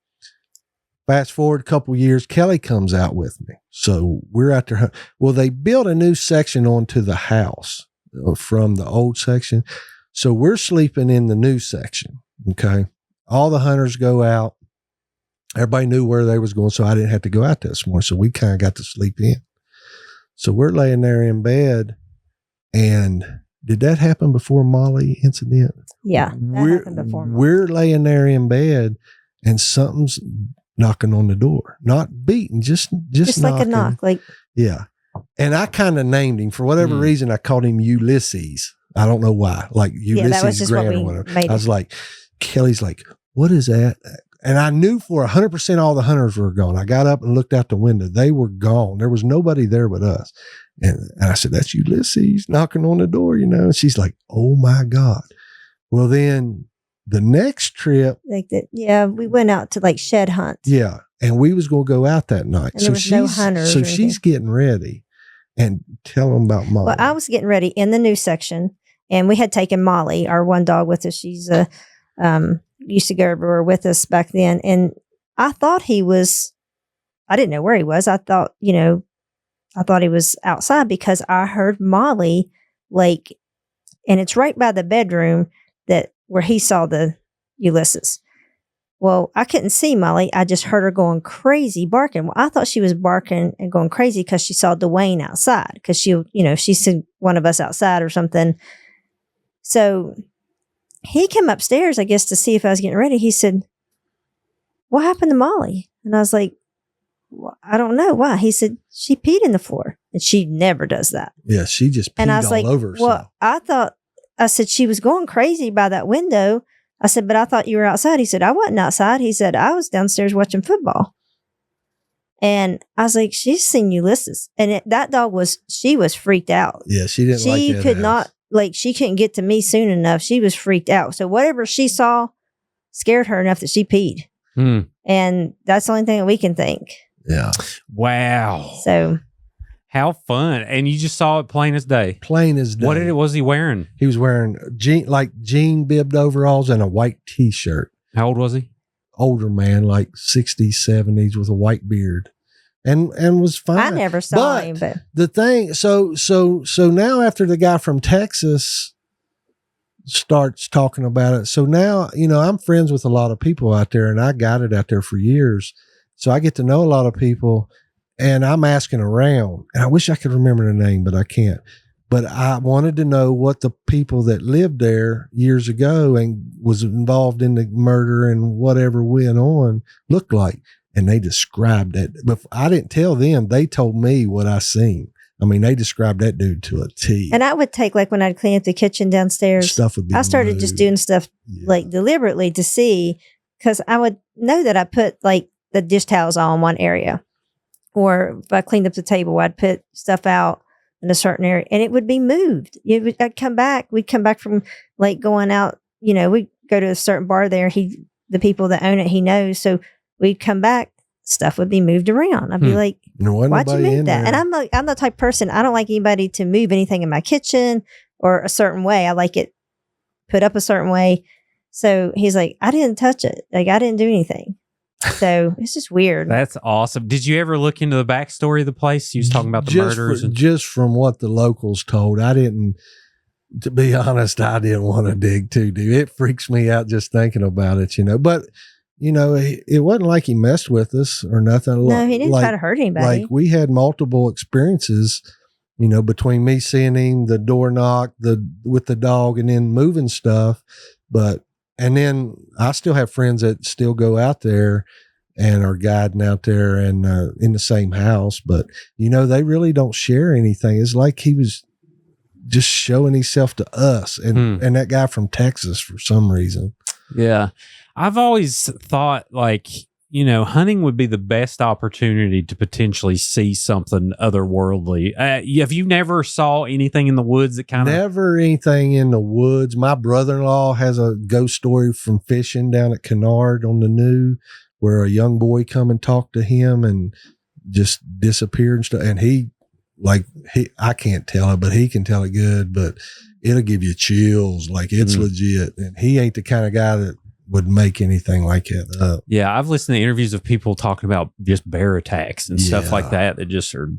fast forward a couple years, Kelly comes out with me. So we're out there. Well, they built a new section onto the house from the old section. So we're sleeping in the new section. Okay. All the hunters go out. Everybody knew where they was going. So I didn't have to go out this morning. So we kind of got to sleep in. So we're laying there in bed, and did that happen before Molly incident? Yeah, that happened before. We're laying there in bed and something's knocking on the door, not beating, just like knocking. a knock, like yeah. And I kind of named him for whatever reason. I called him Ulysses. I don't know why, like Ulysses Grant or whatever. I was like, Kelly's like, what is that? And I knew for 100% all the hunters were gone. I got up and looked out the window. They were gone. There was nobody there but us. And I said, that's Ulysses knocking on the door, you know? And she's like, oh my God. Well, then the next trip. Like that. Yeah. We went out to like shed hunt. Yeah. And we was going to go out that night. And there was no hunters. So she's getting ready and tell them about Molly. Well, I was getting ready in the news section and we had taken Molly, our one dog, with us. She's used to go everywhere with us back then. And I thought I didn't know where he was. I thought he was outside because I heard Molly, like, and it's right by the bedroom where he saw the Ulysses. Well, I couldn't see Molly. I just heard her going crazy barking. Well, I thought she was barking and going crazy because she saw Dwayne outside because she seen one of us outside or something. So he came upstairs, I guess, to see if I was getting ready. He said, what happened to Molly? And I was like, well, I don't know why. He said, she peed in the floor. And she never does that. Yeah, she just peed all over herself. Well, I said, she was going crazy by that window. I said, but I thought you were outside. He said, I wasn't outside. He said, I was downstairs watching football. And I was like, she's seen Ulysses. And that dog she was freaked out. Yeah, she didn't like that. She could not. Like, she couldn't get to me soon enough. She was freaked out. So whatever she saw scared her enough that she peed. And that's the only thing that we can think. Yeah. Wow. So how fun. And you just saw it plain as day. Plain as day. What was he wearing? He was wearing jean bibbed overalls and a white t-shirt. How old was he? Older man, like 60s, 70s with a white beard. And was fine. I never saw him, but the thing, so now after the guy from Texas starts talking about it, so now, I'm friends with a lot of people out there and I guided out there for years. So I get to know a lot of people and I'm asking around and I wish I could remember the name, but I can't. But I wanted to know what the people that lived there years ago and was involved in the murder and whatever went on looked like. And they described it. But I didn't tell them. They told me what I seen. I mean, they described that dude to a T. And I would take, like, when I'd clean up the kitchen downstairs, stuff would be I started moved. just doing stuff like deliberately to see, because I would know that I put like the dish towels on one area. Or if I cleaned up the table, I'd put stuff out in a certain area and it would be moved. I'd come back. We'd come back from like going out, we'd go to a certain bar there. The people that own it, he knows. So we'd come back, stuff would be moved around. I'd be like, why'd you move that? And I'm the type of person, I don't like anybody to move anything in my kitchen or a certain way. I like it put up a certain way. So he's like, I didn't touch it. Like, I didn't do anything. So it's just weird. That's awesome. Did you ever look into the backstory of the place? You was talking about the murders. Just from what the locals told, to be honest, I didn't want to dig too deep. It freaks me out just thinking about it, But, it wasn't like he messed with us or nothing. No, he didn't try to hurt anybody. Like, we had multiple experiences, between me seeing him, the door knock, with the dog, and then moving stuff. And then I still have friends that still go out there and are guiding out there and in the same house. But, they really don't share anything. It's like he was just showing himself to us and that guy from Texas for some reason. Yeah. I've always thought, like, hunting would be the best opportunity to potentially see something otherworldly. Have you never saw anything in the woods that kind of... Never anything in the woods. My brother-in-law has a ghost story from fishing down at Kennard on the New, where a young boy come and talked to him and just disappeared and stuff. And I can't tell it, but he can tell it good, but it'll give you chills. Like, it's legit. And he ain't the kind of guy that would make anything like that up. Yeah, I've listened to interviews of people talking about just bear attacks and stuff like that just are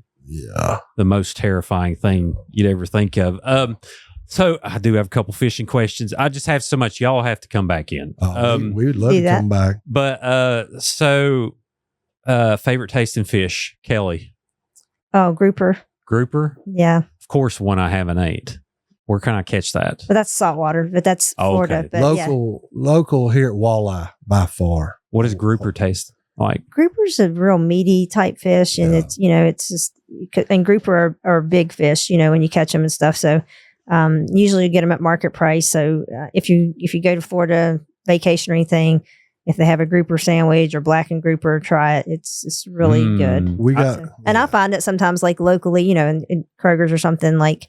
the most terrifying thing you'd ever think of. So I do have a couple fishing questions. I just have so much. Y'all have to come back in. We would love to come back. But favorite taste in fish, Kelly? Oh, grouper. Grouper? Yeah. Of course, one I haven't ate. Where can I catch that? But that's saltwater. But that's Florida. Okay. But yeah. Local here at walleye by far. What does grouper taste like? Grouper's a real meaty type fish, and it's it's just and grouper are big fish, when you catch them and stuff. So usually you get them at market price. So if you go to Florida vacation or anything, if they have a grouper sandwich or blackened grouper, try it. It's really good. We got, and I find it sometimes like locally, in Kroger's or something like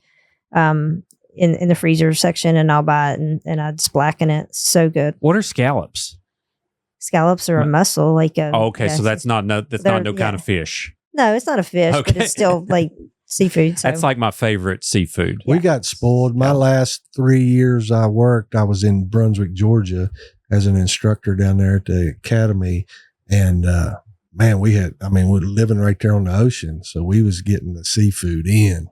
in the freezer section, and I'll buy it and I just blacken it. So good. What are scallops? Scallops are a mussel, like a. Okay, so that's not no kind of fish. No, it's not a fish, Okay. but it's still like seafood. So. That's like my favorite seafood. We got spoiled. My last 3 years I worked, I was in Brunswick, Georgia as an instructor down there at the academy. And, man, we're living right there on the ocean. So we was getting the seafood in.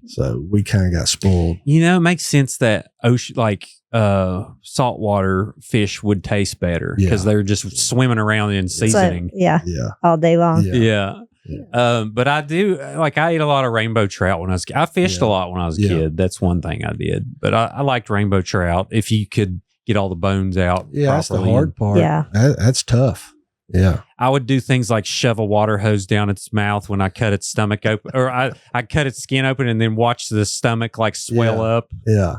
So we kind of got spoiled. It makes sense that ocean, like saltwater fish would taste better because they're just swimming around in seasoning. All day long. Yeah. But I do I ate a lot of rainbow trout when I was. I fished a lot when I was a kid. That's one thing I did. But I liked rainbow trout if you could get all the bones out. Yeah, that's the properly. hard part. Yeah, that's tough. Yeah, I would do things like shove a water hose down its mouth when I cut its stomach open, or I cut its skin open and then watch the stomach swell up. Yeah,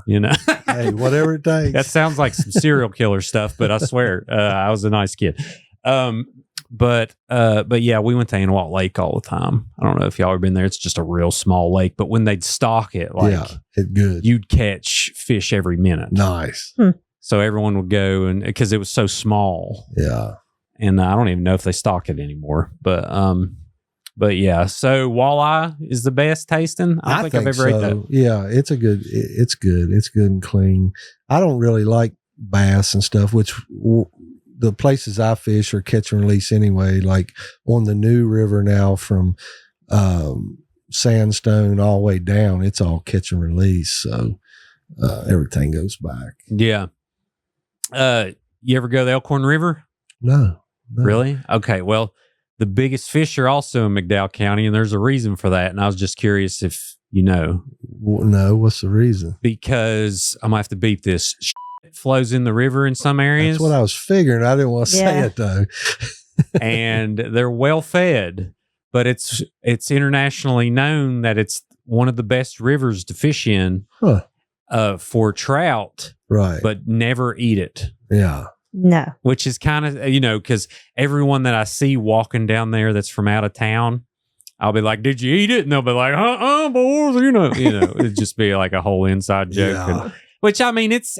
Hey, whatever it takes. That sounds like some serial killer stuff, but I swear I was a nice kid. But yeah, we went to Anahuac Lake all the time. I don't know if y'all ever been there. It's just a real small lake, but when they'd stock it, it's good. You'd catch fish every minute. Nice. So everyone would go, and because it was so small. Yeah. And I don't even know if they stock it anymore, but yeah. So walleye is the best tasting. I don't think I've ever ate that. Yeah, it's good. It's good and clean. I don't really like bass and stuff, which the places I fish are catch and release anyway. Like on the new river now from Sandstone all the way down, it's all catch and release. So everything goes back. Yeah. You ever go to the Elkhorn River? No. Really? Okay. Well, the biggest fish are also in McDowell County, and there's a reason for that. And I was just curious if you know. No, what's the reason? Because I'm going to have to beat this. It flows in the river in some areas. That's what I was figuring. I didn't want to say it, though. And they're well fed, but it's internationally known that it's one of the best rivers to fish in for trout. Right. But never eat it. Yeah. No. Which is kind of, because everyone that I see walking down there that's from out of town, I'll be like, did you eat it? And they'll be like, boys, it'd just be like a whole inside joke. Yeah. Which, I mean, it's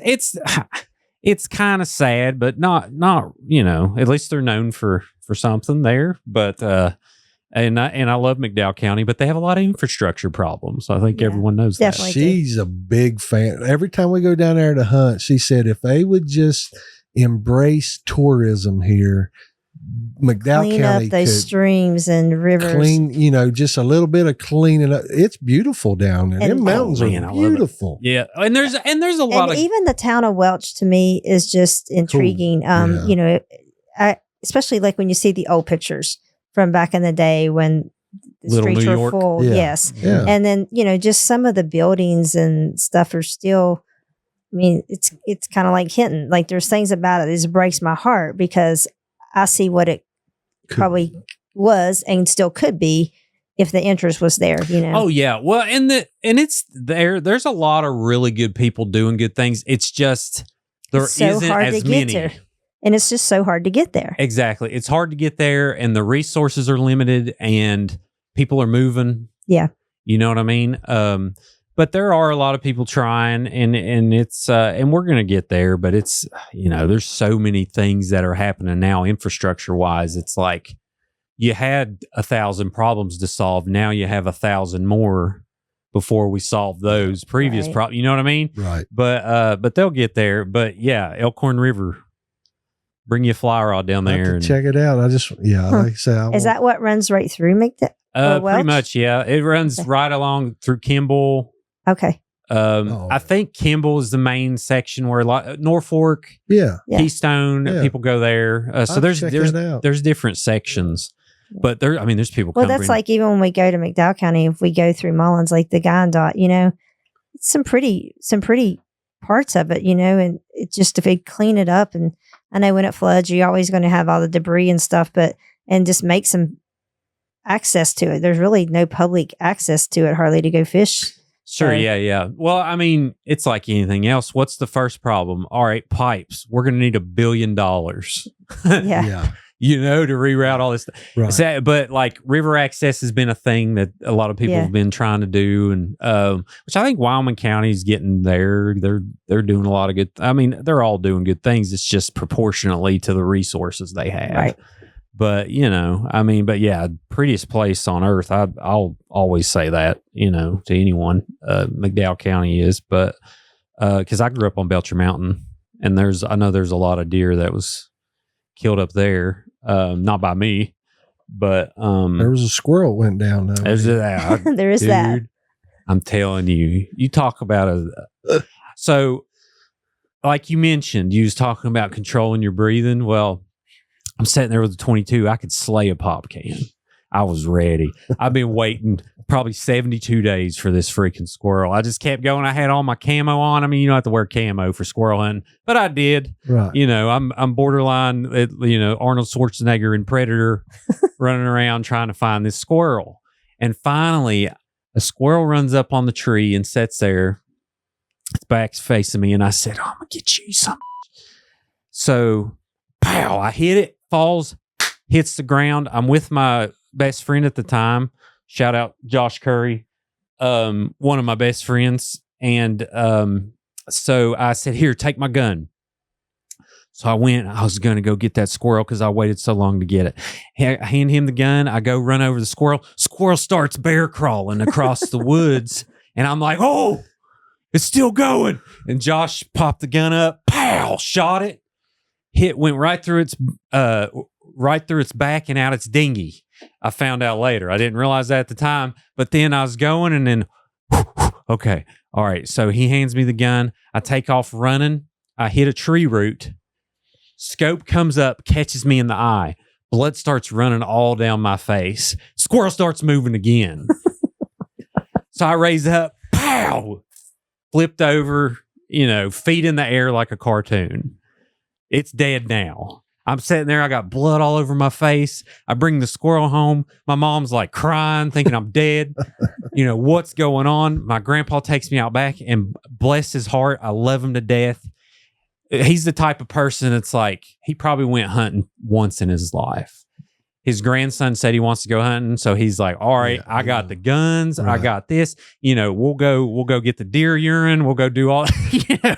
kind of sad, but not, at least they're known for something there. But, and I love McDowell County, but they have a lot of infrastructure problems. I think everyone knows definitely that. She's a big fan. Every time we go down there to hunt, she said if they would just embrace tourism here, McDowell Clean County up those streams and rivers. Clean, just a little bit of cleaning up. It's beautiful down there. Them mountains are beautiful. Yeah, and there's a lot of even the town of Welch to me is just intriguing. Cool. Especially like when you see the old pictures from back in the day when the Little streets New were York. full. Yeah. Yes, Yeah. and then just some of the buildings and stuff are still. I mean, it's kind of like Hinton. Like there's things about it that breaks my heart because I see what it probably was and still could be if the interest was there. Oh yeah, well, and it's there. There's a lot of really good people doing good things. It's just there isn't as many, and it's just so hard to get there. Exactly, it's hard to get there, and the resources are limited, and people are moving. Yeah, you know what I mean. But there are a lot of people trying, and it's and we're gonna get there. But it's there's so many things that are happening now, infrastructure wise. It's like you had 1,000 problems to solve. Now you have 1,000 more before we solve those previous problems. You know what I mean? Right. But they'll get there. But yeah, Elkhorn River, bring you a fly rod down there and check it out. I just like I said, is that what runs right through McDowell? pretty much, yeah. It runs right along through Kimball. Okay. I think Kimball is the main section where Norfolk, Keystone, people go there. So there's different sections, but there's people. Well, that's like even when we go to McDowell County, if we go through Mullins, like the Guyandotte, some pretty parts of it, and it just, if they clean it up, and I know when it floods, you're always going to have all the debris and stuff, and just make some access to it. There's really no public access to it hardly to go fish. Sure. So- Yeah. Well, I mean, it's like anything else. What's the first problem? All right, pipes. We're going to need $1 billion, Yeah. to reroute all this stuff. Right. But like river access has been a thing that a lot of people have been trying to do, and which I think Wyoming County is getting there. They're doing a lot of good. I mean, they're all doing good things. It's just proportionately to the resources they have. Right. But prettiest place on earth. I'll always say that, to anyone. McDowell County is, but because I grew up on Belcher Mountain, and I know there's a lot of deer that was killed up there. Not by me, but there was a squirrel went down. There's that. There is that. I'm telling you, you talk about so like you mentioned, you was talking about controlling your breathing. Well, I'm sitting there with a 22. I could slay a pop can. I was ready. I've been waiting probably 72 days for this freaking squirrel. I just kept going. I had all my camo on. I mean, you don't have to wear camo for squirrel hunting, but I did. Right. I'm borderline, Arnold Schwarzenegger and Predator running around trying to find this squirrel. And finally, a squirrel runs up on the tree and sits there. Its back's facing me. And I said, I'm going to get you some. So, pow, I hit it, falls, hits the ground. I'm with my best friend at the time. Shout out Josh Curry, one of my best friends. And so I said, here, take my gun. So I was going to go get that squirrel because I waited so long to get it. I hand him the gun. I go run over the squirrel. Squirrel starts bear crawling across the woods. And I'm like, oh, it's still going. And Josh popped the gun up, pow, shot it. Went right through its back and out its dinghy. I found out later. I didn't realize that at the time. But then I was going, and then, okay, all right. So he hands me the gun. I take off running. I hit a tree root. Scope comes up, catches me in the eye. Blood starts running all down my face. Squirrel starts moving again. So I raise up, pow, flipped over, feet in the air like a cartoon. It's dead now. I'm sitting there. I got blood all over my face. I bring the squirrel home. My mom's like crying, thinking I'm dead. What's going on? My grandpa takes me out back, and bless his heart, I love him to death. He's the type of person that's like, he probably went hunting once in his life. His grandson said he wants to go hunting. So he's like, all right, I got the guns. Right. I got this, we'll go get the deer urine. We'll go do all,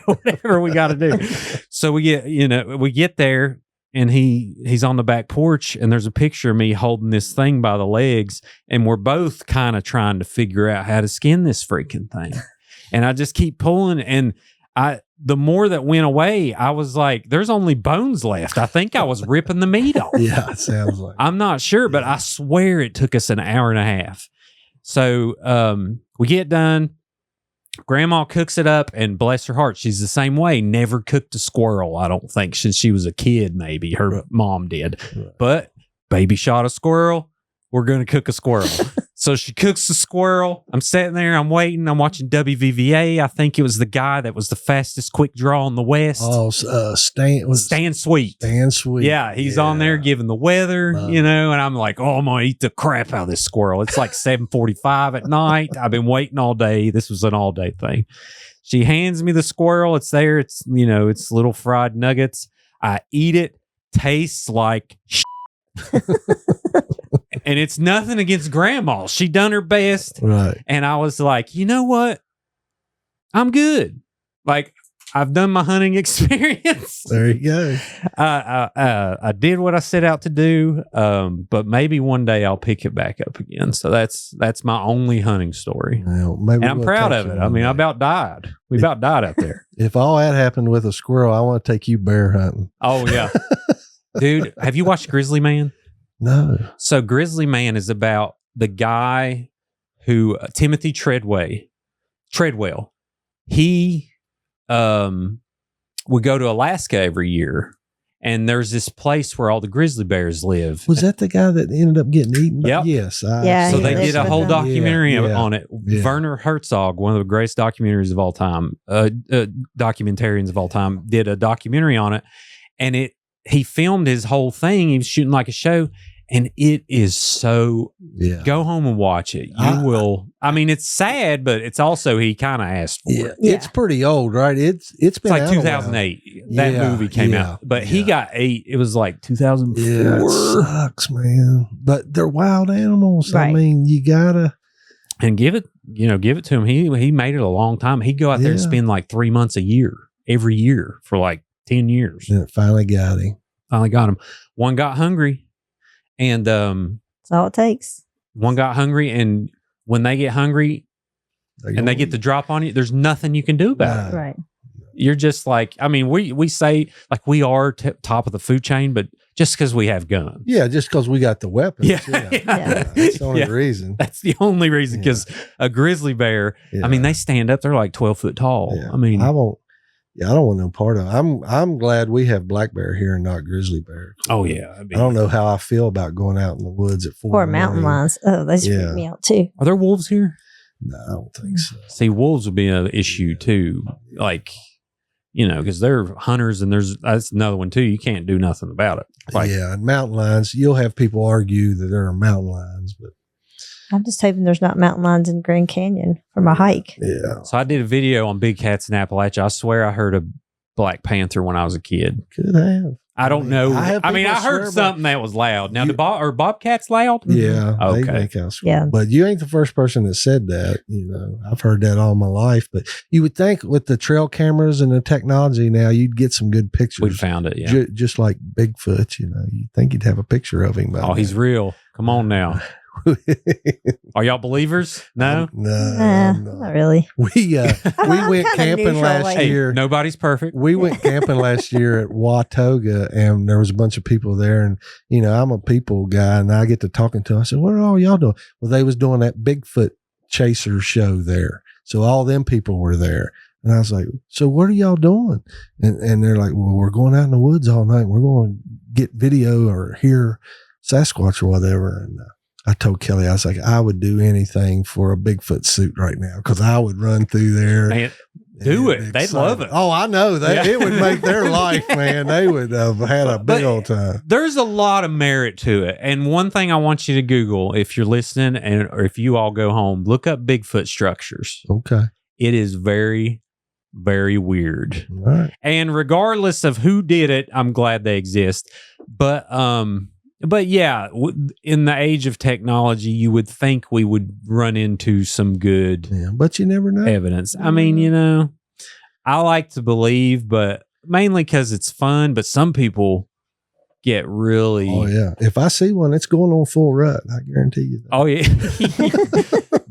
whatever we got to do. So we get there, and he's on the back porch, and there's a picture of me holding this thing by the legs. And we're both kind of trying to figure out how to skin this freaking thing. And I just keep pulling, and the more that went away, I was like, there's only bones left. I think I was ripping the meat off. Yeah, it sounds like. I'm not sure, but I swear it took us an hour and a half. So we get done. Grandma cooks it up, and bless her heart, she's the same way. Never cooked a squirrel, I don't think, since she was a kid, maybe. Her mom did. Right. But baby shot a squirrel. We're going to cook a squirrel. So she cooks the squirrel. I'm sitting there. I'm waiting. I'm watching WVVA. I think it was the guy that was the fastest quick draw in the West. Oh, Stan Sweet. Stan Sweet. Yeah, he's on there giving the weather, and I'm like, oh, I'm going to eat the crap out of this squirrel. It's like 7:45 at night. I've been waiting all day. This was an all-day thing. She hands me the squirrel. It's there. It's, it's little fried nuggets. I eat it. Tastes like and it's nothing against grandma. She done her best. Right. And I was like, you know what? I'm good. Like, I've done my hunting experience. There you go. I did what I set out to do. But maybe one day I'll pick it back up again. So that's my only hunting story. Well, maybe and I'm proud of it. I mean, I about died. We about died out there. If all that happened with a squirrel, I want to take you bear hunting. Oh, yeah. Dude, have you watched Grizzly Man? No. So Grizzly Man is about the guy who, Timothy Treadwell, he would go to Alaska every year, and there's this place where all the grizzly bears live. Was that the guy that ended up getting eaten? Yep. Yes. Yeah, So he they lives did a with whole them. documentary Yeah. on it. Yeah. Werner Herzog, one of the greatest documentaries of all time, did a documentary on it, and he filmed his whole thing. He was shooting like a show, and it is so. Yeah. Go home and watch it. You will. I mean, it's sad, but it's also he kind of asked for it. It's pretty old, right? It's been It's like out a while. 2008. That Yeah, movie came yeah, out, but he yeah. got 8. It was like 2004. Yeah, it sucks, man. But they're wild animals. I Right. mean, you gotta. And give it to him. He made it a long time. He'd go out there and Yeah. spend like 3 months a year, every year for like 10 years. And it finally got him. Finally got him. One got hungry, and That's all it takes. one got hungry, and when they get hungry and they get the drop on you, there's nothing you can do about it. Right. You're just like, I mean, we say like we are top of the food chain, but just because we have guns. Yeah, just because we got the weapons. Yeah. Yeah, that's the only Yeah. reason. That's the only reason, because a grizzly bear, Yeah. I mean, they stand up, they're like 12 foot tall. Yeah. I mean, I won't. Yeah, I don't want no part of it. I'm glad we have black bear here and not grizzly bear. oh yeah. I I mean, don't know how I feel about going out in the woods at 4 Poor in the mountain morning. lions. Oh, those Yeah. freak me out too. are there wolves here? No, I don't think so. See, wolves would be an issue too. Like, because they're hunters, and that's another one too. You can't do nothing about it. Like, Yeah, and mountain lions, you'll have people argue that there are mountain lions, but I'm just hoping there's not mountain lions in Grand Canyon for my hike. yeah, So I did a video on big cats in Appalachia. I swear I heard a black panther when I was a kid. could have. I don't know. I have I mean, people I heard swear something that was loud. Now, You- are bobcats loud? Yeah, they Okay. make us. Yeah. But you ain't the first person that said that. I've heard that all my life. But you would think with the trail cameras and the technology now, you'd get some good We pictures. found it. Yeah. Just like Bigfoot, you'd think you'd have a picture of him. by Oh, he's now. real. Come on now. Are y'all believers? No. No, Nah, I'm not not. really. We I'm went kinda camping neutral, last like- Hey, year. nobody's perfect. We went camping last year at Watoga, and there was a bunch of people there. And I'm a people guy, and I get to talking to them. I said, "What are all y'all doing?" Well, they was doing that Bigfoot chaser show there, so all them people were there. And I was like, "So what are y'all doing?" And they're like, "Well, we're going out in the woods all night. We're going to get video or hear Sasquatch or whatever." And I told Kelly, I was like, I would do anything for a Bigfoot suit right now, because I would run through there. Man, do and it. They'd excited. love it. Oh, I know. Yeah. It would make their life, man. They would have had a big But- old time. There's a lot of merit to it. And one thing I want you to Google, if you're listening, or if you all go home, look up Bigfoot structures. Okay. It is very, very weird. All right. And regardless of who did it, I'm glad they exist. But yeah, in the age of technology, you would think we would run into some good Yeah, but you never know. evidence. I mean, I like to believe, but mainly because it's fun. But some people get really. Oh, yeah. If I see one, it's going on full rut. I guarantee you that. Oh, yeah.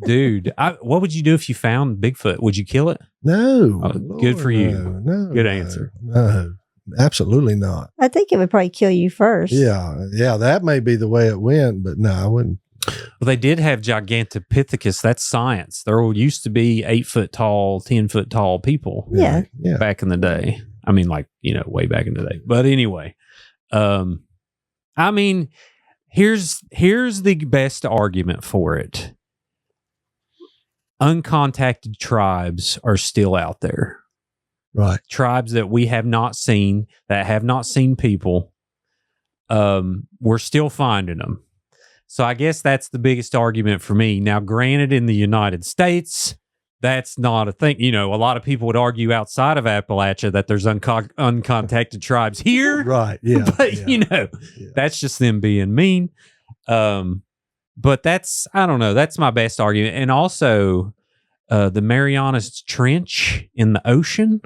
Dude, what would you do if you found Bigfoot? Would you kill it? No. Oh, good for you. No. Good no, answer. No. Absolutely not. I think it would probably kill you first. Yeah. Yeah. That may be the way it went, but no, I wouldn't. Well, they did have Gigantopithecus. That's science. There used to be 8 foot tall, 10 foot tall people Yeah. Yeah. back in the day. I mean, like, way back in the day. But anyway, I mean, here's the best argument for it. Uncontacted tribes are still out there. Right. Tribes that we have not seen, that have not seen people. We're still finding them. So I guess that's the biggest argument for me. Now, granted, in the United States, that's not a thing. A lot of people would argue outside of Appalachia that there's uncontacted tribes here. Right. Yeah. But, yeah. that's just them being mean. But I don't know. That's my best argument. And also, the Marianas Trench in the ocean,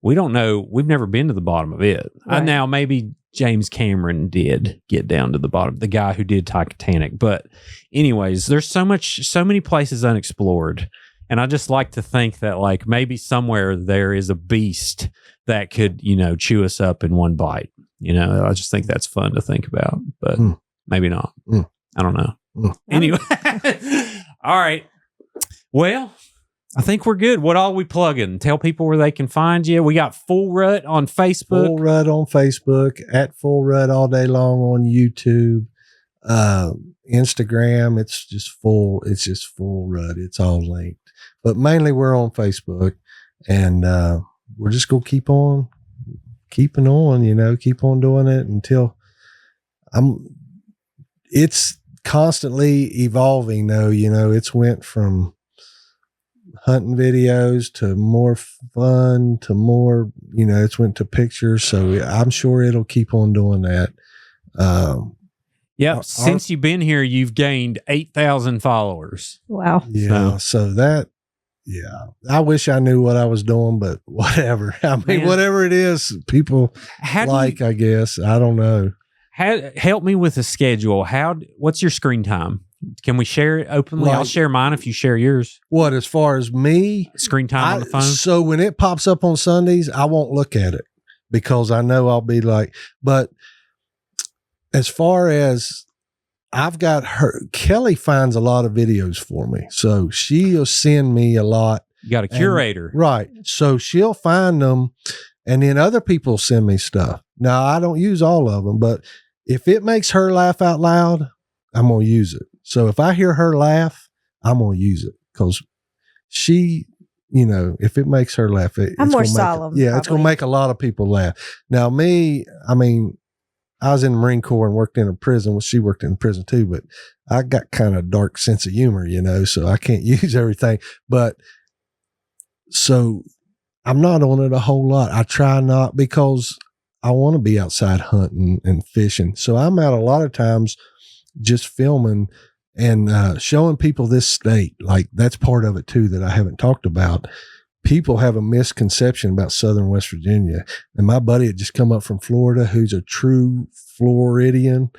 we don't know. We've never been to the bottom of it. Right. Now, maybe James Cameron did get down to the bottom, the guy who did Titanic. But anyways, there's so many places unexplored. And I just like to think that like maybe somewhere there is a beast that could, chew us up in one bite. I just think that's fun to think about, but maybe not. I don't know. Anyway. All right. Well, I think we're good. What all we plugging? Tell people where they can find you. We got Full Rut on Facebook. Full Rut on Facebook, at Full Rut all day long on YouTube. Instagram, it's just Full Rut. It's all linked. But mainly we're on Facebook, and we're just gonna keep on keeping on, keep on doing it until it's constantly evolving though, it's went from hunting videos to more fun to more, it's went to pictures. So I'm sure it'll keep on doing that. Yep. Since you've been here, you've gained 8,000 followers. Wow. Yeah. So that, I wish I knew what I was doing, but whatever. I mean, whatever it is, people I guess. I don't know. Help me with a schedule. What's your screen time? Can we share it openly? I'll share mine if you share yours. What, as far as me? Screen time on the phone? So when it pops up on Sundays, I won't look at it because I know I'll be like, but as far as I've got Kelly finds a lot of videos for me. So she'll send me a lot. You got a curator. Right. So she'll find them and then other people send me stuff. Now I don't use all of them, but if it makes her laugh out loud, I'm going to use it. So if I hear her laugh, I'm going to use it because she, if it makes her laugh, I'm more solemn. It's going to make a lot of people laugh. Now me, I mean, I was in the Marine Corps and worked in a prison. Well, she worked in a prison too, but I got kind of dark sense of humor, so I can't use everything. But so I'm not on it a whole lot. I try not because I want to be outside hunting and fishing. So I'm out a lot of times just filming and showing people this state. Like that's part of it too that I haven't talked about. People have a misconception about Southern West Virginia. And my buddy had just come up from Florida, who's a true Floridian.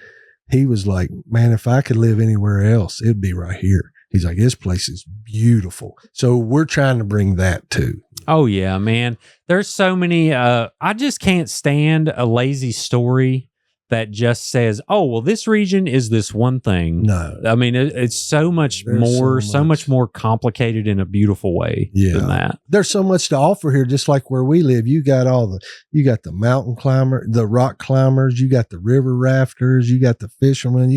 He was like, man, if I could live anywhere else, it'd be right here. He's like, this place is beautiful. So we're trying to bring that too. Oh yeah, man. There's so many, I just can't stand a lazy story that just says, oh, well, this region is this one thing. No. I mean, it's so much so much more complicated in a beautiful way than that. There's so much to offer here, just like where we live. You got the mountain climber, the rock climbers, you got the river rafters, you got the fishermen,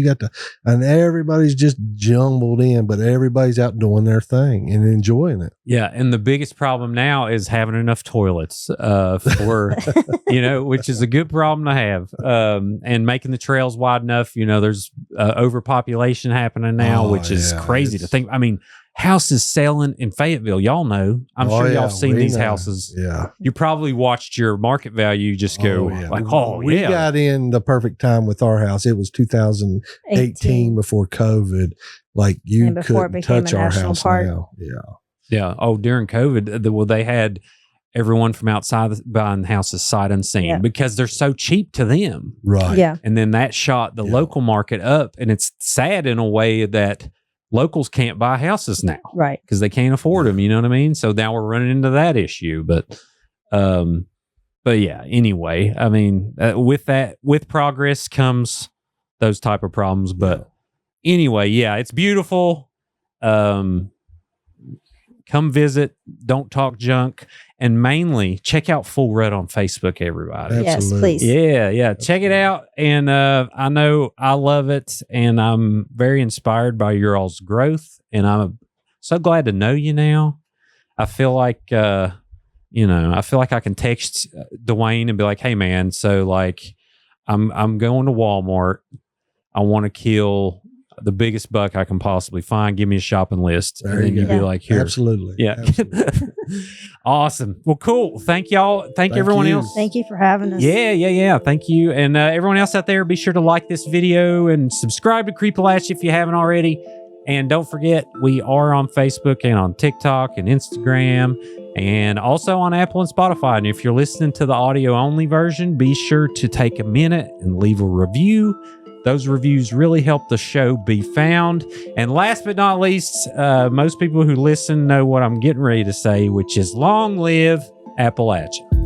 and everybody's just jumbled in, but everybody's out doing their thing and enjoying it. Yeah. And the biggest problem now is having enough toilets for, which is a good problem to have. And making the trails wide enough, there's overpopulation happening now, which is crazy to think. I mean, houses selling in Fayetteville, y'all know. I'm sure y'all have seen these houses. Yeah. You probably watched your market value just go we got in the perfect time with our house. It was 2018 before COVID. Like you couldn't touch our house now. Yeah. Yeah. Oh, during COVID, they had everyone from outside buying houses sight unseen because they're so cheap to them. Right. Yeah. And then that shot the local market up. And it's sad in a way that locals can't buy houses now. Right. Because they can't afford them. You know what I mean? So now we're running into that issue. But yeah, anyway, I mean, with progress comes those type of problems. But anyway, yeah, it's beautiful. Come visit. Don't talk junk. And mainly, check out Full Rut on Facebook, everybody. Absolutely. Yes, please. Yeah. Check it out. And I know I love it. And I'm very inspired by your all's growth. And I'm so glad to know you now. I feel like, I can text Dwayne and be like, hey, man, so like, I'm going to Walmart. I want to kill the biggest buck I can possibly find. Give me a shopping list. There and then you you'd go. be like, here. Absolutely. Yeah. Absolutely. Awesome. Well, cool. Thank y'all. Thank everyone you. else. Thank you for having us. Yeah. Thank you. And everyone else out there, be sure to like this video and subscribe to Creepalachia if you haven't already. And don't forget, we are on Facebook and on TikTok and Instagram and also on Apple and Spotify. And if you're listening to the audio only version, be sure to take a minute and leave a review. Those reviews really help the show be found. And last but not least, most people who listen know what I'm getting ready to say, which is long live Appalachia.